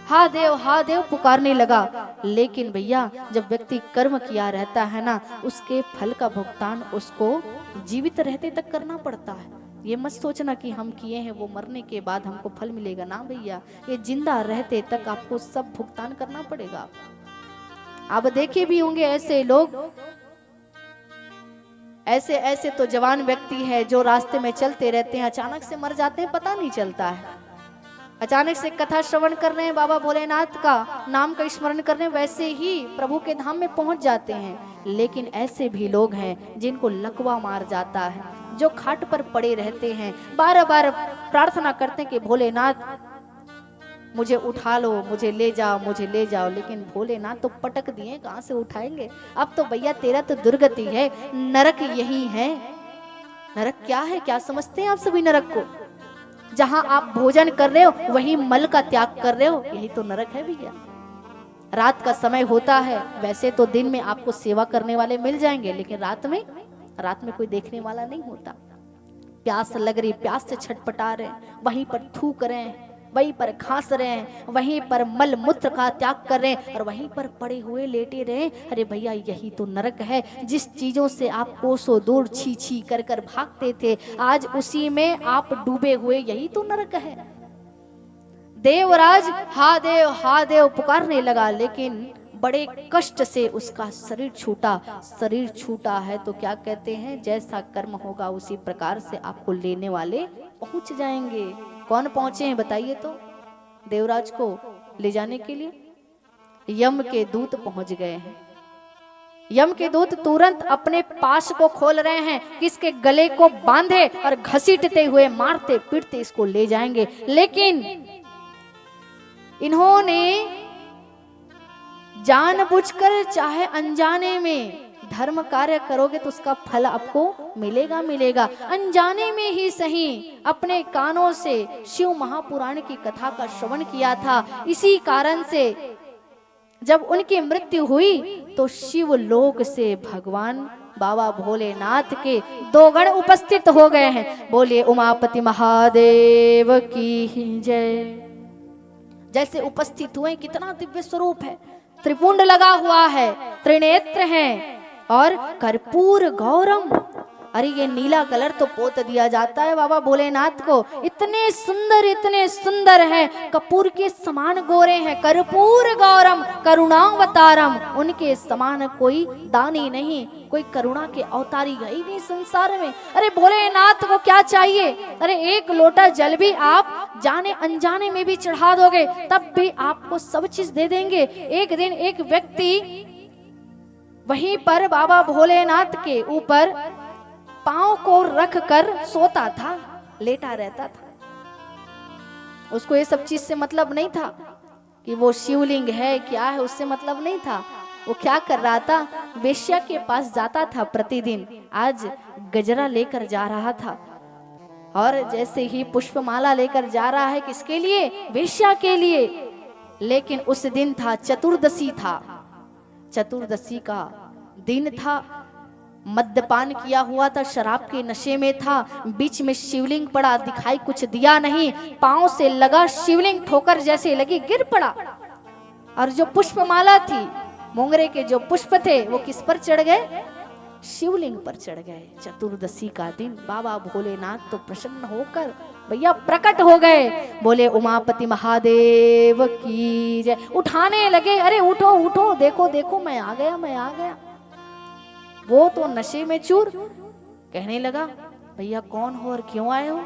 हा देव पुकारने लगा। लेकिन भैया जब व्यक्ति कर्म किया रहता है ना, उसके फल का भुगतान उसको जीवित रहते तक करना पड़ता है। ये मत सोचना कि हम किए हैं वो मरने के बाद हमको फल मिलेगा, ना भैया, ये जिंदा रहते तक आपको सब भुगतान करना पड़ेगा। आप देखे भी होंगे ऐसे लोग, ऐसे तो जवान व्यक्ति है जो रास्ते में चलते रहते हैं, अचानक से मर जाते हैं, पता नहीं चलता है। अचानक से कथा श्रवण कर रहे हैं, बाबा भोलेनाथ का नाम का स्मरण कर रहे हैं, वैसे ही प्रभु के धाम में पहुंच जाते हैं। लेकिन ऐसे भी लोग हैं जिनको लकवा मार जाता है, जो खाट पर पड़े रहते हैं, बार बार प्रार्थना करते हैं कि भोलेनाथ मुझे उठा लो, मुझे ले जाओ, मुझे ले जाओ। लेकिन भोलेनाथ तो पटक दिए, कहाँ से उठाएंगे। अब तो भैया तेरा तो दुर्गति है, नरक यही है। नरक क्या है, क्या समझते हैं आप सभी नरक को? जहां आप भोजन कर रहे हो वही मल का त्याग कर रहे हो, यही तो नरक है भैया। रात का समय होता है, वैसे तो दिन में आपको सेवा करने वाले मिल जाएंगे, लेकिन रात में कोई देखने वाला नहीं होता। प्यास लग रही, प्यास से छटपटा रहे हैं, वहीं पर थूक रहे हैं, वहीं पर खांस रहे हैं, वहीं पर मल मूत्र का त्याग कर रहे हैं और वहीं पर पड़े हुए लेटे रहे। अरे भैया यही तो नरक है। जिस चीजों से आप कोसों दूर छी छी कर कर भागते थे, आज उसी में आप डूबे हुए, यही तो नरक है। देवराज हा देव पुकारने लगा, लेकिन बड़े कष्ट से उसका शरीर छूटा। शरीर छूटा है तो क्या कहते हैं, जैसा कर्म होगा उसी प्रकार से आपको लेने वाले पहुंच जाएंगे। कौन पहुंचे हैं बताइए तो? देवराज को ले जाने के लिए यम के दूत पहुंच गए हैं। यम के दूत तुरंत अपने पाश को खोल रहे हैं, किसके गले को बांधे और घसीटते हुए मारते पीटते इसको ले जाएंगे। लेकिन इन्होंने जानबूझकर चाहे अनजाने में धर्म कार्य करोगे तो उसका फल आपको मिलेगा। अनजाने में ही सही अपने कानों से शिव महापुराण की कथा का श्रवण किया था। इसी कारण से जब उनकी मृत्यु हुई तो शिव लोक से भगवान बाबा भोलेनाथ के 2 गण उपस्थित हो गए हैं। बोलिए उमापति महादेव की जय। जैसे उपस्थित हुए, कितना दिव्य स्वरूप है। त्रिपुंड लगा हुआ है, त्रिनेत्र हैं और कर्पूर गौरम। अरे ये नीला कलर तो पोत दिया जाता है बाबा भोलेनाथ को। इतने सुंदर हैं, कपूर के समान गोरे हैं। कर्पूर गौरम करुणावतारम, उनके समान कोई दानी नहीं, कोई करुणा के अवतारी गई नहीं संसार में। अरे भोलेनाथ को क्या चाहिए? अरे 1 लोटा जल भी आप जाने अनजाने में भी चढ़ा दोगे तब भी आपको सब चीज दे देंगे। एक दिन एक व्यक्ति वहीं पर बाबा भोलेनाथ के ऊपर पांव को रख कर सोता था, लेटा रहता था। उसको ये सब चीज से मतलब नहीं था कि वो शिवलिंग है क्या है, उससे मतलब नहीं था। वो क्या कर रहा था, वेश्या के पास जाता था प्रतिदिन। आज गजरा लेकर जा रहा था और जैसे ही पुष्पमाला लेकर जा रहा है, किसके लिए? वेश्या के लिए। लेकिन उस दिन था चतुर्दशी था, चतुर्दशी का दिन था। मद्यपान किया हुआ था, शराब के नशे में था। बीच में शिवलिंग पड़ा, दिखाई कुछ दिया नहीं, पांव से लगा शिवलिंग, ठोकर जैसे लगी, गिर पड़ा। और जो पुष्पमाला थी, मोंगरे के जो पुष्प थे, वो किस पर चढ़ गए? शिवलिंग पर चढ़ गए। चतुर्दशी का दिन बाबा भोलेनाथ तो प्रसन्न होकर भैया प्रकट हो गए। बोले उमापति महादेव की जय। उठाने लगे, अरे उठो उठो, देखो देखो मैं आ गया। वो तो नशे में चूर, कहने लगा भैया कौन हो और क्यों आए हो?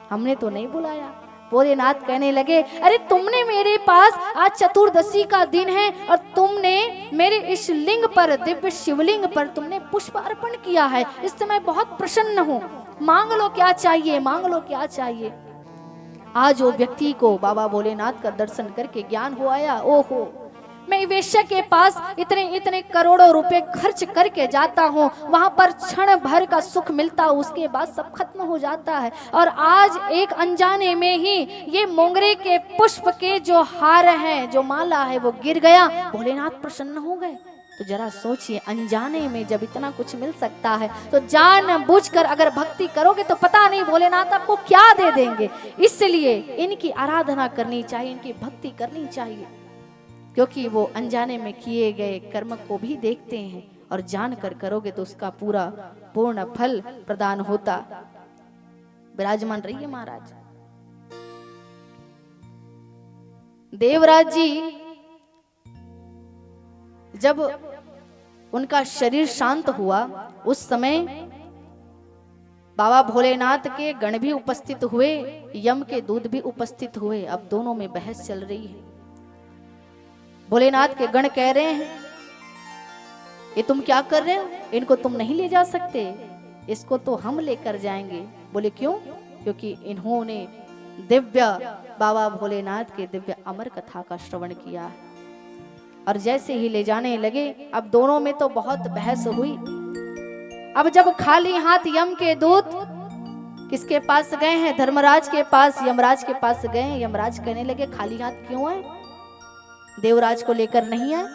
हमने तो नहीं बुलाया। भोलेनाथ कहने लगे, अरे तुमने मेरे पास, आज चतुर्दशी का दिन है और तुमने मेरे इस लिंग पर, दिव्य शिवलिंग पर तुमने पुष्प अर्पण किया है, इससे मैं बहुत प्रसन्न हूँ। मांग लो क्या चाहिए, मांग लो क्या चाहिए। आज वो व्यक्ति को बाबा भोलेनाथ का दर्शन करके ज्ञान हो आया, ओहो मैं वेश्या के पास इतने करोड़ों रुपए खर्च करके जाता हूँ, वहां पर क्षण भर का सुख मिलता, उसके बाद सब खत्म हो जाता है। और आज एक अनजाने में ही ये मोंगरे के पुष्प के जो हार हैं, जो माला है, वो गिर गया। भोलेनाथ प्रसन्न हो गए। तो जरा सोचिए, अनजाने में जब इतना कुछ मिल सकता है तो जानबूझकर अगर भक्ति करोगे तो पता नहीं भोलेनाथ आपको क्या दे देंगे। इसलिए इनकी आराधना करनी चाहिए, इनकी भक्ति करनी चाहिए, क्योंकि वो अनजाने में किए गए कर्म को भी देखते हैं और जानकर करोगे तो उसका पूरा पूर्ण फल प्रदान होता। विराजमान रहिए महाराज। देवराज जी जब उनका शरीर शांत हुआ, उस समय बाबा भोलेनाथ के गण भी उपस्थित हुए, यम के दूत भी उपस्थित हुए। अब दोनों में बहस चल रही है। भोलेनाथ के गण कह रहे हैं, ये तुम क्या कर रहे हो? इनको तुम नहीं ले जा सकते, इसको तो हम लेकर जाएंगे। बोले क्यों? क्योंकि इन्होंने दिव्य बाबा भोलेनाथ के दिव्य अमर कथा का श्रवण किया। और जैसे ही ले जाने लगे, अब दोनों में तो बहुत बहस हुई। अब जब खाली हाथ यम के दूत किसके पास गए हैं? धर्मराज के पास, यमराज के पास गए हैं। यमराज कहने लगे खाली हाथ क्यों है? देवराज को लेकर नहीं है?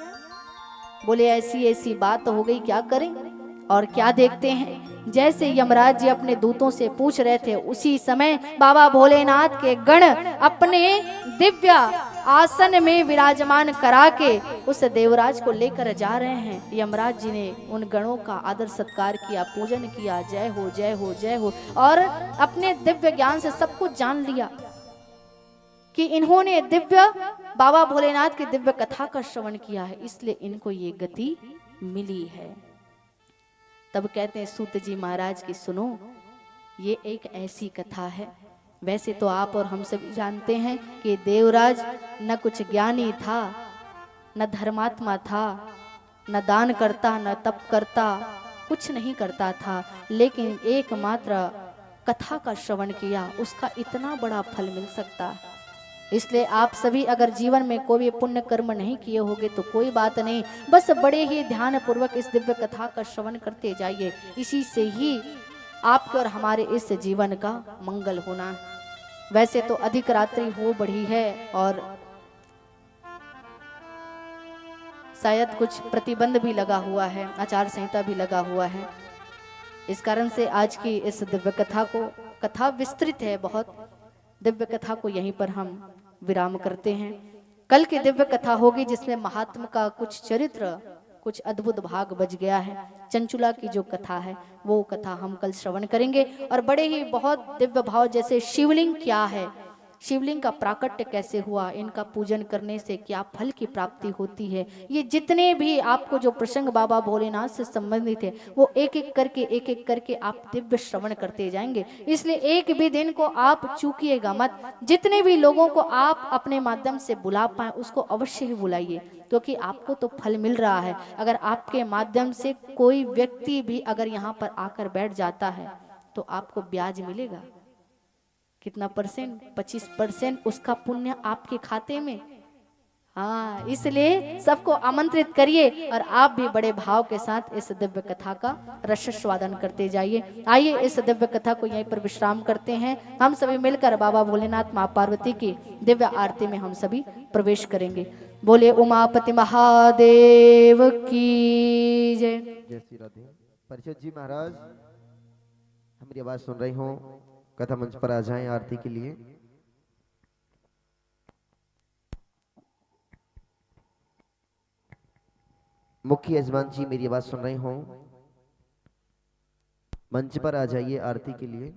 बोले ऐसी ऐसी बात हो गई, क्या करें? और क्या देखते हैं, जैसे यमराज जी अपने दूतों से पूछ रहे थे, उसी समय बाबा भोलेनाथ के गण अपने दिव्य आसन में विराजमान करा के उस देवराज को लेकर जा रहे हैं। यमराज जी ने उन गणों का आदर सत्कार किया, पूजन किया, जय हो जय हो जय हो, और अपने दिव्य ज्ञान से सब कुछ जान लिया कि इन्होंने दिव्य बाबा भोलेनाथ की दिव्य कथा का श्रवण किया है, इसलिए इनको ये गति मिली है। तब कहते हैं सूत जी महाराज की सुनो, ये एक ऐसी कथा है। वैसे तो आप और हम सभी जानते हैं कि देवराज न कुछ ज्ञानी था, न धर्मात्मा था, न दान करता, न तप करता, कुछ नहीं करता था, लेकिन एकमात्र कथा का श्रवण किया, उसका इतना बड़ा फल मिल सकता है। इसलिए आप सभी अगर जीवन में कोई पुण्य कर्म नहीं किए होंगे तो कोई बात नहीं, बस बड़े ही ध्यान पूर्वक इस दिव्य कथा का श्रवण करते जाइए। इसी से ही आपके और हमारे इस जीवन का मंगल होना है। वैसे तो अधिक रात्रि हो बढ़ी है और शायद कुछ प्रतिबंध भी लगा हुआ है, आचार संहिता भी लगा हुआ है। इस कारण से आज की इस दिव्य कथा को, कथा विस्तृत है बहुत, दिव्य कथा को यहीं पर हम विराम करते हैं। कल की दिव्य कथा होगी जिसमें महात्मा का कुछ चरित्र, कुछ अद्भुत भाग बच गया है। चंचुला की जो कथा है वो कथा हम कल श्रवण करेंगे, और बड़े ही बहुत दिव्य भाव, जैसे शिवलिंग क्या है, शिवलिंग का प्राकट्य कैसे हुआ, इनका पूजन करने से क्या फल की प्राप्ति होती है, ये जितने भी आपको जो प्रसंग बाबा भोलेनाथ से संबंधित है वो एक एक करके आप दिव्य श्रवण करते जाएंगे। इसलिए एक भी दिन को आप चूकिएगा मत। जितने भी लोगों को आप अपने माध्यम से बुला पाए उसको अवश्य ही बुलाइए, क्योंकि आपको तो फल मिल रहा है। अगर आपके माध्यम से कोई व्यक्ति भी अगर यहाँ पर आकर बैठ जाता है तो आपको ब्याज मिलेगा। कितना परसेंट? 25% उसका पुण्य आपके खाते में। हाँ, इसलिए सबको आमंत्रित करिए और आप भी बड़े भाव के साथ इस दिव्य कथा का रसस्वादन करते जाइए। आइए इस दिव्य कथा को यहीं पर विश्राम करते हैं। हम सभी मिलकर बाबा भोलेनाथ माँ पार्वती की दिव्य आरती में हम सभी प्रवेश करेंगे। बोले उमापति महादेव की जय। जय श्री राधे। परिषद जी महाराज, हमारी आवाज सुन रही हो, कथा मंच पर आ जाएं आरती के लिए। मुख्य यजमान जी मेरी आवाज सुन रहे हो, मंच पर आ जाइए आरती के लिए।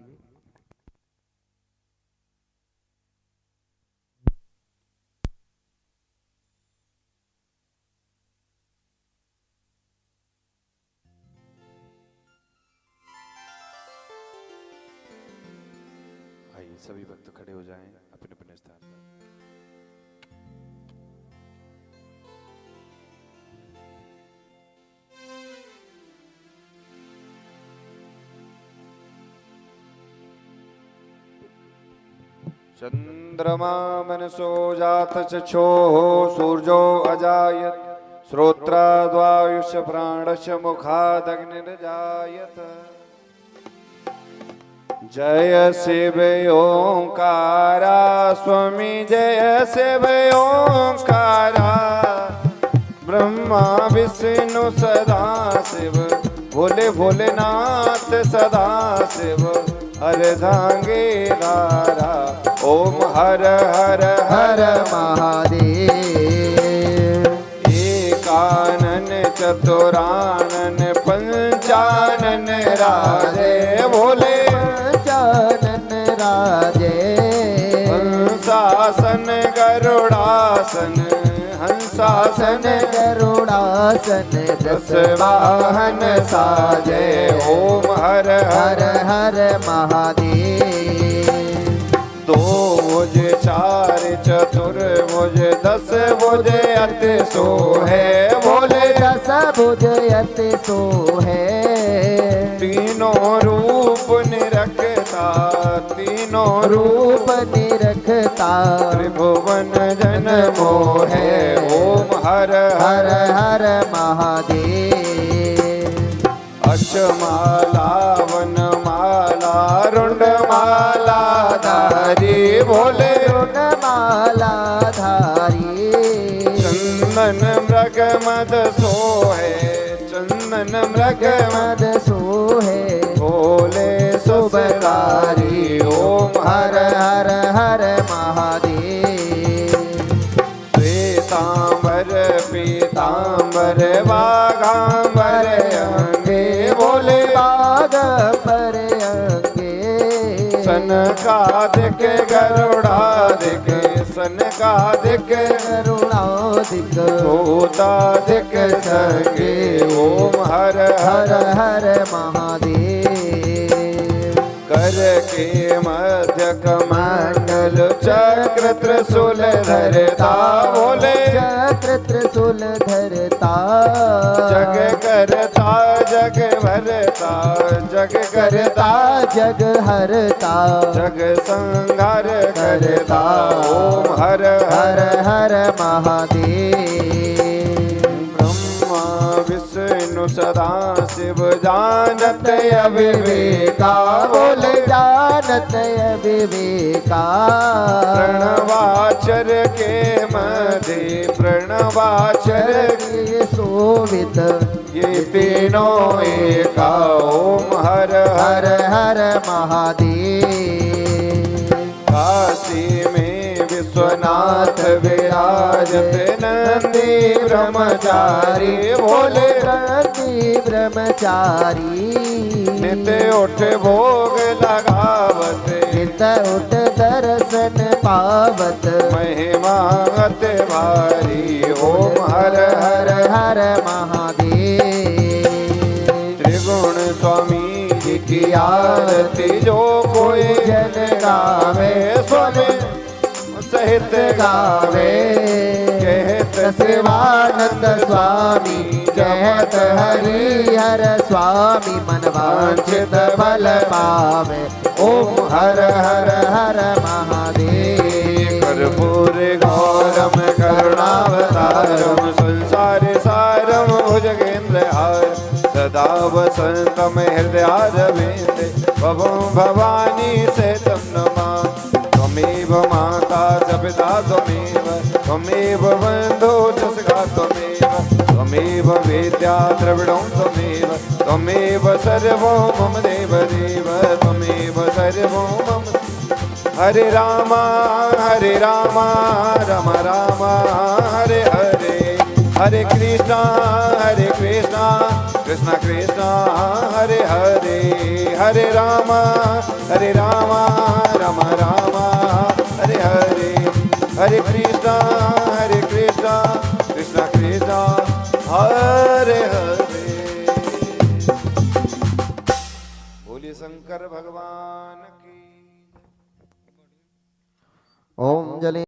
आइए सभी भक्त खड़े हो जाएं अपने अपने स्थान पर। चंद्रमा मनसो जात चक्षो सूर्यो अजायत श्रोत्राद्वायुष प्राणश मुखादग्निर्जायत। जय शिव ओंकारा स्वामी जय शिव ओंकारा। ब्रह्मा विष्णु सदा शिव भोले भोलेनाथ सदा शिव अर्धांगे धारा। ओम हर हर हर महादेव। एकानन चतुरानन पंचानन राजे भोले पंचानन राजे। हंसासन गरुड़ासन हंसासन गरुड़ासन दस वाहन साजे। ओम हर हर हर महादेव। दो भुज चार चतुर्भुज दस भुज अति सोहे भोले। दस भुज अति सोहे। तीनों रूप निरखता तीनों तीनों रूप निरखता त्रिभुवन जन मोहे ओम हर हर हर हर महादेव अक्षमाला वनमाला रुंडमाला धारी भोले माला धारी चंदन मृग मद सोहे चंदन मृग मद सोहे भोले सुबकारी ओम हर हर हर हर महादेव श्वेतांबर पीतांबर वाघांबर अंगे भोले बाग पर अंगे सनकादिक गरुड़ादिक सनकादिक करुणादिक भूतादिक संगे ओम हर हर हर हर महादेव कर के मध्य कमंडल चक्र त्रिशूल धरता भोले चक्र त्रिशूल धरता जग करता जग भरता जग करता जग हरता जग संहार करता ओम हर हर हर हर महादेव ब्रह्मा विष्णु सदा शिव जानत अविवेका बोले बोले जानत विवेका प्रणवाचर के मध्य प्रणवाचर के शोभित ये तीनों एका ओम हर हर हर हर महादेव काशी में विश्वनाथ विराजत नंदी ब्रह्मचारी भोले नंदी ब्रह्मचारी नित उठ भोग लगावत नित उठ दर्शन पावत महिमा अति भारी ओम हर हर हर हर महादेव त्रिगुण स्वामी जी की आरती जो कोई जन गावे स्वामी सहित गावे कहत शिवानंद स्वामी कहत हरि हर स्वामी मन वांछित फल पावे ओम हर हर हर महादेव कर्पूर गौरम करुणावतारम संसार सारम भुजगेन्द्र हार सदा वसंतम हृदयारविंदे भवं भवानी से तम नमा त्वमेव माता च पिता त्वमेव बन्धो च सखा त्वमेव वेद्या द्रविणं त्वमेव सर्वं मम देव त्वमेव सर्वं मम हरे राम राम राम हरे हरे हरे कृष्णा कृष्णा कृष्णा हरे हरे हरे राम राम राम हरे हरे हरे कृष्णा कृष्णा कृष्णा हरे हरे। बोलिए शंकर भगवान की। ओम जले